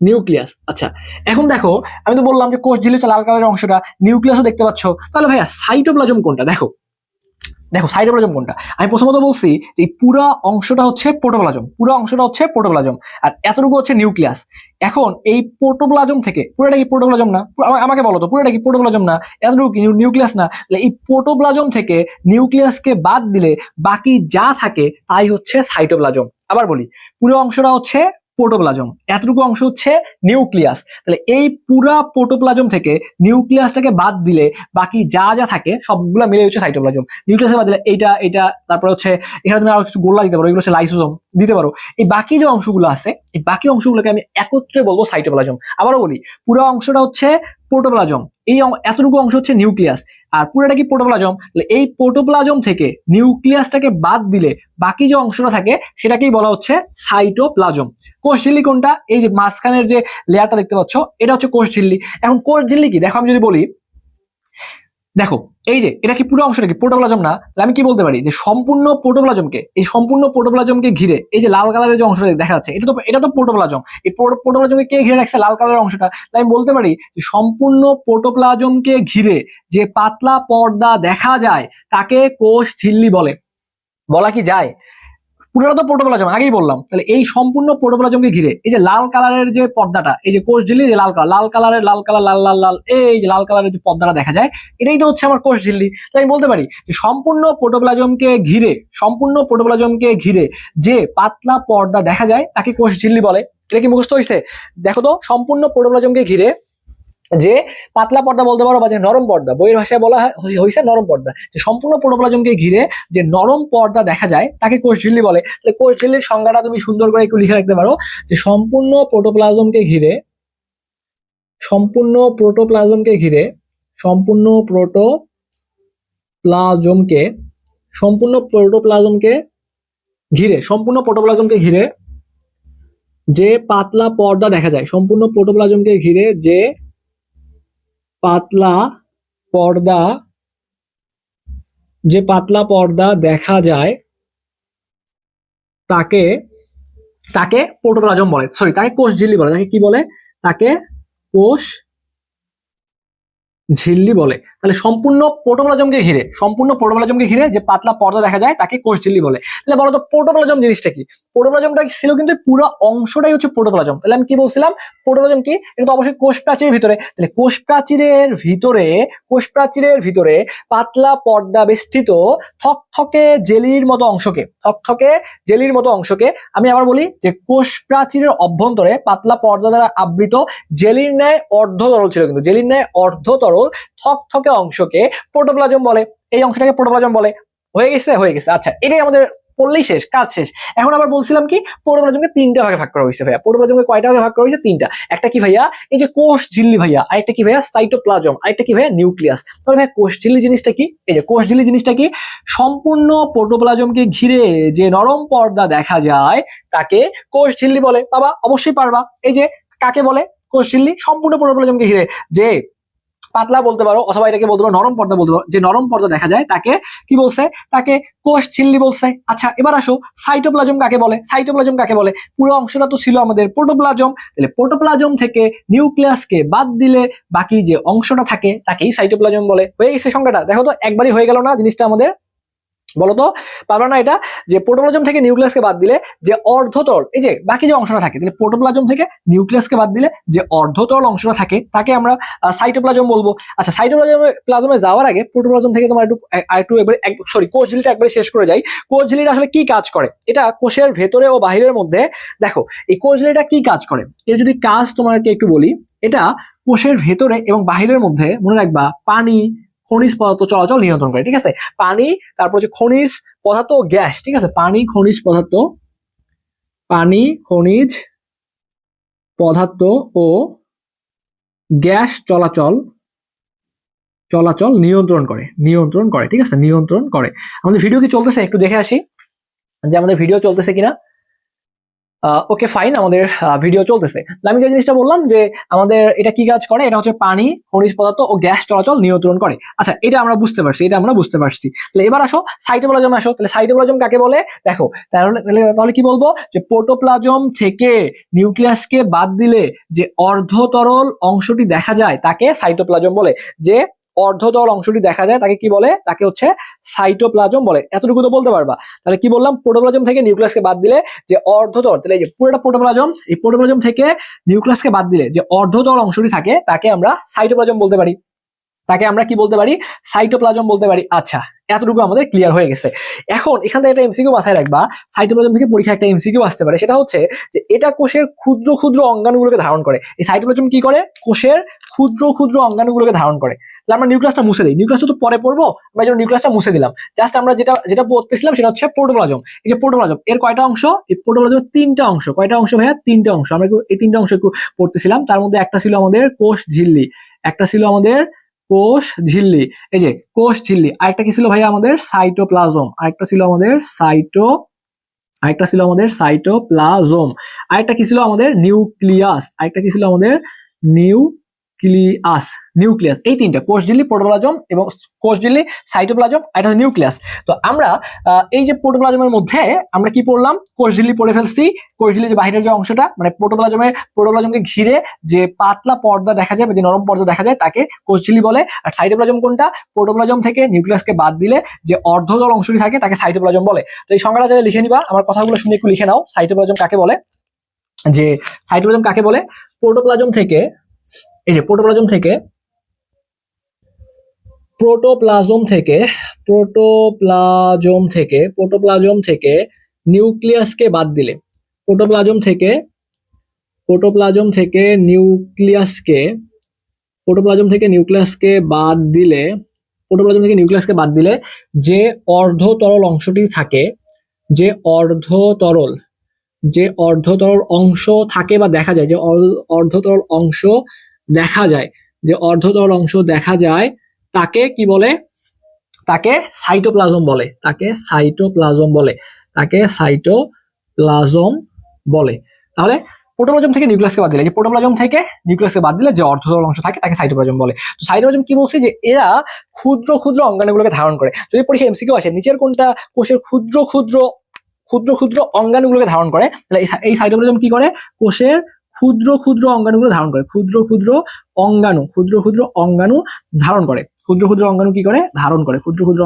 নিউক্লিয়াস। আচ্ছা এখন দেখো, আমি তো বললাম যে কোষ ঝিল্লি হচ্ছে লাল কালারের অংশটা, নিউক্লিয়াসও দেখতে পাচ্ছ, তাহলে ভাইয়া সাইটোপ্লাজম কোনটা? দেখো দেখো সাইটোপ্লাজম কোনটা। আমি প্রথমত বলছি যে পুরা অংশটা হচ্ছে প্রোটোপ্লাজম, পুরো অংশটা হচ্ছে প্রোটোপ্লাজম, আর এতটুকু হচ্ছে নিউক্লিয়াস। এখন এই প্রোটোপ্লাজম থেকে, পুরোটা কি প্রোটোপ্লাজম না? আমাকে বলো তো, পুরোটা কি প্রোটোপ্লাজম না? এতটুকু কি নিউক্লিয়াস না? এই প্রোটোপ্লাজম থেকে নিউক্লিয়াসকে বাদ দিলে বাকি যা থাকে তাই হচ্ছে সাইটোপ্লাজম। আবার বলি, পুরো অংশটা হচ্ছে প্রোটোপ্লাজম, এতটুকু অংশ হচ্ছে নিউক্লিয়াস। তাহলে এই পুরা প্রোটোপ্লাজম থেকে নিউক্লিয়াসটাকে বাদ দিলে বাকি যা যা থাকে সবগুলা মিলে হচ্ছে সাইটোপ্লাজম। নিউক্লিয়াসের বাদ দিলে এইটা এটা, তারপরে হচ্ছে এখানে তুমি আরো কিছু গোল্লা দিতে পারো, এগুলো হচ্ছে লাইসোজোম দিতে পারো। এই বাকি যে অংশগুলো আছে, এই বাকি অংশগুলোকে আমি একত্রে বলবো সাইটোপ্লাজম। আবারও বলি, পুরো অংশটা হচ্ছে প্রোটোপ্লাজম, এই এতটুকু অংশ হচ্ছে নিউক্লিয়াস, আর পুরোটা কি প্রোটোপ্লাজম। এই প্রোটোপ্লাজম থেকে নিউক্লিয়াসটাকে বাদ দিলে বাকি যে অংশটা থাকে সেটাকেই বলা হচ্ছে সাইটোপ্লাজম। কোষ ঝিল্লি কোনটা? এই যে মাঝখানের যে লেয়ারটা দেখতে পাচ্ছ এটা হচ্ছে কোষ ঝিল্লি। এখন কোষ ঝিল্লি কি দেখো, আমি যদি বলি দেখো এই যে এটা কি পুরো অংশটা কি প্রোটোপ্লাজম না? তাহলে আমি কি বলতে পারি যে সম্পূর্ণ প্রোটোপ্লাজমকে, এই সম্পূর্ণ প্রোটোপ্লাজমকে ঘিরে এই যে লাল কালারের যে অংশটা দেখা যাচ্ছে এটা তো প্রোটোপ্লাজম। এই প্রোটোপ্লাজমকে কে ঘিরে রাখছে? লাল কালারের অংশটা। তাই আমি বলতে পারি যে সম্পূর্ণ প্রোটোপ্লাজমকে ঘিরে যে পাতলা পর্দা দেখা যায় তাকে কোষ ঝিল্লি বলে। বলা কি যায়? পুরোটা তো প্রোটোপ্লাজম, আগেই বললাম। তাহলে এই সম্পূর্ণ প্রোটোপ্লাজমকে ঘিরে এই যে লাল কালারের যে পর্দাটা, এই যে কোষ ঝিল্লি, যে লাল কালারের লাল কালার লাল লাল লাল, এই যে লাল কালারের যে পর্দাটা দেখা যায় এটাই তো হচ্ছে আমার কোষ ঝিল্লি। তাই আমি বলতে পারি যে সম্পূর্ণ প্রোটোপ্লাজমকে ঘিরে যে পাতলা পর্দা দেখা যায় তাকে কোষ ঝিল্লি বলে। এটা কি মুখস্থ হয়েছে? দেখো তো, সম্পূর্ণ প্রোটোপ্লাজমকে ঘিরে যে পাতলা পর্দা বলতে পারো, বা যে নরম পর্দা, বইয়ের ভাষায় বলা হয়েছে নরম পর্দা, যে সম্পূর্ণ প্রোটোপ্লাজমকে ঘিরে যে নরম পর্দা দেখা যায় তাকে কোষ ঝিল্লি বলে। তাহলে কোষ ঝিল্লির সংজ্ঞাটা তুমি সুন্দর করে একটু লিখে রাখতে পারো, যে সম্পূর্ণ প্রোটোপ্লাজমকে ঘিরে সম্পূর্ণ প্রোটোপ্লাজমকে ঘিরে সম্পূর্ণ প্রোটোপ্লাজমকে সম্পূর্ণ প্রোটোপ্লাজমকে ঘিরে যে পাতলা পর্দা দেখা যায়, সম্পূর্ণ প্রোটোপ্লাজমকে ঘিরে যে পাতলা পর্দা দেখা যায় তাকে তাকে প্রোটোপ্লাজম বলে, সরি তাকে কোষ ঝিল্লি বলে। তাকে কি বলে? তাকে কোষ ঝিল্লি বলে। তাহলে সম্পূর্ণ প্রোটোপ্লাজমকে ঘিরে যে পাতলা পর্দা দেখা যায় তাকে কোষ ঝিল্লি বলে। তাহলে বলো তো প্রোটোপ্লাজম জিনিসটা কি? প্রোটোপ্লাজমটা ছিল কিন্তু পুরো অংশটাই হচ্ছে প্রোটোপ্লাজম। তাহলে আমি কি বলছিলাম? প্রোটোপ্লাজম কি? এটা তো অবশ্যই কোষ প্রাচীরের ভিতরে। তাহলে কোষ প্রাচীরের ভিতরে পাতলা পর্দা বেষ্টিত থকথকে জেলির মতো অংশকে আমি আবার বলি যে কোষ প্রাচীরের অভ্যন্তরে পাতলা পর্দা দ্বারা আবৃত জেলির ন্যায় অর্ধতরল ছিল, কিন্তু জেলির ন্যায় অর্ধতরল থকথকে অংশকে প্রোটোপ্লাজম বলে। এই অংশটাকে প্রোটোপ্লাজম বলে। হয়ে গেছে। আচ্ছা, এটাই আমাদের পড়লেই শেষ, কাজ শেষ। এখন আবার বলছিলাম কি, প্রোটোপ্লাজমকে তিনটা ভাগে ভাগ করা হয়েছে ভাইয়া। প্রোটোপ্লাজমকে কয়টা ভাগে ভাগ করা হয়েছে? তিনটা। একটা কি ভাইয়া? এই যে কোষ ঝিল্লি ভাইয়া, আরেকটা কি ভাইয়া? সাইটোপ্লাজম, আরেকটা কি ভাইয়া? নিউক্লিয়াস। তাহলে ভাইয়া কোষ ঝিল্লি জিনিসটা কি? এই যে কোষ ঝিল্লি জিনিসটা কি? সম্পূর্ণ প্রোটোপ্লাজমকে ঘিরে যে নরম পর্দা দেখা যায় তাকে কোষ ঝিল্লি বলে। বাবা অবশ্যই পারবা। এই যে কাকে বলে কোষ ঝিল্লি? সম্পূর্ণ প্রোটোপ্লাজমকে ঘিরে যে পাতলা বলতে পারো, অথবা এটাকে বলতে পারো নরম পর্দা বলতে পারো, যে নরম পর্দা দেখা যায় তাকে কি বলছে? তাকে কোষ ঝিল্লি বলছে। আচ্ছা এবার আসো, সাইটোপ্লাজম কাকে বলে? পুরো অংশটা তো ছিল আমাদের প্রোটোপ্লাজম। তাহলে প্রোটোপ্লাজম থেকে নিউক্লিয়াসকে বাদ দিলে বাকি যে অংশটা থাকে তাকেই সাইটোপ্লাজম বলে। হয়ে গেছে সংখ্যাটা। দেখো তো একবারই হয়ে গেল না জিনিসটা আমাদের? বলতো, পারবা না এটা? যে প্রোটোপ্লাজম থেকে নিউক্লিয়াসকে বাদ দিলে যে অর্ধতরল, এই যে বাকি যে অংশটা থাকে, তাহলে প্রোটোপ্লাজম থেকে নিউক্লিয়াসকে বাদ দিলে যে অর্ধতরল অংশটা থাকে তাকে আমরা সাইটোপ্লাজম বলবো। আচ্ছা, সাইটোপ্লাজমে যাওয়ার আগে প্রোটোপ্লাজম থেকে তোমার একটু একবার কোষ ঝিল্লিটা একবারে শেষ করে যাই। কোষ ঝিল্লিটা আসলে কি কাজ করে, এটা কোষের ভেতরে ও বাহিরের মধ্যে। দেখো এই কোষ ঝিল্লিটা কি কাজ করে, এর যদি কাজ তোমাকে একটু বলি, এটা কোষের ভেতরে এবং বাহিরের মধ্যে মনে রাখবা পানি, খনিজ পদার্থ চলাচল নিয়ন্ত্রণ করে। ঠিক আছে, পানি, তারপর হচ্ছে খনিজ পদার্থ ও গ্যাস। ঠিক আছে, পানি, খনিজ পদার্থ ও গ্যাস চলাচল নিয়ন্ত্রণ করে। ঠিক আছে, নিয়ন্ত্রণ করে। আমাদের ভিডিও কি চলতেছে, একটু দেখে আসি যে আমাদের ভিডিও চলতেছে কিনা। ওকে ফাইন, আমাদের ভিডিও চলতেছে। আমি যে জিনিসটা বললাম যে আমাদের এটা কি কাজ করে, এটা হচ্ছে পানি, খনিজ পদার্থ ও গ্যাস চলাচল নিয়ন্ত্রণ করে। আচ্ছা, এটা আমরা বুঝতে পারছি। তাহলে এবার আসো সাইটোপ্লাজম আসো। তাহলে সাইটোপ্লাজম কাকে বলে দেখো, তাহলে কি বলবো, যে প্রোটোপ্লাজম থেকে নিউক্লিয়াসকে বাদ দিলে যে অর্ধতরল অংশটি দেখা যায় তাকে সাইটোপ্লাজম বলে। যে অর্ধতরল অংশটি দেখা যায় তাকে কি বলে, তাকে হচ্ছে সাইটোপ্লাজম বলে। এতটুকু তো বলতে পারবা। তাহলে কি বললাম, প্রোটোপ্লাজম থেকে নিউক্লিয়াসকে বাদ দিলে যে অর্ধতল, তাহলে এই যে পুরোটা প্রোটোপ্লাজম, এই প্রোটোপ্লাজম থেকে নিউক্লিয়াসকে বাদ দিলে যে অর্ধতল অংশটি থাকে তাকে আমরা সাইটোপ্লাজম বলতে পারি। তাকে আমরা কি বলতে পারি, সাইটোপ্লাজম বলতে পারি। আচ্ছা, এতটুকু আমাদের ক্লিয়ার হয়ে গেছে। এখন এখান থেকে একটা এমসিকিউ মাথায় রাখবা, সাইটোপ্লাজম থেকে পরীক্ষা একটা এমসিকিউ আসতে পারে। সেটা হচ্ছে যে এটা কোষের ক্ষুদ্র ক্ষুদ্র অঙ্গাণুগুলোকে ধারণ করে। এই সাইটোপ্লাজম কি করে, কোষের ক্ষুদ্র ক্ষুদ্র অঙ্গাণুগুলোকে ধারণ করে। তাহলে আমরা নিউক্লিয়াসটা মুছে দিই, নিউক্লিয়াসটা তো পরে পড়বো, আমরা যেন নিউক্লিয়াসটা মুছে দিলাম। জাস্ট আমরা যেটা পড়তেছিলাম সেটা হচ্ছে প্রোটোপ্লাজম। এই যে প্রোটোপ্লাজম, এর কয়টা অংশ, এই প্রোটোপ্লাজমের তিনটা অংশ। কয়টা অংশ ভাইয়া, তিনটা অংশ। আমরা এই তিনটা অংশ একটু পড়তেছিলাম। তার মধ্যে একটা ছিল আমাদের কোষ ঝিল্লি, একটা ছিল আমাদের কোষ ঝিল্লি, এই যে কোষ ঝিল্লি। আরেকটা কি ছিল ভাইয়া, আমাদের সাইটোপ্লাজম। আরেকটা ছিল আমাদের সাইটোপ্লাজম। আরেকটা কি ছিল আমাদের নিউক্লিয়াস। নিউক্লিয়াস। এই তিনটা, কোষ ঝিল্লি, প্রোটোপ্লাজম এবং কোষ ঝিল্লি, সাইটোপ্লাজম, এটা হচ্ছে নিউক্লিয়াস। তো আমরা এই যে প্রোটোপ্লাজমের মধ্যে আমরা কি পড়লাম, কোষ ঝিল্লি পড়ে ফেলছি। কোষ ঝিল্লি যে বাহিরের যে অংশটা, মানে প্রোটোপ্লাজমকে ঘিরে যে পাতলা পর্দা দেখা যায়, যে নরম পর্দা দেখা যায়, তাকে কোষ ঝিল্লি বলে। আর সাইটোপ্লাজম কোনটা, প্রোটোপ্লাজম থেকে নিউক্লিয়াসকে বাদ দিলে যে অর্ধতল অংশটি থাকে তাকে সাইটোপ্লাজম বলে। তো এই সংজ্ঞাটা চাইলে লিখে নিবা, আমার কথাগুলো শুনে একটু লিখে নাও। সাইটোপ্লাজম কাকে বলে, যে সাইটোপ্লাজম কাকে বলে, প্রোটোপ্লাজম থেকে, এই যে প্রোটোপ্লাজম থেকে নিউক্লিয়াসকে বাদ দিলে, প্রোটোপ্লাজম থেকে নিউক্লিয়াসকে বাদ দিলে যে অর্ধতরল অংশটি থাকে, যে অর্ধতরল অংশ থাকে বা দেখা যায়, তাকে কি বলে, তাকে সাইটোপ্লাজম বলে। তাহলে প্রোটোপ্লাজম থেকে নিউক্লিয়াসকে বাদ দিলে, যে অর্ধতরল অংশ থাকে তাকে সাইটোপ্লাজম বলে। তো সাইটোপ্লাজম কি বলছে, যে এরা ক্ষুদ্র ক্ষুদ্র অঙ্গাণুগুলোকে ধারণ করে। যদি পরীক্ষা এমসিকিউ আসে নিচের কোনটা কোষের ক্ষুদ্র ক্ষুদ্র অঙ্গাণুগুলোকে ধারণ করে, তাহলে এই সাইটোপ্লাজম কি করে, কোষের ক্ষুদ্র ক্ষুদ্র অঙ্গাণুগুলো ধারণ করে। ক্ষুদ্র ক্ষুদ্র অঙ্গাণু ধারণ করে।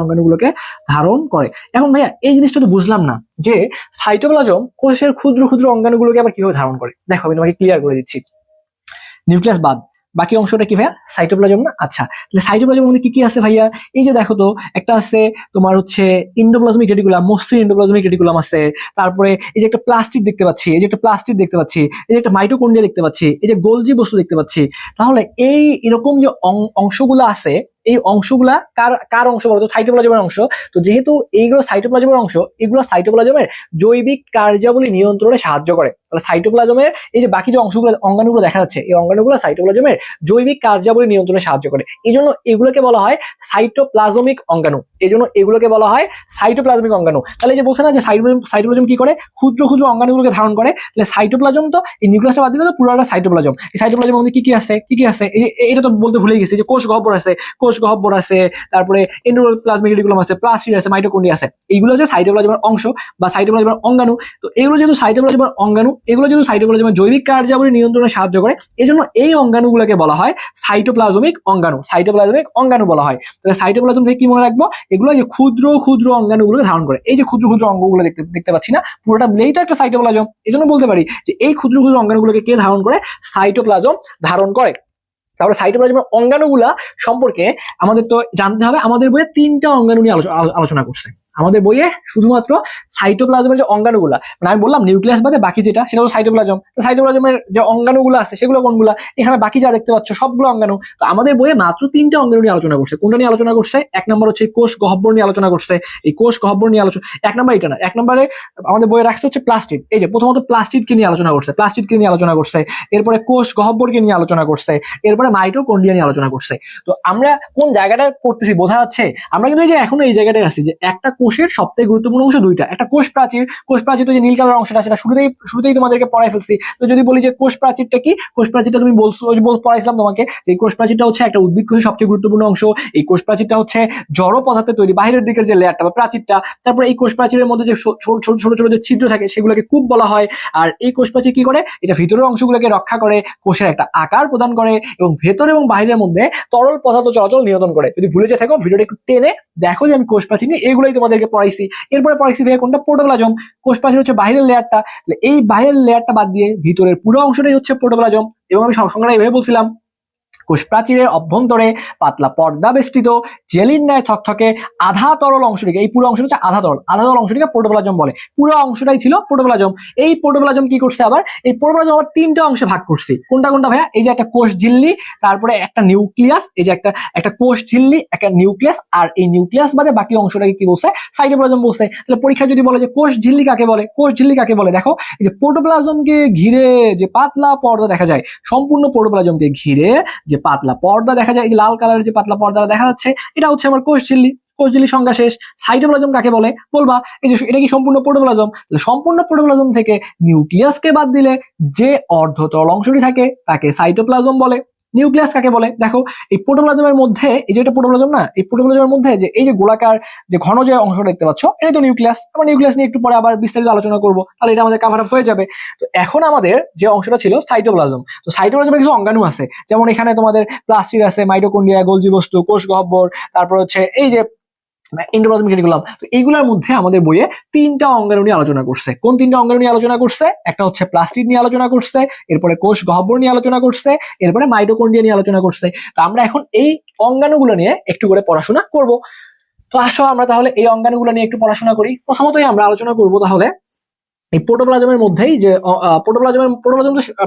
অঙ্গাণুগুলোকে ধারণ করে। এখন ভাইয়া এই জিনিসটা তো বুঝলাম না, যে সাইটোপ্লাজম কোষের ক্ষুদ্র ক্ষুদ্র অঙ্গাণুগুলোকে আবার কিভাবে ধারণ করে। দেখো আমি তোমাকে ক্লিয়ার করে দিচ্ছি। নিউক্লিয়াস বাদ বাকি অংশটা কি ভাইয়া, সাইটোপ্লাজম না? আচ্ছা, তাহলে সাইটোপ্লাজমের মধ্যে কি কি আছে ভাইয়া, এই যে দেখো তো, একটা আছে তোমার হচ্ছে এন্ডোপ্লাজমিক রেটিকুলাম, মসৃণ এন্ডোপ্লাজমিক রেটিকুলাম আছে। তারপরে এই যে একটা প্লাস্টিড দেখতে পাচ্ছি, এই যে একটা মাইটোকন্ড্রিয়া দেখতে পাচ্ছি, এই যে গোলজি বস্তু দেখতে পাচ্ছি। তাহলে এই এরকম যে অংশগুলো আছে, এই অংশগুলা কার অংশ বলতো, সাইটোপ্লাজমের অংশ। তো যেহেতু এইগুলো সাইটোপ্লাজমের অংশ, এগুলো সাইটোপ্লাজমের জৈবিক কার্যাবলী নিয়ন্ত্রণে সাহায্য করে। তাহলে সাইটোপ্লাজমের এই যে বাকি যে অঙ্গাণুগুলো দেখা যাচ্ছে, এই অঙ্গাণুগুলো সাইটোপ্লাজমের জৈবিক কার্যাবলী নিয়ন্ত্রণে সাহায্য করে। এই জন্য এগুলোকে বলা হয় সাইটোপ্লাজমিক অঙ্গাণু। তাহলে যে বলছে না যে সাইটোপ্লাজম কি করে, ক্ষুদ্র ক্ষুদ্র অঙ্গাণুগুলোকে ধারণ করে। তাহলে সাইটোপ্লাজম তো এই নিউক্লিয়াসটা বাদ দিলে তো পুরোটা সাইটোপ্লাজম। এই সাইটোপ্লাজমের মধ্যে কি কি আছে, এই যে এটা তো বলতে ভুলে গেছি, যে কোষ গহ্বর আছে, তারপরে এন্ডোপ্লাজমিক রেটিকুলাম আছে, প্লাস্টিড আছে, মাইটোকন্ড্রিয়া আছে। এইগুলো হচ্ছে সাইটোপ্লাজমের অংশ বা সাইটোপ্লাজমের অঙ্গাণু। তো এগুলো যেহেতু সাইটোপ্লাজমের অঙ্গাণু, এগুলো যেহেতু সাইটোপ্লাজমের জৈবিক কার্যাবলী নিয়ন্ত্রণে সাহায্য করে, এজন্য এই অঙ্গাণুগুলোকে বলা হয় সাইটোপ্লাজমিক অঙ্গাণু। সাইটোপ্লাজমিক অঙ্গাণু বলা হয়। তাহলে সাইটোপ্লাজম থেকে কি মনে রাখবো? এগুলো যে ক্ষুদ্র ক্ষুদ্র অঙ্গাণুগুলোকে ধারণ করে। এই যে ক্ষুদ্র ক্ষুদ্র অঙ্গগুলো দেখতে দেখতে পাচ্ছি না, পুরোটা মিলেই তো একটা সাইটোপ্লাজম। এই জন্য বলতে পারি যে এই ক্ষুদ্র ক্ষুদ্র অঙ্গাণুগুলোকে কে ধারণ করে? সাইটোপ্লাজম ধারণ করে। তাহলে সাইটোপ্লাজমের অঙ্গাণুগুলা সম্পর্কে আমাদের তো জানতে হবে। আমাদের বইয়ে 3টা অঙ্গাণু নিয়ে আলোচনা করছে। আমাদের বইয়ে শুধুমাত্র সাইটোপ্লাজমের যে অঙ্গাণুগুলা, মানে আমি বললাম নিউক্লিয়াস বাদে বাকি যেটা সেটা হলো সাইটোপ্লাজম। তো সাইটোপ্লাজমের যে অঙ্গাণুগুলো আছে সেগুলো কোনগুলা? এখানে বাকি যা দেখতে পাচ্ছ সবগুলো অঙ্গাণু। তো আমাদের বইয়ে মাত্র 3টা অঙ্গাণু নিয়ে আলোচনা করছে। কোনটা নিয়ে আলোচনা করছে? 1 নম্বর হচ্ছে কোষ গহ্বর নিয়ে আলোচনা করছে। এই কোষ গহ্বর নিয়ে আলোচনা 1 নম্বর এটা না, 1 নম্বরে আমাদের বইয়ে রাখছে হচ্ছে প্লাস্টিড। এই যে প্রথমত প্লাস্টিডকে নিয়ে আলোচনা করছে, প্লাস্টিডকে নিয়ে আলোচনা করছে, এরপরে কোষ গহ্বরকে নিয়ে আলোচনা করছে, এরপরে মাইটোকন্ড্রিয়া নিয়ে আলোচনা করছে। তো আমরা কোন জায়গাটা পড়তেছি বোঝা যাচ্ছে? আমরা কিন্তু এই যে এখনো এই জায়গাটায় আছি যে একটা কোষের সবথেকে গুরুত্বপূর্ণ অংশ দুইটা। একটা কোষ প্রাচীর, কোষ প্রাচীর তো যে নীল কালার অংশটা সেটা শুরুতেই তোমাদেরকে পড়াই ফেলছি। তো যদি বলি যে কোষ প্রাচীরটা কি, কোষ প্রাচীরটা তুমি বলছো, পড়াইছিলাম তোমাকে যে কোষ প্রাচীরটা হচ্ছে একটা উদ্ভিদ কোষের সবচেয়ে গুরুত্বপূর্ণ অংশ। এই কোষ প্রাচীরটা হচ্ছে জড় পদার্থের তৈরি, বাইরের দিকের যে লেয়ারটা বা প্রাচীরটা। তারপরে এই কোষ প্রাচীরের মধ্যে যে ছোট ছোট ছোট যে ছিদ্র থাকে সেগুলোকে কূপ বলা হয়। আর এই কোষ প্রাচীর কি করে? এটা ভিতরের অংশগুলোকে রক্ষা করে, কোষের একটা আকার প্রদান করে এবং ভেতর এবং বাইরের মধ্যে তরল পদার্থ চলাচল নিয়ন্ত্রণ করে। যদি ভুলে যেয়ে থাকো ভিডিওটা একটু টেনে দেখো যে আমি কোষ প্রাচীর নিয়ে এগুলোই তোমাদেরকে পড়াইছি। এরপরে পড়াইছি ভাই কোনটা? প্রোটোপ্লাজম। কোষ প্রাচীর হচ্ছে বাইরের লেয়ারটা, এই বাইরের লেয়ারটা বাদ দিয়ে ভিতরের পুরো অংশটাই হচ্ছে প্রোটোপ্লাজম। এবং আমি সংজ্ঞাটা এভাবে বলছিলাম, কোষ প্রাচীরের অভ্যন্তরে পাতলা পর্দা বেষ্টিত জেলির ন্যায় থকথকে আধা তরল অংশটিকে, এই পুরো অংশটা হচ্ছে আধা তরল অংশটিকে প্রোটোপ্লাজম বলে। পুরো অংশটাই ছিল প্রোটোপ্লাজম। এই প্রোটোপ্লাজম কি করছে আবার? এই প্রোটোপ্লাজম আবার 3টা অংশে ভাগ করছে। কোনটা কোনটা ভাইয়া? এই যে একটা কোষ ঝিল্লি, তারপরে একটা নিউক্লিয়াস, এই যে একটা কোষ ঝিল্লি, একটা নিউক্লিয়াস, আর এই নিউক্লিয়াস বাদে বাকি অংশটাকে কি বলছে? সাইটোপ্লাজম বলছে। তাহলে পরীক্ষায় যদি বলে যে কোষ ঝিল্লি কাকে বলে, কোষ ঝিল্লি কাকে বলে? দেখো এই যে প্রোটোপ্লাজমকে ঘিরে যে পাতলা পর্দা দেখা যায়, সম্পূর্ণ প্রোটোপ্লাজমকে ঘিরে যে পাতলা পর্দা দেখা যায়, এই যে লাল কালারের যে পাতলা পর্দাটা দেখা যাচ্ছে, এটা হচ্ছে আমার কোষ ঝিল্লি। কোষ ঝিল্লি সংজ্ঞা শেষ। সাইটোপ্লাজম কাকে বলে বলবা? এই যে এটা কি সম্পূর্ণ প্রোটোপ্লাজম? তাহলে সম্পূর্ণ প্রোটোপ্লাজম থেকে নিউক্লিয়াসকে বাদ দিলে যে অর্ধতরল অংশটি থাকে তাকে সাইটোপ্লাজম বলে। নিউক্লিয়াস কাকে বলে? দেখো এই প্রোটোপ্লাজমের মধ্যে, এই যে এটা প্রোটোপ্লাজম না, এই প্রোটোপ্লাজমের মধ্যে যে এই যে গোলাকার যে ঘন যে অংশটা দেখতে পাচ্ছ, এটা তো নিউক্লিয়াস। আমরা নিউক্লিয়াস নিয়ে একটু পরে আবার বিস্তারিত আলোচনা করবো, তাহলে এটা আমাদের কভার আপ হয়ে যাবে। তো এখন আমাদের যে অংশটা ছিল সাইটোপ্লাজম, তো সাইটোপ্লাজমের কিছু অঙ্গাণু আছে, যেমন এখানে তোমাদের প্লাস্টিড আছে, মাইটোকন্ড্রিয়া, গোলজি বস্তু, কোষ গহ্বর, তারপর হচ্ছে এই যে এন্ডোপ্লাজমিক রেটিকুলাম। তো এইগুলোর মধ্যে আমাদের বইয়ে 3টা অঙ্গাণু নিয়ে আলোচনা করছে। কোন 3টা অঙ্গাণু নিয়ে আলোচনা করছে? একটা হচ্ছে প্লাস্টিড নিয়ে আলোচনা করছে, এরপরে কোষ গহ্বর নিয়ে আলোচনা করছে, এরপরে মাইটোকন্ড্রিয়া নিয়ে আলোচনা করছে। তো আমরা এখন এই অঙ্গাণুগুলো নিয়ে একটু করে পড়াশোনা করব। তো আসো আমরা তাহলে এই অঙ্গাণুগুলো নিয়ে একটু পড়াশোনা করি। প্রথমতই আমরা আলোচনা করব তাহলে এই প্রোটোপ্লাজমের মধ্যেই যে প্রোটোপ্লাজম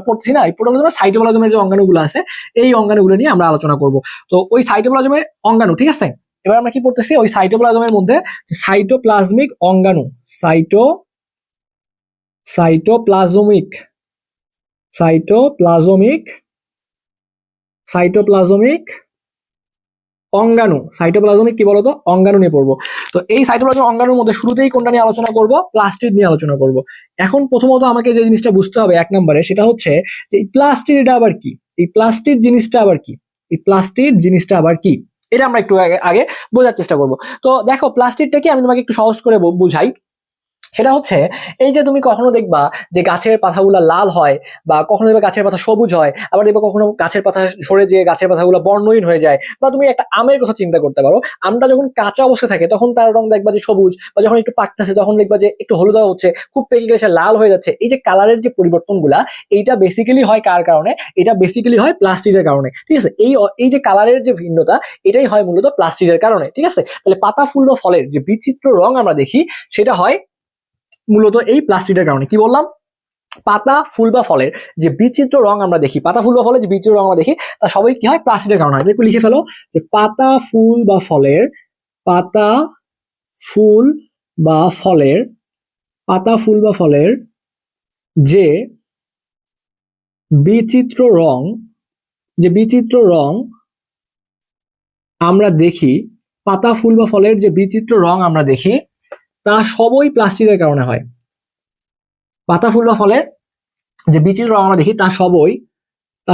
পড়ছি না, এই প্রোটোপ্লাজমের সাইটোপ্লাজমের যে অঙ্গাণুগুলো আছে এই অঙ্গাণুগুলো নিয়ে আমরা আলোচনা করব। তো ওই সাইটোপ্লাজমের অঙ্গাণু, ঠিক আছে? এবার আমরা কি পড়তেছি? ওই সাইটোপ্লাজমের মধ্যে সাইটোপ্লাজমিক অঙ্গাণু, সাইটোপ্লাজমিক সাইটোপ্লাজমিক সাইটোপ্লাজমিক অঙ্গাণু, সাইটোপ্লাজমিক কি বলতো? অঙ্গাণু নিয়ে পড়বো। তো এই সাইটোপ্লাজমিক অঙ্গাণুর মধ্যে শুরুতেই কোনটা নিয়ে আলোচনা করব? প্লাস্টিড নিয়ে আলোচনা করব। এখন প্রথমত আমাকে যে জিনিসটা বুঝতে হবে 1 নম্বরে, সেটা হচ্ছে যে এই প্লাস্টিড এটা আবার কি? এই প্লাস্টিড জিনিসটা আবার কি? এই প্লাস্টিড জিনিসটা আবার কি? এটা আমরা একটু আগে বোঝার চেষ্টা করব। তো দেখো প্লাস্টিডটা কি, আমি তোমাকে একটু সহজ করে বুঝাই। সেটা হচ্ছে এই যে তুমি কখনো দেখবা যে গাছের পাতাগুলো লাল হয়, বা কখনো দেখবে গাছের পাতা সবুজ হয়, আবার দেখবে কখনো গাছের পাতা সরে যে গাছের পাতাগুলো বর্ণহীন হয়ে যায়। বা তুমি একটা আমের কথা চিন্তা করতে পারো, আমটা যখন কাঁচা অবস্থায় থাকে তখন তার রং দেখবা যে সবুজ, বা যখন একটু পাকতেছে তখন দেখবা যে একটু হলুদ হচ্ছে, খুব পেকে গেলে সে লাল হয়ে যাচ্ছে। এই যে কালারের যে পরিবর্তনগুলা, এইটা বেসিক্যালি হয় কার কারণে? এটা বেসিক্যালি হয় প্লাস্টিকের কারণে, ঠিক আছে? এই যে কালারের যে ভিন্নতা, এটাই হয় মূলত প্লাস্টিকের কারণে, ঠিক আছে? তাহলে পাতা ফুল ও ফলের যে বিচিত্র রং আমরা দেখি সেটা হয় মূলত এই প্লাস্টিকের কারণে। কি বললাম? পাতা ফুল বা ফলের যে বিচিত্র রং আমরা দেখি, পাতা ফুল বা ফলের যে বিচিত্র রং আমরা দেখি, তা সবাই কি হয়? প্লাস্টিকের কারণে হয়। একটু লিখে ফেলো যে পাতা ফুল বা ফলের, পাতা ফুল বা ফলের, পাতা ফুল বা ফলের যে বিচিত্র রং, যে বিচিত্র রং আমরা দেখি, পাতা ফুল বা ফলের যে বিচিত্র রং আমরা দেখি, তা সবই প্লাস্টিকের কারণে হয়। পাতা ফুল বা ফলের যে বিচিত্র রং আমরা দেখি তা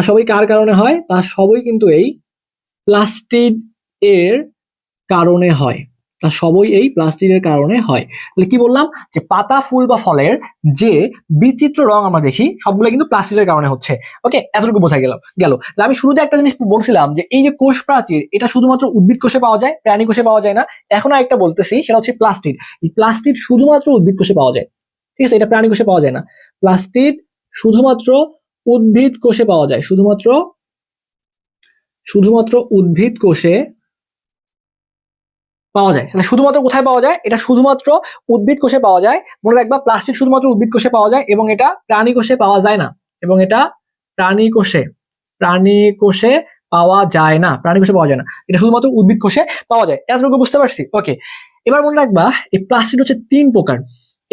সবই কার কারণে হয়? তা সবই কিন্তু এই প্লাস্টিড এর কারণে হয়। আর সবই এই প্লাস্টিকের কারণে হয়। তাহলে কি বললাম, যে পাতা, ফুল বা ফলের যে বিচিত্র রং আমরা দেখি সবগুলো কিন্তু প্লাস্টিকের কারণে হচ্ছে। ওকে, এতটুকু বোঝা গেল। তাহলে আমি শুরুতে একটা জিনিস বলছিলাম যে এই যে কোষ প্রাচীর, এটা শুধুমাত্র উদ্ভিদ কোষে পাওয়া যায়, প্রাণী কোষে পাওয়া যায় না। এখন আরেকটা বলতেছি, সেটা হচ্ছে প্লাস্টিড। এই প্লাস্টিড শুধুমাত্র উদ্ভিদ কোষে পাওয়া যায়, ঠিক আছে, এটা প্রাণী কোষে পাওয়া যায় না। প্লাস্টিড শুধুমাত্র উদ্ভিদ কোষে পাওয়া যায়, শুধুমাত্র উদ্ভিদ কোষে পাওয়া যায়। তাহলে শুধুমাত্র কোথায় পাওয়া যায়? এটা শুধুমাত্র উদ্ভিদ কোষে পাওয়া যায়। মনে রাখবা, প্লাস্টিক শুধুমাত্র উদ্ভিদ কোষে পাওয়া যায় এবং এটা প্রাণী কোষে পাওয়া যায় না। এবং এটা প্রাণী কোষে পাওয়া যায় না, প্রাণী কোষে পাওয়া যায় না, এটা শুধুমাত্র উদ্ভিদ কোষে পাওয়া যায়। এতটুকু বুঝতে পারছি? ওকে, এবার মনে রাখবা, এই প্লাস্টিক হচ্ছে 3 প্রকার।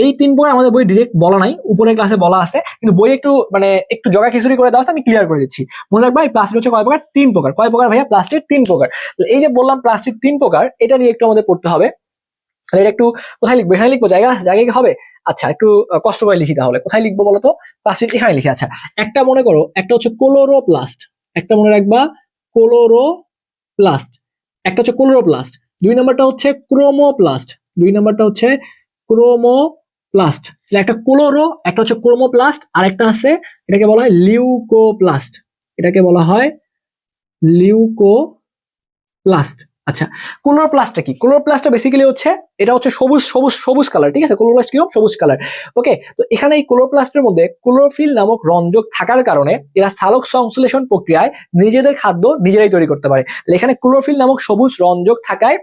এই 3 প্রকার আমাদের বই ডিরেক্ট বলা নাই, উপরের ক্লাসে বলা আছে, কিন্তু বই একটু জগা খিচুড়ি করে দেওয়া আছে, আমি ক্লিয়ার করে দিচ্ছি। মনে রাখবা, এই প্লাস্টিক হচ্ছে কয় প্রকার? 3 প্রকার। কয় প্রকার ভাইয়া? প্লাস্টিক 3 প্রকার। এই যে বললাম প্লাস্টিক 3 প্রকার, এটা নিয়ে একটু আমাদের পড়তে হবে। তাহলে এটা একটু কোথায় লিখবো? এখানে লিখবো? জায়গায় কি হবে? আচ্ছা, একটু কষ্ট করে লিখি। তাহলে কোথায় লিখবো বলতো? প্লাস্টিক এখানে লিখি। আচ্ছা, একটা মনে করো, একটা হচ্ছে ক্লোরোপ্লাস্ট, একটা মনে রাখবা ক্লোরোপ্লাস্ট, একটা হচ্ছে ক্লোরোপ্লাস্ট। 2 নম্বরটা হচ্ছে ক্রোমোপ্লাস্ট, 2 নম্বরটা হচ্ছে ক্রোমোপ্লাস্ট। একটা ক্লোরো, একটা হচ্ছে ক্রোমোপ্লাস্ট, আর একটা আছে, এটাকে বলা হয় লিউকোপ্লাস্ট, এটাকে বলা হয় লিউকোপ্লাস্ট। আচ্ছা, ক্লোরোপ্লাস্টটা কি? ক্লোরোপ্লাস্টটা বেসিক্যালি হচ্ছে, এটা হচ্ছে সবুজ সবুজ সবুজ কালার, ঠিক আছে? ক্লোরোপ্লাস্ট কি? সবুজ কালার। ওকে, তো এখানে এই ক্লোরোপ্লাস্টের মধ্যে ক্লোরোফিল নামক রঞ্জক থাকার কারণে এরা সালোক সংশ্লেষণ প্রক্রিয়ায় নিজেদের খাদ্য নিজেরাই তৈরি করতে পারে। এখানে ক্লোরোফিল নামক সবুজ রঞ্জক থাকায়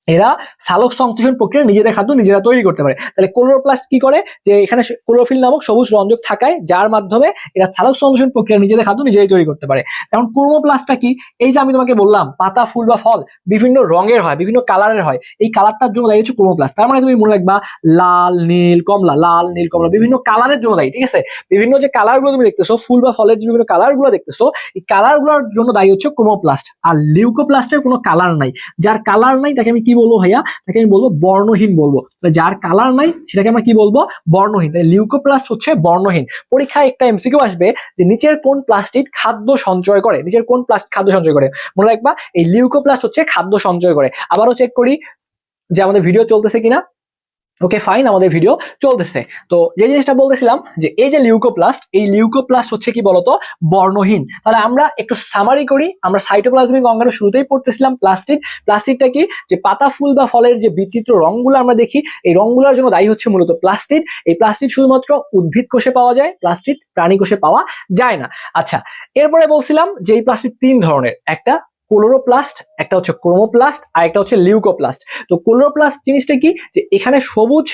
এরা সালোক সংশ্লেষণ প্রক্রিয়া নিজেদের খাদ্য নিজেরা তৈরি করতে পারে। তাহলে ক্লোরোপ্লাস্ট কি করে? যে এখানে ক্লোরোফিল নামক সবুজ রঞ্জক থাকায়, যার মাধ্যমে এরা সালোক সংশ্লেষণ প্রক্রিয়া নিজেদের খাদ্য নিজেরাই তৈরি করতে পারে। এখন ক্রোমোপ্লাস্টটা কি? এই যে আমি তোমাকে বললাম, পাতা, ফুল বা ফল বিভিন্ন রঙের হয়, বিভিন্ন কালারের হয়, এই কালারটার জন্য দায়ী হচ্ছে ক্রোমোপ্লাস্ট। তার মানে তুমি মনে রাখবা, লাল, নীল, কমলা, লাল, নীল, কমলা, বিভিন্ন কালারের জন্য দায়ী, ঠিক আছে? বিভিন্ন যে কালার গুলো তুমি দেখতেছো, ফুল বা ফলের যে বিভিন্ন কালার গুলো দেখতেছো, এই কালার গুলোর জন্য দায়ী হচ্ছে ক্রোমোপ্লাস্ট। আর লিউকোপ্লাস্টের কোনো কালার নাই। যার কালার নাই তাকে আমি কি বলবো ভাইয়া? তাকে আমি বলবো বর্ণহীন বলবো। যার কালার নাই সেটাকে আমরা কি বলবো? বর্ণহীন। তাহলে লিউকোপ্লাস্ট হচ্ছে বর্ণহীন। পরীক্ষায় একটা এমসিকিউ আসবে যে নিচের কোন প্লাস্টিড খাদ্য সঞ্চয় করে? নিচের কোন প্লাস্টিড খাদ্য সঞ্চয় করে? মনে রাখবা, এই লিউকোপ্লাস্ট হচ্ছে খাদ্য সঞ্চয় করে। আবারও চেক করি যে আমাদের ভিডিও চলতেছে কিনা। ওকে ফাইন, আমাদের ভিডিও চলতেছে। তো যে জিনিসটা বলতেছিলাম, যে এই যে লিউকোপ্লাস্ট, এই লিউকোপ্লাস্ট হচ্ছে কি বলতো? বর্ণহীন। তাহলে আমরা একটু সামারি করি। আমরা সাইটোপ্লাজমিক অঙ্গাণু শুরুতেই পড়তেছিলাম প্লাস্টিড। প্লাস্টিডটা কি? যে পাতা, ফুল বা ফলের যে বিচিত্র রংগুলো আমরা দেখি, এই রংগুলোর জন্য দায়ী হচ্ছে মূলত প্লাস্টিড। এই প্লাস্টিড শুধুমাত্র উদ্ভিদ কোষে পাওয়া যায়, প্লাস্টিড প্রাণী কোষে পাওয়া যায় না। আচ্ছা, এরপরে বলছিলাম যে এই প্লাস্টিড 3 ধরনের, একটা ক্লোরোপ্লাস্ট, একটা হচ্ছে ক্রোমোপ্লাস্ট, আর একটা হচ্ছে লিউকোপ্লাস্ট। তো ক্লোরোপ্লাস্ট জিনিসটা কি? যে এখানে সবুজ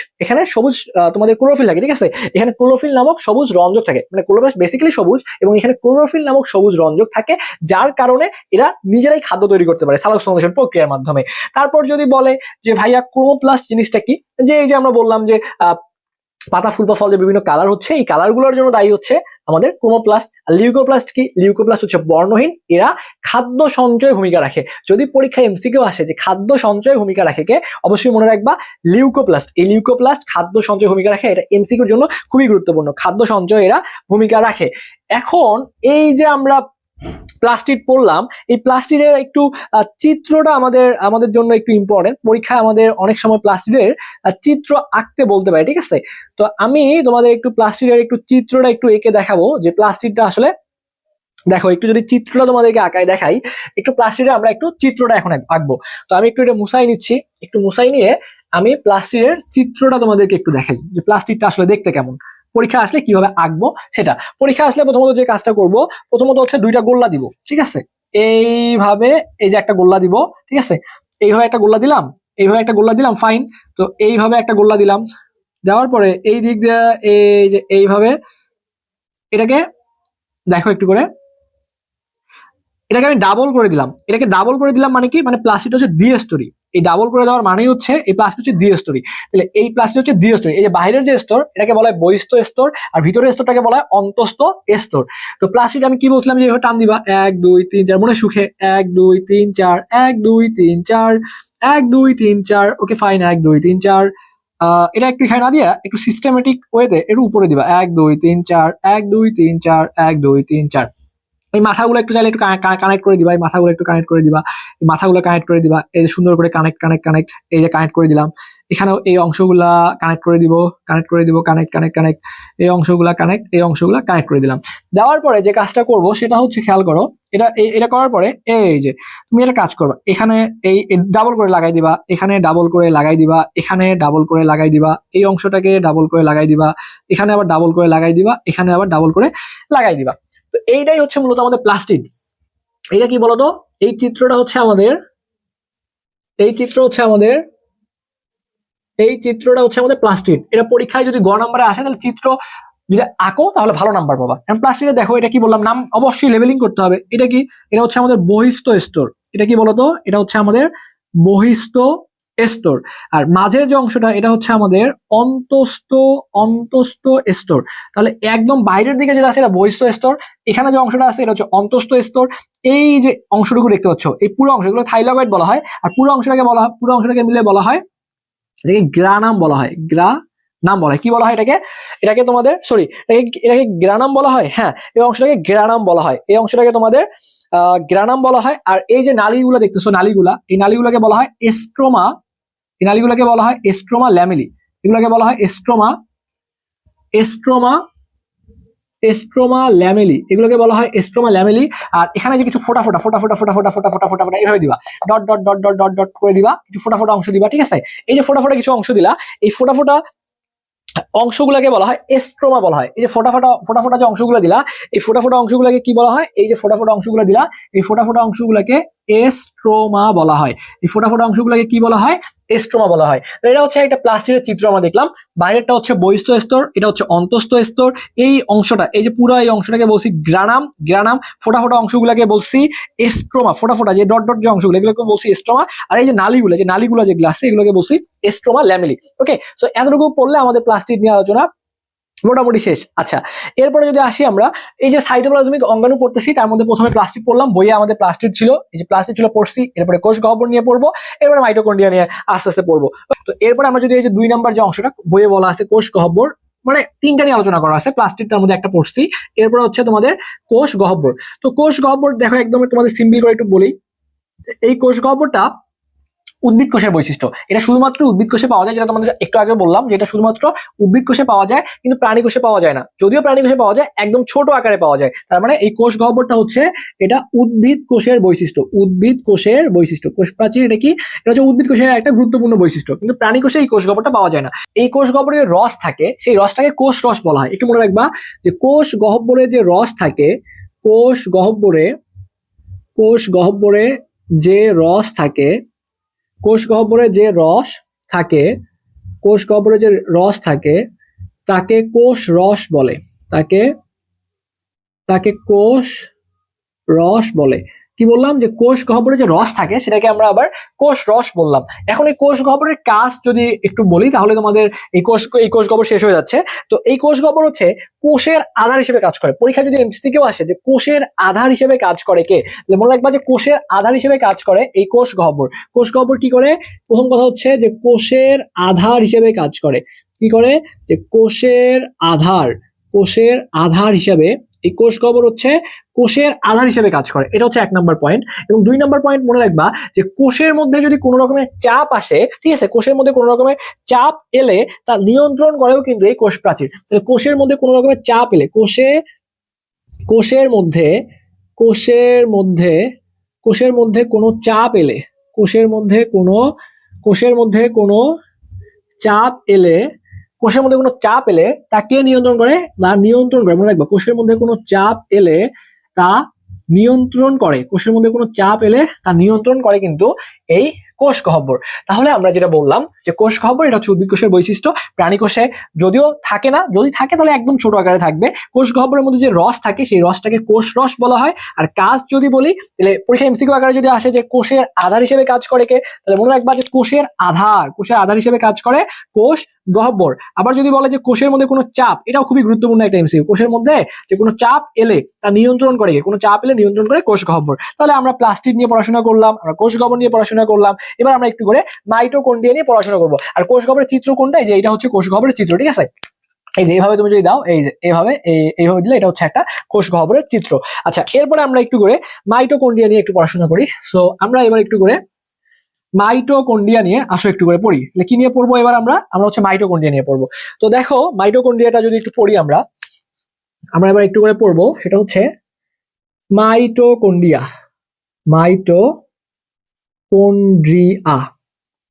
তোমাদের ক্লোরোফিল থাকে, ঠিক আছে? এখানে ক্লোরোফিল নামক সবুজ রঞ্জক থাকে, মানে ক্লোরোপ্লাস্ট বেসিক্যালি সবুজ, এবং এখানে ক্লোরোফিল নামক সবুজ রঞ্জক থাকে, যার কারণে এরা নিজেরাই খাদ্য তৈরি করতে পারে সালোক সংশ্লেষণ প্রক্রিয়ার মাধ্যমে। তারপর যদি বলে যে ভাইয়া ক্রোমোপ্লাস্ট জিনিসটা কি, যে এই যে আমরা বললাম যে পাতা, ফুল বা ফল যে বিভিন্ন কালার হচ্ছে, এই কালারগুলোর জন্য দায়ী হচ্ছে আমাদের ক্রোমোপ্লাস্ট। আর লিউকোপ্লাস্ট কি? লিউকোপ্লাস্ট হচ্ছে বর্ণহীন, এরা খাদ্য সঞ্চয় ভূমিকা রাখে। যদি পরীক্ষায় এমসিকিউ আসে যে খাদ্য সঞ্চয় ভূমিকা রাখে কে, অবশ্যই মনে রাখবা লিউকোপ্লাস্ট। এই লিউকোপ্লাস্ট খাদ্য সঞ্চয় ভূমিকা রাখে, এটা এমসিকিউর জন্য খুবই গুরুত্বপূর্ণ। খাদ্য সঞ্চয় এরা ভূমিকা রাখে। এখন এই যে আমরা প্লাস্টিড পড়লাম, এই প্লাস্টিডের একটু চিত্রটা আমাদের জন্য একটু ইম্পর্টেন্ট। পরীক্ষায় আমাদের অনেক সময় প্লাস্টিডের চিত্র আঁকতে বলতে পারে, ঠিক আছে? তো আমি তোমাদের একটু প্লাস্টিডের একটু চিত্রটা একটু এঁকে দেখাবো, যে প্লাস্টিডটা আসলে দেখো। একটু যদি চিত্রটা তোমাদেরকে আঁকায় দেখাই, একটু প্লাস্টিডের আমরা একটু চিত্রটা এখন আঁকবো। তো আমি একটু এটা মুছাই নিচ্ছি। একটু মুছাই নিয়ে আমি প্লাস্টিডের চিত্রটা তোমাদেরকে একটু দেখাই, যে প্লাস্টিডটা আসলে দেখতে কেমন। পরীক্ষা আসলে কিভাবে আঁকবো সেটা। পরীক্ষা আসলে প্রথমত যে কাজটা করব, প্রথমত হচ্ছে 2টা গোল্লা দিব, ঠিক আছে? এইভাবে, এই যে একটা গোল্লা দিব, ঠিক আছে? এইভাবে একটা গোল্লা দিলাম, এইভাবে একটা গোল্লা দিলাম, ফাইন। তো এইভাবে একটা গোল্লা দিলাম, যাওয়ার পরে এই দিক দিয়ে এই যে এইভাবে এটাকে দেখো একটু করে, এটাকে আমি ডাবল করে দিলাম। এটাকে ডাবল করে দিলাম মানে কি? মানে প্লাস্টিক হচ্ছে দ্বিস্তরী। এই ডাবল করে দেওয়ার মানেই হচ্ছে এই প্লাস্টিক হচ্ছে দ্বিস্তরী। তাহলে এই প্লাস্টিক হচ্ছে দ্বিস্তরী। এই যে বাইরের যে স্তর, এটাকে বলা হয় বহিস্থ স্তর, আর ভিতরের স্তরটাকে বলা হয় অন্তস্থ স্তর। তো প্লাস্টিক আমি কি বলছিলাম, যে এভাবে টান দিবা, 1 2 3 4, মনে সুখে 1 2 3 4, 1 2 3 4, 1 2 3 4। Okay fine, 1 2 3 4। এটা একটু এখানে না দিয়া একটু সিস্টেমেটিক ওয়েতে একটু উপরে দিবা, 1 2 3 4, 1 2 3 4, 1 2 3 4। এই মাথাগুলো একটু চাইলে একটু কানেক্ট করে দিবা, এই মাথাগুলো একটু কানেক্ট করে দিবা, এই মাথাগুলো কানেক্ট করে দিবা, এই যে সুন্দর করে কানেক্ট কানেক্ট কানেক্ট, এই যে কানেক্ট করে দিলাম। এখানেও এই অংশগুলা কানেক্ট করে দিব, কানেক্ট করে দিব, কানেক্ট কানেক্ট কানেক্ট, এই অংশগুলা কানেক্ট, এই অংশগুলা কানেক্ট করে দিলাম। দেওয়ার পরে যে কাজটা করব সেটা হচ্ছে, খেয়াল করো, এটা করার পরে এই যে তুমি এটা কাজ করবা, এখানে এই ডাবল করে লাগাই দিবা, এখানে ডাবল করে লাগাই দিবা, এখানে ডাবল করে লাগাই দিবা, এই অংশটাকে ডাবল করে লাগাই দিবা, এখানে আবার ডাবল করে লাগাই দিবা, এখানে আবার ডাবল করে লাগাই দিবা। তো এইটাই হচ্ছে মূলত আমাদের প্লাস্টিড। এটা কি বলতো, এই চিত্রটা হচ্ছে আমাদের, এই চিত্রটা হচ্ছে আমাদের প্লাস্টিড। এটা পরীক্ষায় যদি গ নাম্বারে আসে তাহলে চিত্র যদি আঁকো তাহলে ভালো নাম্বার পাবা। এখন প্লাস্টিডে দেখো, এটা কি বললাম, নাম অবশ্যই লেভেলিং করতে হবে। এটা কি, এটা হচ্ছে আমাদের বহিস্থ স্তর। এটা কি বলতো, এটা হচ্ছে আমাদের বহিস্থ স্তর। আর মাঝের যে অংশটা এটা হচ্ছে আমাদের অন্তস্থ স্তর। তাহলে একদম বাইরের দিকে যেটা আছে এটা বহিস্থ স্তর, এখানে যে অংশটা আছে এটা হচ্ছে অন্তস্থ স্তর। এই যে অংশটুকু দেখতে পাচ্ছ, এই পুরো অংশগুলো থাইলয়েড বলা হয়। আর পুরো অংশটাকে মিলে বলা হয়, এটাকে গ্রানাম বলা হয়। গ্রানাম বলা হয়। কি বলা হয় এটাকে, এটাকে তোমাদের সরি, এটাকে গ্রানাম বলা হয়। হ্যাঁ, এই অংশটাকে গ্রানাম বলা হয়, এই অংশটাকে তোমাদের গ্রানাম বলা হয়। আর এই যে নালীগুলো দেখতেছো, নালীগুলা, এই নালীগুলোকে বলা হয় এস্ট্রোমা। এই নালীগুলোকে বলা হয় এস্ট্রোমা ল্যামেলি। এগুলোকে বলা হয় এস্ট্রোমা এস্ট্রোমা এস্ট্রোমা ল্যামেলি। এগুলোকে বলা হয় এস্ট্রোমা ল্যামেলি। আর এখানে যে কিছু ফোটা ফোটা ফোটা ফোটা ফোটা ফোটা ফোটা ফোটা ফোটা ফোটা এইভাবে দিবা, dot dot dot dot dot dot করে দিবা, কিছু ফোটা ফোটা অংশ দিবা। ঠিক আছে, এই যে ফোটা ফোটা কিছু অংশ দিলা, এই ফোটা ফোটা অংশগুলোকে বলা হয় এস্ট্রোমা বলা হয়। এই যে ফোটা ফোটা যে অংশগুলো দিলা, এই ফোটা ফোটা অংশগুলোকে কি বলা হয়, এই যে ফোটা ফোটা অংশগুলো দিলা, এই ফোটা ফোটা অংশগুলোকে এস্ট্রোমা বলা হয়। এই ফোটা ফোটা অংশগুলোকে কি বলা হয়, এস্ট্রোমা বলা হয়। এটা হচ্ছে একটা প্লাস্টিকের চিত্র আমরা দেখলাম। বাইরেরটা হচ্ছে বহিস্থ স্তর, এটা হচ্ছে অন্তস্থ স্তর। এই অংশটা, এই যে পুরো এই অংশটাকে বলছি গ্রানাম। ফোটা ফোটা অংশগুলোকে বলছি এস্ট্রোমা। ফোটা ফোটা যে ডট ডট যে অংশগুলো, এগুলোকে বলছি এস্ট্রোমা। আর এই যে নালীগুলো যেগুলো আছে, এগুলোকে বলছি এস্ট্রোমা ল্যামেলি। ওকে, সো এতটুকু পড়লে আমাদের প্লাস্টিড নিয়ে আলোচনা মোটামুটি শেষ। আচ্ছা, এরপরে যদি আসি আমরা এই যে সাইটোপ্লাজমিক অঙ্গাণু পড়তেছি, তার মধ্যে প্রথমে প্লাস্টিড পড়লাম, বইয়ে আমাদের প্লাস্টিড ছিল, এই যে প্লাস্টিড ছিল পড়ছি। এরপরে কোষ গহ্বর নিয়ে পড়বো, এরপরে মাইটোকন্ড্রিয়া নিয়ে আস্তে আস্তে পড়বো। তো এরপরে আমরা যদি এই যে 2 নাম্বার যে অংশটা বইয়ে বলা আছে কোষ গহ্বর, মানে 3টা নিয়ে আলোচনা করা আছে, প্লাস্টিড তার মধ্যে একটা পড়ছি। এরপরে হচ্ছে তোমাদের কোষ গহ্বর। তো কোষ গহ্বর দেখো, একদম তোমাদের সিম্পল করে একটু বলি। এই কোষ গহ্বরটা উদ্ভিদ কোষের বৈশিষ্ট্য। এটা শুধুমাত্র উদ্ভিদ কোষে পাওয়া যায়, যেটা তোমাদের একটু আগে বললাম, যে এটা শুধুমাত্র উদ্ভিদ কোষে পাওয়া যায়, কিন্তু প্রাণী কোষে পাওয়া যায় না। যদিও প্রাণী কোষে পাওয়া যায়, একদম ছোট আকারে পাওয়া যায়। তার মানে এই কোষ গহ্বরটা হচ্ছে এটা উদ্ভিদ কোষের বৈশিষ্ট্য। উদ্ভিদ কোষের বৈশিষ্ট্য, কোষ প্রাচীর, এটা কি, এটা হচ্ছে উদ্ভিদ কোষের একটা গুরুত্বপূর্ণ বৈশিষ্ট্য, কিন্তু প্রাণী কোষে এই কোষ গহ্বরটা পাওয়া যায় না। এই কোষ গহ্বরে যে রস থাকে, সেই রসটাকে কোষ রস বলা হয়। একটু মনে রাখবা যে কোষ গহ্বরে যে রস থাকে, কোষ গহ্বরে যে রস থাকে, কোষ গহ্বরে যে রস থাকে, কোষ গহ্বরে যে রস থাকে, তাকে কোষ রস বলে। তাকে কোষ রস বলে। কি বললাম, যে কোষ গহ্বরে যে রস থাকে সেটাকে আমরা আবার কোষ রস বললাম। এখন এই কোষ গহ্বরের কাজ যদি একটু বলি, তাহলে তোমাদের এই কোষ গহ্বর শেষ হয়ে যাচ্ছে। তো এই কোষ গহ্বর হচ্ছে কোষের আধার হিসেবে কাজ করে। পরীক্ষা যদি এমসিকিউ আসে যে কোষের আধার হিসেবে কাজ করে কে, তাহলে মনে রাখবা যে কোষের আধার হিসেবে কাজ করে এই কোষ গহ্বর। কোষ গহ্বর কি করে, প্রথম কথা হচ্ছে যে কোষের আধার হিসেবে কাজ করে। কি করে, যে কোষের আধার হিসেবে এই কোষ গহ্বর হচ্ছে কোষের আধার হিসেবে কাজ করে। এটা হচ্ছে 1 নাম্বার পয়েন্ট। এবং 2 নাম্বার পয়েন্ট মনে রাখবা যে কোষের মধ্যে যদি কোনো রকমের চাপ আসে, ঠিক আছে, কোষের মধ্যে কোনো রকমের চাপ এলে তা নিয়ন্ত্রণ করেও কিন্তু এই কোষ প্রাচীর। তাহলে কোষের মধ্যে কোনো রকমের চাপ এলে, কোষের মধ্যে কোনো চাপ এলে, কোষের মধ্যে কোনো চাপ এলে তা কে নিয়ন্ত্রণ করে, মনে রাখবা কোষের মধ্যে কোনো চাপ এলে তা নিয়ন্ত্রণ করে কিন্তু এই কোষ গহ্বর। তাহলে আমরা যেটা বললাম যে কোষ গহ্বর এটা হচ্ছে উদ্ভিদ কোষের বৈশিষ্ট্য। প্রাণী কোষে যদিও থাকে না, যদি থাকে তাহলে একদম ছোট আকারে থাকবে। কোষ গহ্বরের মধ্যে যে রস থাকে সেই রসটাকে কোষ রস বলা হয়। আর কাজ যদি বলি, তাহলে পরীক্ষা এমসিকিউ আকারে যদি আসে যে কোষের আধার হিসেবে কাজ করে কে, তাহলে মনে রাখবা যে কোষের আধার হিসেবে কাজ করে কোষ গহ্বর। আবার যদি বলে যে কোষের মধ্যে কোনো চাপ, এটাও খুবই গুরুত্বপূর্ণ একটা এমসিকিউ, কোষের মধ্যে যে কোনো চাপ এলে তা নিয়ন্ত্রণ করে, নিয়ন্ত্রণ করে কোষ গহ্বর। তাহলে আমরা প্লাস্টিড নিয়ে পড়াশোনা করলাম, আমরা কোষ গহ্বর নিয়ে পড়াশোনা করলাম। এবার আমরা একটু করে মাইটোকন্ড্রিয়া নিয়ে পড়াশোনা করবো। আর কোষ গহ্বরের চিত্র কোনটা, যে এটা হচ্ছে কোষ গহ্বরের চিত্র। ঠিক আছে, এই যে এইভাবে তুমি যদি দাও, এই যে এইভাবে দিলে এটা হচ্ছে একটা কোষ গহ্বরের চিত্র। আচ্ছা, এরপরে আমরা একটু করে মাইটোকন্ড্রিয়া নিয়ে একটু পড়াশোনা করি। সো আমরা এবার একটু করে মাইটোকন্ড্রিয়া নিয়ে আসো একটু করে পড়ি। কি নিয়ে পড়বো এবার আমরা আমরা হচ্ছে মাইটোকন্ড্রিয়া নিয়ে পড়বো। তো দেখো মাইটোকন্ড্রিয়াটা যদি একটু পড়ি আমরা আমরা এবার একটু করে পড়বো, সেটা হচ্ছে মাইটোকন্ড্রিয়া। মাইটোকন্ড্রিয়া,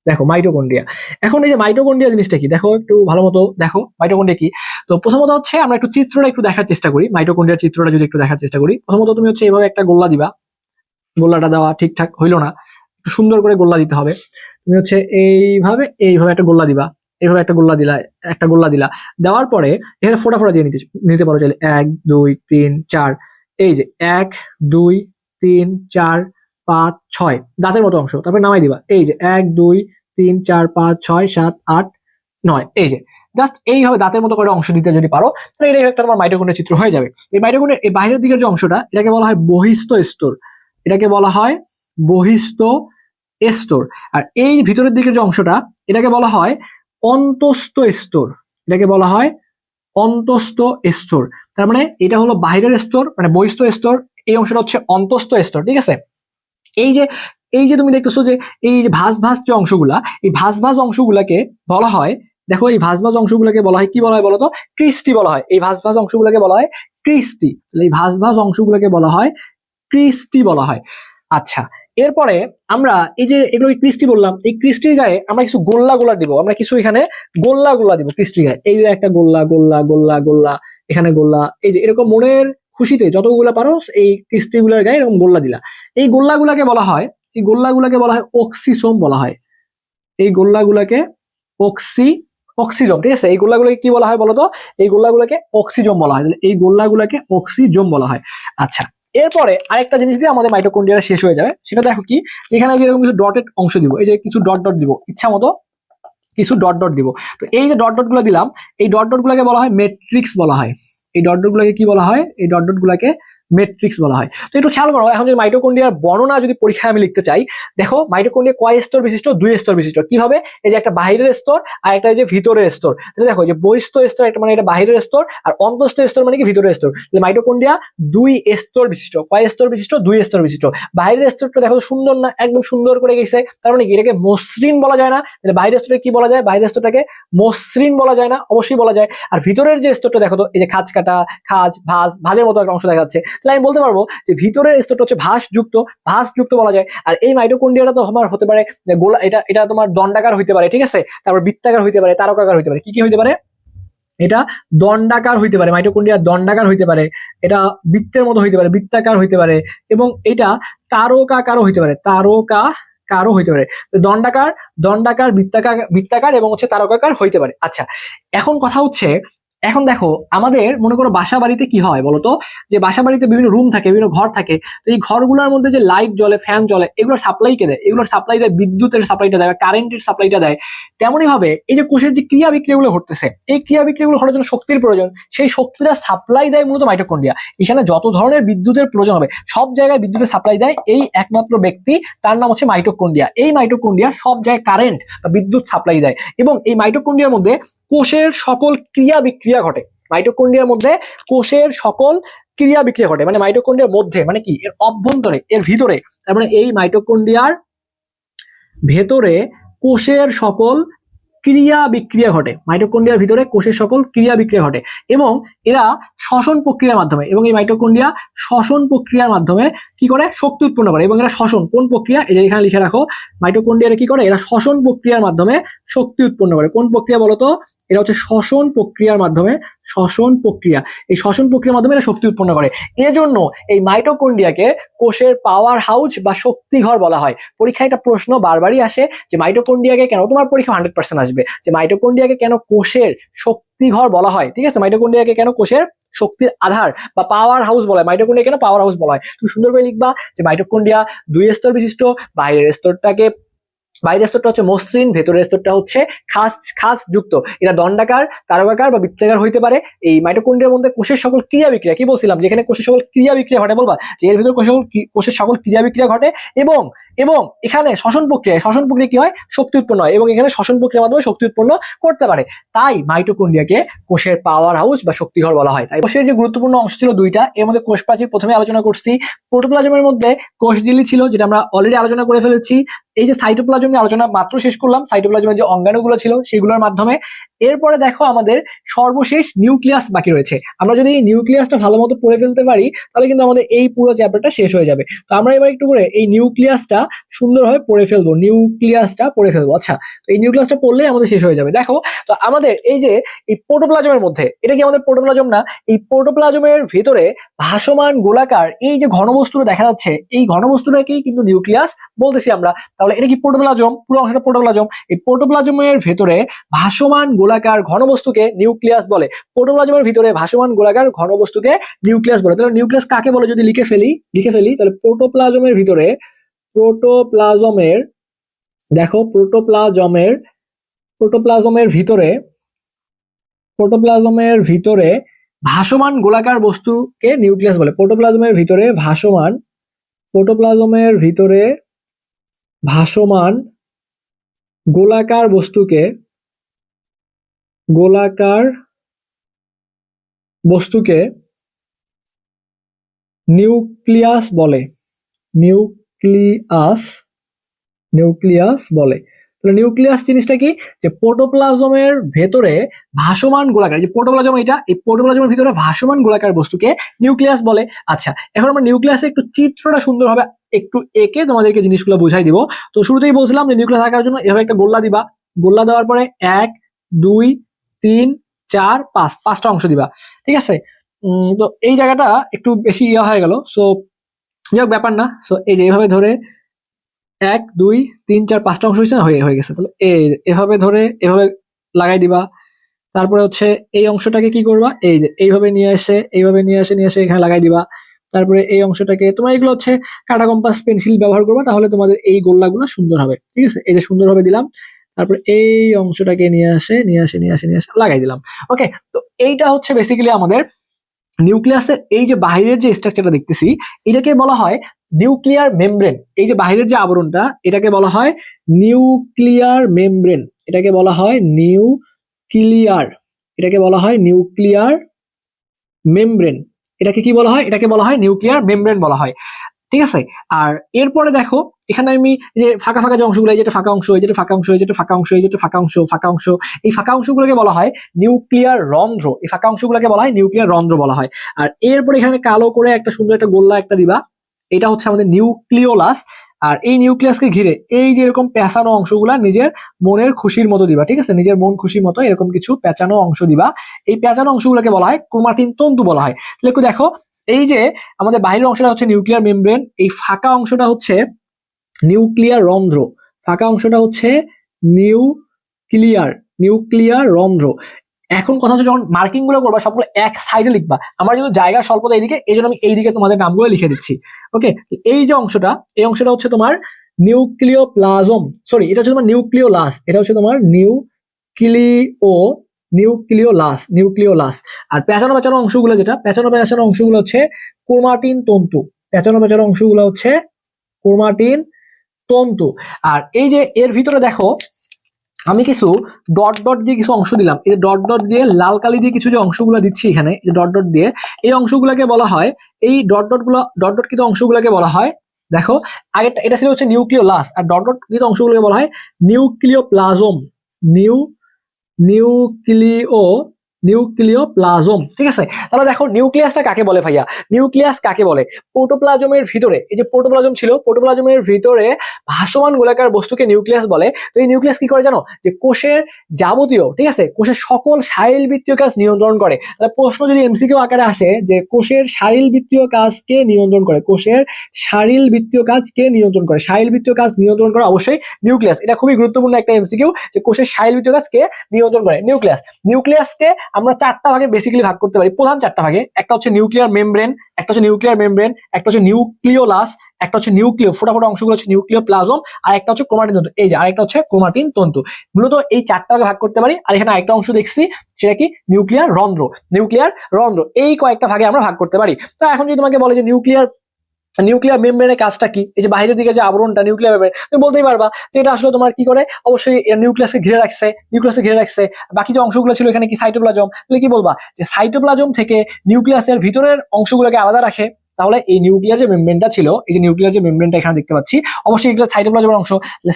দেখো মাইটোকন্ড্রিয়া। এখন এই যে মাইটোকন্ড্রিয়া জিনিসটা কি, দেখো একটু ভালো মতো দেখো মাইটোকন্ড্রিয়া কি। তো প্রথমত হচ্ছে আমরা একটু চিত্রটা একটু দেখার চেষ্টা করি, মাইটোকন্ড্রিয়ার চিত্রটা যদি একটু দেখার চেষ্টা করি। প্রথমত তুমি হচ্ছে এইভাবে একটা গোল্লা দিবা, গোল্লাটা দেওয়া ঠিকঠাক হইলো না, একটু সুন্দর করে গোল্লা দিতে হবে। তুমি হচ্ছে এইভাবে একটা গোল্লা দিবা, এইভাবে একটা গোল্লা দিলা, একটা গোল্লা দিলা, দেওয়ার পরে এখানে ফোটা ফোটা দিয়ে নিতে পারো চাইলে, 1 2 3 4। এই যে 1 2 3 4 5 6 দাঁতের মতো অংশ, তারপরে নামাই দিবা। এই যে 1 2 3 4 5 6 7 8 9। এই যে জাস্ট এইভাবে দাঁতের মতো করে অংশ দিতে যদি পারো, তাহলে এটাই একটা তোমার মাইটোকন্ড্রিয়ার চিত্র হয়ে যাবে। এই মাইটোকন্ড্রিয়ার এই বাইরের দিকের যে অংশটা, এটাকে বলা হয় বহিস্থ স্তর, এটাকে বলা হয় বহিস্থ স্তর। আর এই ভিতরের দিকের যে অংশটা, এটাকে বলা হয় অন্তস্থ স্তর, এটাকে বলা হয় অন্তস্থ স্তর। তার মানে এটা হলো বাইরের স্তর, মানে বহিস্থ স্তর, এই অংশটা হচ্ছে অন্তস্থ স্তর, ঠিক আছে। এই যে তুমি দেখতেছো যে এই যে ভাঁজ ভাঁজ যে অংশগুলা, এই ভাঁজ ভাঁজ অংশগুলাকে বলা হয়, দেখো এই ভাঁজ ভাঁজ অংশগুলোকে বলা হয় কি বলা হয় বলতো, ক্রিস্টি বলা হয়। এই ভাঁজ ভাঁজ অংশগুলোকে বলা হয় ক্রিস্টি, এই ভাঁজ ভাঁজ অংশগুলোকে বলা হয় ক্রিস্টি বলা হয়। আচ্ছা, এরপরে আমরা এই যে এগুলো ক্রিস্টি বললাম, এই ক্রিস্টির গায়ে আমরা কিছু গোল্লা গোল্লা দিব, আমরা কিছু এখানে গোল্লা গোল্লা দিব ক্রিস্টির গায়ে। এই যে একটা গোল্লা গোল্লা গোল্লা গোল্লা, এখানে গোল্লা, এই যে এরকম মনের খুশিতে যতগুলো পারো এই ক্রিস্টি গুলার গায়ে এরকম গোল্লা দিলা। এই গোল্লাগুলাকে বলা হয়, এই গোল্লাগুলাকে বলা হয় অক্সিসোম বলা হয়। এই গোল্লাগুলাকে অক্সিজম, ঠিক আছে। এই গোল্লাগুলোকে কি বলা হয় বলতো, এই গোল্লাগুলোকে অক্সিজম বলা হয়, এই গোল্লাগুলোকে অক্সিজম বলা হয়। আচ্ছা, এরপরে আরেকটা জিনিস দিয়ে আমাদের মাইটোকন্ড্রিয়া শেষ হয়ে যাবে, সেটা দেখো কি, এখানে যেরকম কিছু ডটেড অংশ দিব, এই যে কিছু ডট ডট দিব, ইচ্ছা মতো কিছু ডট ডট দিব। তো এই যে ডট ডট গুলো দিলাম, এই ডট ডট গুলাকে বলা হয় ম্যাট্রিক্স বলা হয়। এই ডট ডট গুলাকে কি বলা হয়, এই ডট ডট গুলাকে ম্যাট্রিক্স বলা হয়। তো একটু খেয়াল করো, এখন যদি মাইটোকন্ড্রিয়ার বর্ণনা যদি পরীক্ষায় আমি লিখতে চাই, দেখো মাইটোকন্ড্রিয়া কয় স্তর বিশিষ্ট, 2 স্তর বিশিষ্ট। কিভাবে, এই যে একটা বাহিরের স্তর আর একটা যে ভিতরের স্তর। দেখো যে বহিস্থ স্তর একটা মানে এটা বাহিরের স্তর, আর অন্তস্থ স্তর মানে কি ভিতরের স্তর। মাইটোকন্ড্রিয়া 2 স্তর বিশিষ্ট। কয় স্তর বিশিষ্ট, 2 স্তর বিশিষ্ট। বাহিরের স্তরটা দেখো সুন্দর না, একদম সুন্দর করে গেছে, তার মানে কি এটাকে মসৃণ বলা যায় না। বাহিরের স্তরটা কি বলা যায়, বাইরের স্তরটাকে মসৃণ বলা যায় না, অবশ্যই বলা যায়। আর ভিতরের যে স্তরটা দেখো তো, এই যে খাঁজ কাটা, খাঁজ ভাঁজের মতো একটা অংশ দেখা যাচ্ছে, তাহলে আমি বলতে পারবো যে ভিতরের স্তরটা হচ্ছে ভাঁজযুক্ত বলা যায়। আর এই মাইটোকন্ড্রিয়াটা তো আমার হতে পারে গোলা, এটা তোমার দণ্ডাকার হইতে পারে, ঠিক আছে। তারপর বৃত্তাকার হইতে পারে, তারকাকার হইতে পারে। কি হইতে পারে, এটা দণ্ডাকার হইতে পারে, মাইটোকন্ড্রিয়া দণ্ডাকার হইতে পারে, এটা বৃত্তের মতো হইতে পারে, বৃত্তাকার হইতে পারে, এবং এটা তারকাকারও হইতে পারে, কারো হইতে পারে। দণ্ডাকার বৃত্তাকার এবং হচ্ছে তারকাকার হইতে পারে। আচ্ছা, এখন কথা হচ্ছে, এখন দেখো আমাদের মনে করো বাসা বাড়িতে কি হয় বলতো, যে বাসা বাড়িতে বিভিন্ন রুম থাকে, বিভিন্ন ঘর থাকে। তো এই ঘরগুলোর মধ্যে যে লাইট জ্বলে, ফ্যান জ্বলে, এগুলোর সাপ্লাই কে দেয়, এগুলোর সাপ্লাই দেয় বিদ্যুতের সাপ্লাইটা দেয়, কারেন্টের সাপ্লাইটা দেয়। তেমনই ভাবে এই যে কোষের যে ক্রিয়া বিক্রিয়াগুলো ঘটতেছে, এই ক্রিয়া বিক্রিয়াগুলো ঘটার জন্য শক্তির প্রয়োজন, সেই শক্তিটা সাপ্লাই দেয় মূলত মাইটোকন্ড্রিয়া। এখানে যত ধরনের বিদ্যুতের প্রয়োজন হবে সব জায়গায় বিদ্যুতের সাপ্লাই দেয় এই একমাত্র ব্যক্তি, তার নাম হচ্ছে মাইটোকন্ড্রিয়া। এই মাইটোকন্ড্রিয়া সব জায়গায় কারেন্ট বা বিদ্যুৎ সাপ্লাই দেয়, এবং এই মাইটোকন্ড্রিয়ার মধ্যে কোষের সকল ক্রিয়া বিক্রিয়া ঘটে। মাইটোকন্ড্রিয়ার মধ্যে কোষের সকল ক্রিয়া বিক্রিয়া ঘটে, মানে মাইটোকন্ড্রিয়ার মধ্যে মানে কি, এর অভ্যন্তরে, এর ভিতরে। তার মানে এই মাইটোকন্ড্রিয়ার ভেতরে কোষের সকল ক্রিয়া বিক্রিয়া ঘটে, মাইটোকন্ড্রিয়ার ভিতরে কোষের সকল ক্রিয়া বিক্রিয়া ঘটে, এবং এরা শ্বসন প্রক্রিয়ার মাধ্যমে, এবং এই মাইটোকন্ড্রিয়া শ্বসন প্রক্রিয়ার মাধ্যমে কি করে, শক্তি উৎপন্ন করে। এবং এরা শ্বসন কোন প্রক্রিয়া, এই যে এখানে লিখে রাখো, মাইটোকন্ড্রিয়া কি করে, এরা শ্বসন প্রক্রিয়ার মাধ্যমে শক্তি উৎপন্ন করে। কোন প্রক্রিয়া বলতো, এটা হচ্ছে শ্বসন প্রক্রিয়ার মাধ্যমে, শ্বসন প্রক্রিয়া, এই শ্বসন প্রক্রিয়ার মাধ্যমে এরা শক্তি উৎপন্ন করে। এজন্য এই মাইটোকন্ড্রিয়াকে কোষের পাওয়ার হাউস বা শক্তিঘর বলা হয়। পরীক্ষায় একটা প্রশ্ন বারবারই আসে যে মাইটোকন্ড্রিয়াকে কেন, তোমার পরীক্ষা 100% আসবে, যে মাইটোকন্ড্রিয়াকে কেন কোষের শক্তিঘর বলা হয়, ঠিক আছে। মাইটোকন্ড্রিয়াকে কেন কোষের শক্তির আধার বা পাওয়ার হাউস বলা হয়, মাইটোকন্ড্রিয়া কেন পাওয়ার হাউস বলা হয়, তুমি সুন্দর করে লিখবা যে মাইটোকন্ড্রিয়া 2 স্তর বিশিষ্ট, বাইরের স্তরটাকে বাইরের স্তরটা হচ্ছে মসৃণ, ভেতরের স্তরটা হচ্ছে খাস খাস যুক্ত। এটা দণ্ডাকার, তারকাকার বা বৃত্তাকার হইতে পারে। এই মাইটোকন্ড্রিয়ার মধ্যে কোষের সকল ক্রিয়া বিক্রিয়া, কি বলছিলাম, যেখানে কোষের সকল ক্রিয়া বিক্রিয়া ঘটে, বলবা যে এর ভিতরে কোষের সকল ক্রিয়া বিক্রিয়া ঘটে, এবং এবং এখানে শ্বসন প্রক্রিয়া কি হয়, শক্তি উৎপন্ন হয়, এবং এখানে শ্বসন প্রক্রিয়ার মাধ্যমে শক্তি উৎপন্ন করতে পারে। তাই মাইটোকন্ড্রিয়াকে কোষের পাওয়ার হাউস বা শক্তিঘর বলা হয়। তাই কোষের যে গুরুত্বপূর্ণ অংশ ছিল দুইটা, এর মধ্যে কোষ প্রাচীর প্রথমে আলোচনা করছি, প্রোটোপ্লাজমের মধ্যে কোষঝিল্লি ছিল, যেটা আমরা অলরেডি আলোচনা করে ফেলেছি। এই যে সাইটোপ্লাজম নিয়ে আলোচনা মাত্র শেষ করলাম, সাইটোপ্লাজমের যে অঙ্গাণুগুলো ছিল সেগুলোর মাধ্যমে। এরপরে দেখো আমাদের সর্বশেষ নিউক্লিয়াস বাকি রয়েছে। আমরা যদি এই নিউক্লিয়াসটা ভালো মতো পড়ে ফেলতে পারি, তাহলে কিন্তু আমাদের এই পুরো চ্যাপ্টারটা শেষ হয়ে যাবে। তো আমরা এবার একটু করে এই নিউক্লিয়াসটা সুন্দরভাবে পড়ে ফেলবো, আচ্ছা, তো এই নিউক্লিয়াসটা পড়লেই আমাদের শেষ হয়ে যাবে। দেখো, তো আমাদের এই যে এই প্রোটোপ্লাজমের মধ্যে, এটা কি আমাদের প্রোটোপ্লাজম না? এই প্রোটোপ্লাজমের ভিতরে ভাসমান গোলাকার এই যে ঘনবস্তুটা দেখা যাচ্ছে, এই ঘনবস্তুটাকেই কিন্তু নিউক্লিয়াস বলতেছি আমরা। তাহলে এটা কি প্রোটোপ্লাজম, পুরো অংশটা প্রোটোপ্লাজম। এই প্রোটোপ্লাজমের ভেতরে ভাসমান গোলাকার ঘনবস্তুকে নিউক্লিয়াস বলে। প্রোটোপ্লাজমের ভিতরে ভাসমান গোলাকার ঘনবস্তুকে নিউক্লিয়াস বলে। তাহলে নিউক্লিয়াস কাকে বলে যদি লিখে ফেলি, তাহলে প্রোটোপ্লাজমের ভিতরে, দেখো প্রোটোপ্লাজমের ভিতরে ভাসমান গোলাকার বস্তুকে নিউক্লিয়াস বলে। প্রোটোপ্লাজমের ভিতরে ভাসমান গোলাকার বস্তুকে নিউক্লিয়াস বলে। তাহলে নিউক্লিয়াস জিনিসটা কি, যে প্রোটোপ্লাজমের ভেতরে ভাসমান গোলাকার, যে প্রোটোপ্লাজম এটা, এই প্রোটোপ্লাজমের ভিতরে ভাসমান গোলাকার বস্তুকে নিউক্লিয়াস বলে। আচ্ছা, এখন আমরা নিউক্লিয়াসে একটু চিত্রটা সুন্দরভাবে একটু এঁকে তোমাদেরকে জিনিসগুলো বুঝাই দিব। তো শুরুতেই বলছিলাম যে নিউক্লিয়াস আঁকার জন্য এভাবে একটা গোল্লা দিবা, গোল্লা দেওয়ার পরে 1 2 3 4 5 5টা অংশ দিবা, ঠিক আছে। তো এই জায়গাটা একটু বেশি হয়ে গেল, সো যাই হোক, ব্যাপার না। সো এই যে এইভাবে ধরে 1 2 3 4 5টা অংশ হয়েছে না, হয়ে গেছে। তাহলে এভাবে ধরে এভাবে লাগাই দিবা। তারপরে হচ্ছে এই অংশটাকে কি করবা, এই যে এইভাবে নিয়ে এসে এখানে লাগাই দিবা। তারপরে এই অংশটাকে তোমার, এগুলো হচ্ছে কাটা কম্পাস পেন্সিল ব্যবহার করবা, তাহলে তোমাদের এই গোল্লাগুলো সুন্দর হবে, ঠিক আছে। এই যে সুন্দরভাবে দিলাম, তারপর এই অংশটাকে নিয়ে আসে লাগাই দিলাম। ওকে, তো এইটা হচ্ছে বেসিক্যালি আমাদের নিউক্লিয়াসের এই যে বাহিরের যে স্ট্রাকচারটা দেখতেছি, এটাকে বলা হয় নিউক্লিয়ার মেমব্রেন। এই যে বাহিরের যে আবরণটা, এটাকে বলা হয় নিউক্লিয়ার মেমব্রেন। এটাকে বলা হয় নিউক্লিয়ার মেমব্রেন। এটাকে কি বলা হয়? এটাকে বলা হয় নিউক্লিয়ার মেমব্রেন বলা হয়, ঠিক আছে। আর এরপরে দেখো, এখানে আমি যে ফাঁকা ফাঁকা যে অংশগুলো, যেটা ফাঁকা অংশ, যেটা ফাঁকা অংশ, যেটা ফাঁকা অংশ, যেটা ফাঁকা অংশ, এই ফাঁকা অংশগুলোকে বলা হয় নিউক্লিয়ার রন্ধ্র। এই ফাঁকা অংশগুলোকে বলা হয় নিউক্লিয়ার রন্ধ্র বলা হয়। আর এরপরে এখানে কালো করে একটা সুন্দর একটা গোল্লা একটা দিবা, এটা হচ্ছে আমাদের নিউক্লিওলাস। আর এই নিউক্লিয়াসকে ঘিরে এই যে এরকম পেঁচানো অংশগুলা নিজের মনের খুশির মতো দিবা, ঠিক আছে, নিজের মন খুশির মতো এরকম কিছু পেঁচানো অংশ দিবা। এই পেঁচানো অংশগুলোকে বলা হয় ক্রোমাটিন তন্তু বলা হয়। তাহলে একটু দেখো, এই যে আমাদের বাহিরের অংশটা হচ্ছে নিউক্লিয়ার মেমব্রেন, এই ফাঁকা অংশটা হচ্ছে নিউক্লিয়ার রন্ধ্র, ফাঁকা অংশটা হচ্ছে নিউক্লিয়ার রন্ধ্র। এখন কথা হচ্ছে, যখন মার্কিং গুলো করবা সবগুলো এক সাইডে লিখবা। আমার যেহেতু জায়গা স্বল্পতা এইদিকে, এই জন্য আমি এইদিকে তোমাদের নামগুলো লিখে দিচ্ছি। ওকে, এই যে অংশটা, এই অংশটা হচ্ছে তোমার নিউক্লিওপ্লাজম, সরি, এটা হচ্ছে তোমার নিউক্লিওলাস। এটা হচ্ছে তোমার নিউক্লিওলাস। আর পেঁচানো অংশগুলো, যেটা পেঁচানো অংশগুলো হচ্ছে ক্রোমাটিন তন্তু। পেঁচানো অংশগুলো হচ্ছে ক্রোমাটিন তন্তু। আর এই যে এর ভিতরে দেখো, আমি কিছু ডট ডট দিয়ে কিছু অংশ দিলাম। এই যে ডট ডট দিয়ে, লাল কালি দিয়ে কিছু যে অংশগুলো দিচ্ছি এখানে, এই যে ডট ডট দিয়ে, এই অংশগুলোকে বলা হয়, এই ডট ডট কিন্তু অংশগুলোকে বলা হয়, দেখো আগেরটা এটা ছিল হচ্ছে নিউক্লিওলাস, আর ডট ডট কিন্তু অংশগুলোকে বলা হয় নিউক্লিওপ্লাজম। নিউক্লিওপ্লাজম, ঠিক আছে। তাহলে দেখো, নিউক্লিয়াসটা কাকে বলে ভাইয়া? নিউক্লিয়াস কাকে বলে? প্রোটোপ্লাজমের ভিতরে, এই যে প্রোটোপ্লাজম ছিল, প্রোটোপ্লাজমের ভিতরে ভাসমান গোলাকার বস্তুকে নিউক্লিয়াস বলে। তো এই নিউক্লিয়াস কি করে জানো? যে কোষের যাবতীয়, ঠিক আছে, কোষের সকল শারীরবৃত্তীয় কাজ নিয়ন্ত্রণ করে। তাহলে প্রশ্ন যদি এমসিকিউ আকারে আসে যে কোষের শারীরবৃত্তীয় কাজ কে নিয়ন্ত্রণ করে, শারীরবৃত্তীয় কাজ নিয়ন্ত্রণ করে অবশ্যই নিউক্লিয়াস। এটা খুবই গুরুত্বপূর্ণ একটা এমসিকিউ, যে কোষের শারীরবৃত্তীয় কাজ কে নিয়ন্ত্রণ করে? নিউক্লিয়াসকে আমরা চারটা ভাগে বেসিক্যালি ভাগ করতে পারি, প্রধান চারটা ভাগে। একটা হচ্ছে নিউক্লিয়ার মেমব্রেন, একটা হচ্ছে নিউক্লিয়ার মেমব্রেন, একটা হচ্ছে নিউক্লিওলাস, একটা হচ্ছে নিউক্লিয় ফোটা ফোটা অংশগুলো হচ্ছে নিউক্লিওপ্লাজম, আর একটা হচ্ছে ক্রোমাটিন তন্তু। এই যে আরেকটা হচ্ছে ক্রোমাটিন তন্তু। মূলত এই চারটা ভাগে ভাগ করতে পারি। আর এখানে আরেকটা অংশ দেখছি, সেটা কি নিউক্লিয়ার রন্ধ্র। নিউক্লিয়ার রন্ধ্র এই কয়েকটা ভাগে আমরা ভাগ করতে পারি। তো এখন যদি তোমাকে বলে যে নিউক্লিয়ার মেমব্রেনের কাজটা কি, এই যে বাইরের দিকে যে আবরণটা নিউক্লিয়ার মেমব্রেন, তুমি বলতেই পারবা যে এটা আসলে তোমার কি করে, অবশ্যই নিউক্লিয়াসকে ঘিরে রাখছে। বাকি যে অংশগুলো ছিল এখানে কি সাইটোপ্লাজম, তাহলে কি বলবা যে সাইটোপ্লাজম থেকে নিউক্লিয়াসের ভিতরের অংশগুলোকে আলাদা রাখে। তাহলে এই নিউক্লিয়ার যে মেমব্রেনটা ছিল, এই যে নিউক্লিয়ার যে মেমব্রেনটা এখানে দেখতে পাচ্ছি, অবশ্যই এগুলো সাইটোপ্লাজমের অংশ।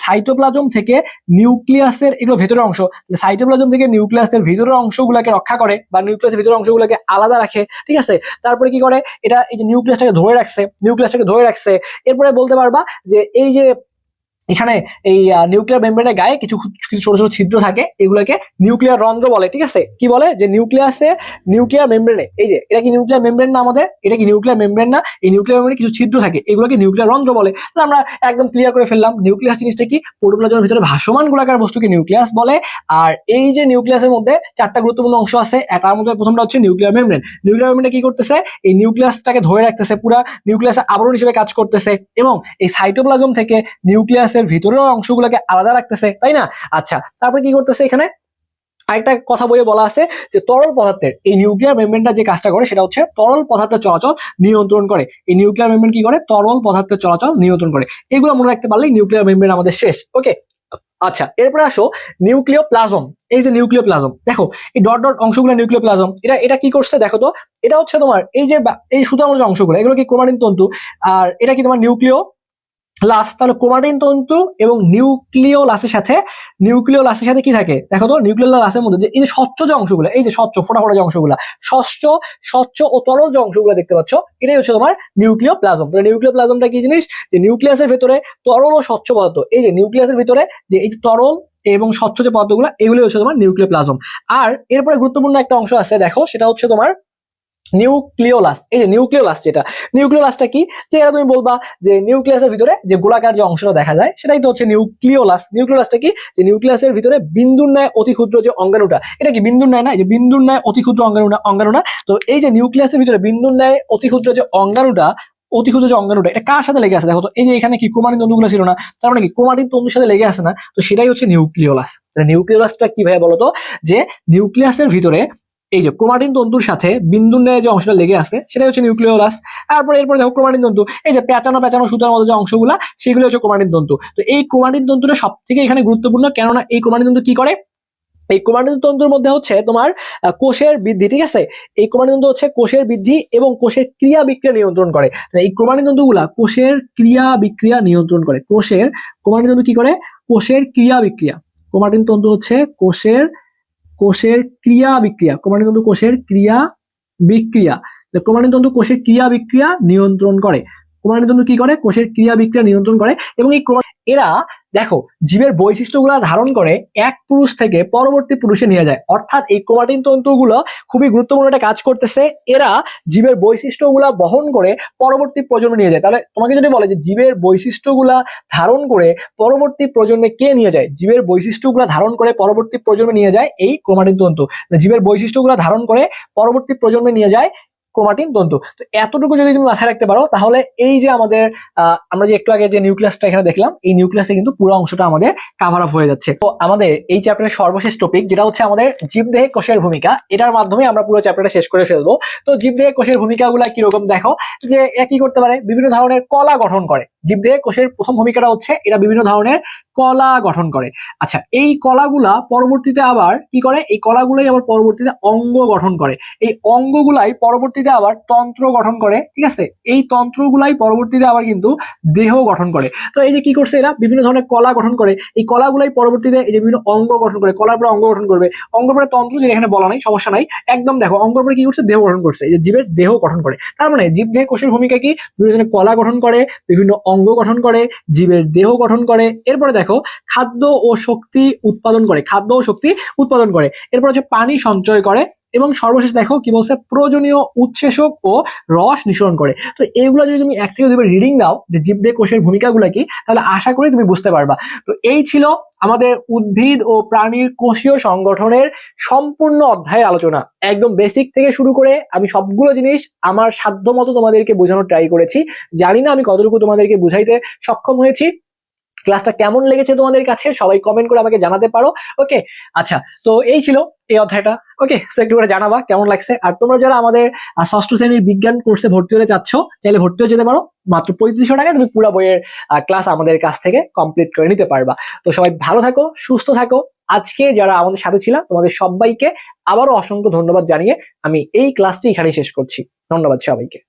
সাইটোপ্লাজম থেকে নিউক্লিয়াসের এগুলো ভেতরের অংশ, সাইটোপ্লাজম থেকে নিউক্লিয়াসের ভিতরের অংশগুলোকে রক্ষা করে বা নিউক্লিয়াসের ভিতরের অংশগুলোকে আলাদা রাখে, ঠিক আছে। তারপরে কি করে, এটা এই যে নিউক্লিয়াসটাকে ধরে রাখছে। এরপরে বলতে পারবা যে এই যে এখানে এই নিউক্লিয়ার মেমব্রেনের গায়ে কিছু কিছু ছোট ছোট ছিদ্র থাকে, এগুলোকে নিউক্লিয়ার রন্ধ্র বলে, ঠিক আছে। কি বলে যে নিউক্লিয়ার মেমব্রেনে, এই যে এটা কি নিউক্লিয়ার মেমব্রেন না আমাদের, এটা কি নিউক্লিয়ার মেমব্রেন না, এই নিউক্লিয়ার মেমব্রেনে কিছু ছিদ্র থাকে, এগুলোকে নিউক্লিয়ার রন্ধ্র বলে। তাহলে আমরা একদম ক্লিয়ার করে ফেললাম নিউক্লিয়াস জিনিসটা কি, প্রোটোপ্লাজমের ভিতরে ভাসমান গোলাকার বস্তুকে নিউক্লিয়াস বলে। আর এই যে নিউক্লিয়াসের মধ্যে চারটা গুরুত্বপূর্ণ অংশ আছে, তার মধ্যে প্রথমটা হচ্ছে নিউক্লিয়ার মেমব্রেন। নিউক্লিয়ার মেমব্রেনটা কি করতেছে, এই নিউক্লিয়াসটাকে ধরে রাখতেছে, পুরা নিউক্লিয়াসের আবরণ হিসেবে কাজ করতেছে, এবং এই সাইটোপ্লাজম থেকে নিউক্লিয়াসের ভিতরে অংশগুলোকে আলাদা রাখতেছে, তাই না। আচ্ছা, তারপরে কি করতেছে, এখানে আরেকটা কথা বইয়ে বলা আছে যে তরল পদার্থের এই নিউক্লিয়ার মেমব্রেনটা যে কাজটা করে সেটা হচ্ছে তরল পদার্থের চলাচল নিয়ন্ত্রণ করে। এই নিউক্লিয়ার মেমব্রেন কি করে, তরল পদার্থের চলাচল নিয়ন্ত্রণ করে। এগুলো মনে রাখতে পারলেই নিউক্লিয়ার মেমব্রেন আমাদের শেষ। ওকে, আচ্ছা, এরপরে আসো নিউক্লিওপ্লাজম। এই যে নিউক্লিওপ্লাজম, দেখো এই ডট ডট অংশগুলো নিউক্লিওপ্লাজম, এটা কি করছে দেখো তো, এটা হচ্ছে তোমার এই যে এই সুতার যে অংশগুলো, এগুলো কি ক্রোমাটিন তন্তু, আর এটা কি তোমার নিউক্লিওলাস। তাহলে ক্রোমাটিন তন্তু এবং নিউক্লিওলাসের সাথে কি থাকে দেখো তো, নিউক্লিওলাসের মধ্যে যে এই যে স্বচ্ছ যে অংশগুলো, এই যে স্বচ্ছ ফোটা ফোটা যে অংশগুলো, স্বচ্ছ ও তরল যে অংশগুলো দেখতে পাচ্ছ, এটাই হচ্ছে তোমার নিউক্লিওপ্লাজম। তাহলে নিউক্লিওপ্লাজমটা কি জিনিস, যে নিউক্লিয়াসের ভিতরে তরল ও স্বচ্ছ পদার্থ, এই যে নিউক্লিয়াসের ভিতরে যে এই যে তরল এবং স্বচ্ছ যে পদার্থগুলো, এগুলো হচ্ছে তোমার নিউক্লিওপ্লাজম। আর এরপরে গুরুত্বপূর্ণ একটা অংশ আছে, দেখো সেটা হচ্ছে তোমার নিউক্লিওলাস। এই যে নিউক্লিওলাসটা কি, যে এটা তুমি বলবা যে নিউক্লিয়াসের ভিতরে যে গোলাকার যে অংশটা দেখা যায় সেটাই তো হচ্ছে নিউক্লিওলাস। নিউক্লিওলাসটা কি, যে নিউক্লিয়াসের ভিতরে বিন্দুর ন্যায় অতি ক্ষুদ্র যে অঙ্গাণুটা, এটা কি বিন্দুর ন্যায় না, যে বিন্দুর ন্যায় অতি ক্ষুদ্র অঙ্গাণুটা। তো এই যে নিউক্লিয়াসের ভিতরে বিন্দুর ন্যায় অতি ক্ষুদ্র যে অঙ্গাণুটা, এটা কার সাথে লেগে আছে দেখো তো, এই যে এখানে কি ক্রোমাটিন তন্তুগুলো ছিল না, তার মানে কি ক্রোমাটিন তন্তুর সাথে লেগে আছে না, তো সেটাই হচ্ছে নিউক্লিওলাস। নিউক্লিওলাসটা কি ভাবে বলতো, যে নিউক্লিয়াসের ভিতরে এই যে ক্রোমাটিন তন্তুর সাথে বিন্দুর ন্যায় যে অংশটা লেগে আছে সেটাই হচ্ছে নিউক্লিওলাস। এরপর দেখো ক্রোমাটিন তন্তু, এই যে পেঁচানো সুতার মতো যে অংশগুলা, সেগুলো হচ্ছে ক্রোমাটিন তন্তু। তো এই ক্রোমাটিন তন্তুটা সব থেকে এখানে গুরুত্বপূর্ণ, কেননা এই ক্রোমাটিন তন্তু কি করে, এই ক্রোমাটিন তন্তুর মধ্যে হচ্ছে তোমার কোষের বৃদ্ধি, ঠিক আছে। এই ক্রোমাটিন তন্তু হচ্ছে কোষের বৃদ্ধি এবং কোষের ক্রিয়া বিক্রিয়া নিয়ন্ত্রণ করে। এই ক্রোমাটিন তন্তুগুলা কোষের ক্রিয়া বিক্রিয়া নিয়ন্ত্রণ করে। ক্রোমাটিন তন্তু কি করে, কোষের ক্রিয়া বিক্রিয়া। ক্রোমাটিন তন্তু হচ্ছে কোষের ক্রিয়া বিক্রিয়া। ক্রোমাটিন তন্তু কোষের ক্রিয়া বিক্রিয়া। ক্রোমাটিন তন্তু কোষের ক্রিয়া বিক্রিয়া নিয়ন্ত্রণ করে। ক্রোমাটিন তন্তু কি করে, কোষের ক্রিয়া বিক্রিয়া নিয়ন্ত্রণ করে। এবং এই এরা দেখো জীবের বৈশিষ্ট্যগুলা ধারণ করে এক পুরুষ থেকে পরবর্তী পুরুষে নিয়ে যায়। অর্থাৎ এই ক্রোমাটিন তন্তুগুলো খুবই গুরুত্বপূর্ণ একটা কাজ করতেছে, এরা জীবের বৈশিষ্ট্যগুলা বহন করে পরবর্তী প্রজন্মে নিয়ে যায়। তাহলে তোমাকে যদি বলে যে জীবের বৈশিষ্ট্যগুলা ধারণ করে পরবর্তী প্রজন্মে কে নিয়ে যায়, জীবের বৈশিষ্ট্যগুলা ধারণ করে পরবর্তী প্রজন্মে নিয়ে যায় এই ক্রোমাটিন তন্তু। জীবের বৈশিষ্ট্যগুলা ধারণ করে পরবর্তী প্রজন্মে নিয়ে যায় ক্রোমাটিন তন্তু। তো এতটুকু যদি তুমি মাথায় রাখতে পারো, তাহলে এই যে আমাদের আমরা যে একটু আগে যে নিউক্লিয়াসটা এখানে দেখলাম, এই নিউক্লিয়াসে কিন্তু পুরো অংশটা আমাদের কাভার আপ হয়ে যাচ্ছে। তো আমাদের এই চ্যাপ্টারের সর্বশেষ টপিক যেটা হচ্ছে আমাদের জীবদেহে কোষের ভূমিকা, এটার মাধ্যমে আমরা পুরো চ্যাপ্টারটা শেষ করে ফেলবো। তো জীবদেহে কোষের ভূমিকাগুলো কিরকম দেখো, যে এরা কি করতে পারে, বিভিন্ন ধরনের কলা গঠন করে। জীবদেহে কোষের প্রথম ভূমিকাটা হচ্ছে এরা বিভিন্ন ধরনের কলা গঠন করে। আচ্ছা, এই কলাগুলা পরবর্তীতে আবার কি করে, এই কলাগুলাই আবার পরবর্তীতে অঙ্গ গঠন করে। এই অঙ্গগুলাই পরবর্তীতে আবার তন্ত্র গঠন করে, ঠিক আছে। এই তন্ত্রগুলাই পরবর্তীতে আবার কিন্তু দেহ গঠন করে। তো এই যে কি করছে, এরা বিভিন্ন ধরনের কলা গঠন করে, এই কলাগুলাই পরবর্তীতে এই যে বিভিন্ন অঙ্গ গঠন করে, কলার পরে অঙ্গ গঠন করবে, অঙ্গ পরে তন্ত্র, যেটা এখানে বলা নাই, সমস্যা নাই, একদম দেখো অঙ্গ পরে কি করছে, দেহ গঠন করছে, এই যে জীবের দেহ গঠন করে। তার মানে জীবদেহে কোষের ভূমিকা কি, বিভিন্ন ধরনের কলা গঠন করে, বিভিন্ন অঙ্গ গঠন করে, জীবের দেহ গঠন করে। এরপরে দেখো খাদ্য ও শক্তি উৎপাদন করে। এরপর হচ্ছে পানি সঞ্চয় করে, এবং সর্বশেষ দেখো কি বলছে, প্রয়োজনীয় উৎসেচক ও রস নিঃসরণ করে। তো এইগুলো যদি তুমি এক থেকে দুইবার রিডিং দাও যে জীবদেহে কোষের ভূমিকাগুলো কি, তাহলে আশা করি তুমি বুঝতে পারবা। তো এই ছিল আমাদের উদ্ভিদ ও প্রাণীর কোষীয় সংগঠনের সম্পূর্ণ অধ্যায়ের আলোচনা, একদম বেসিক থেকে শুরু করে আমি সবগুলো জিনিস আমার সাধ্য মতো তোমাদেরকে বোঝানোর ট্রাই করেছি। জানি না আমি কতটুকু তোমাদেরকে বুঝাইতে সক্ষম হয়েছি। ক্লাসটা কেমন লেগেছে তোমাদের কাছে সবাই কমেন্ট করে আমাকে জানাতে পারো। ওকে, আচ্ছা, তো এই ছিল এই অধ্যায়টা। ওকে, সো একটু করে জানাবা কেমন লাগছে। আর তোমরা যারা আমাদের ষষ্ঠ শ্রেণীর বিজ্ঞান কোর্সে ভর্তি হতে চাচ্ছ, চাইলে ভর্তি হয়ে যেতে পারো। মাত্র 3500 টাকায় তুমি পুরো বইয়ের ক্লাস আমাদের কাছ থেকে কমপ্লিট করে নিতে পারবা। তো সবাই ভালো থাকো, সুস্থ থাকো। আজকে যারা আমাদের সাথে ছিল তোমাদের সবাইকে আবারও অসংখ্য ধন্যবাদ জানিয়ে আমি এই ক্লাসটি এখানেই শেষ করছি। ধন্যবাদ সবাইকে।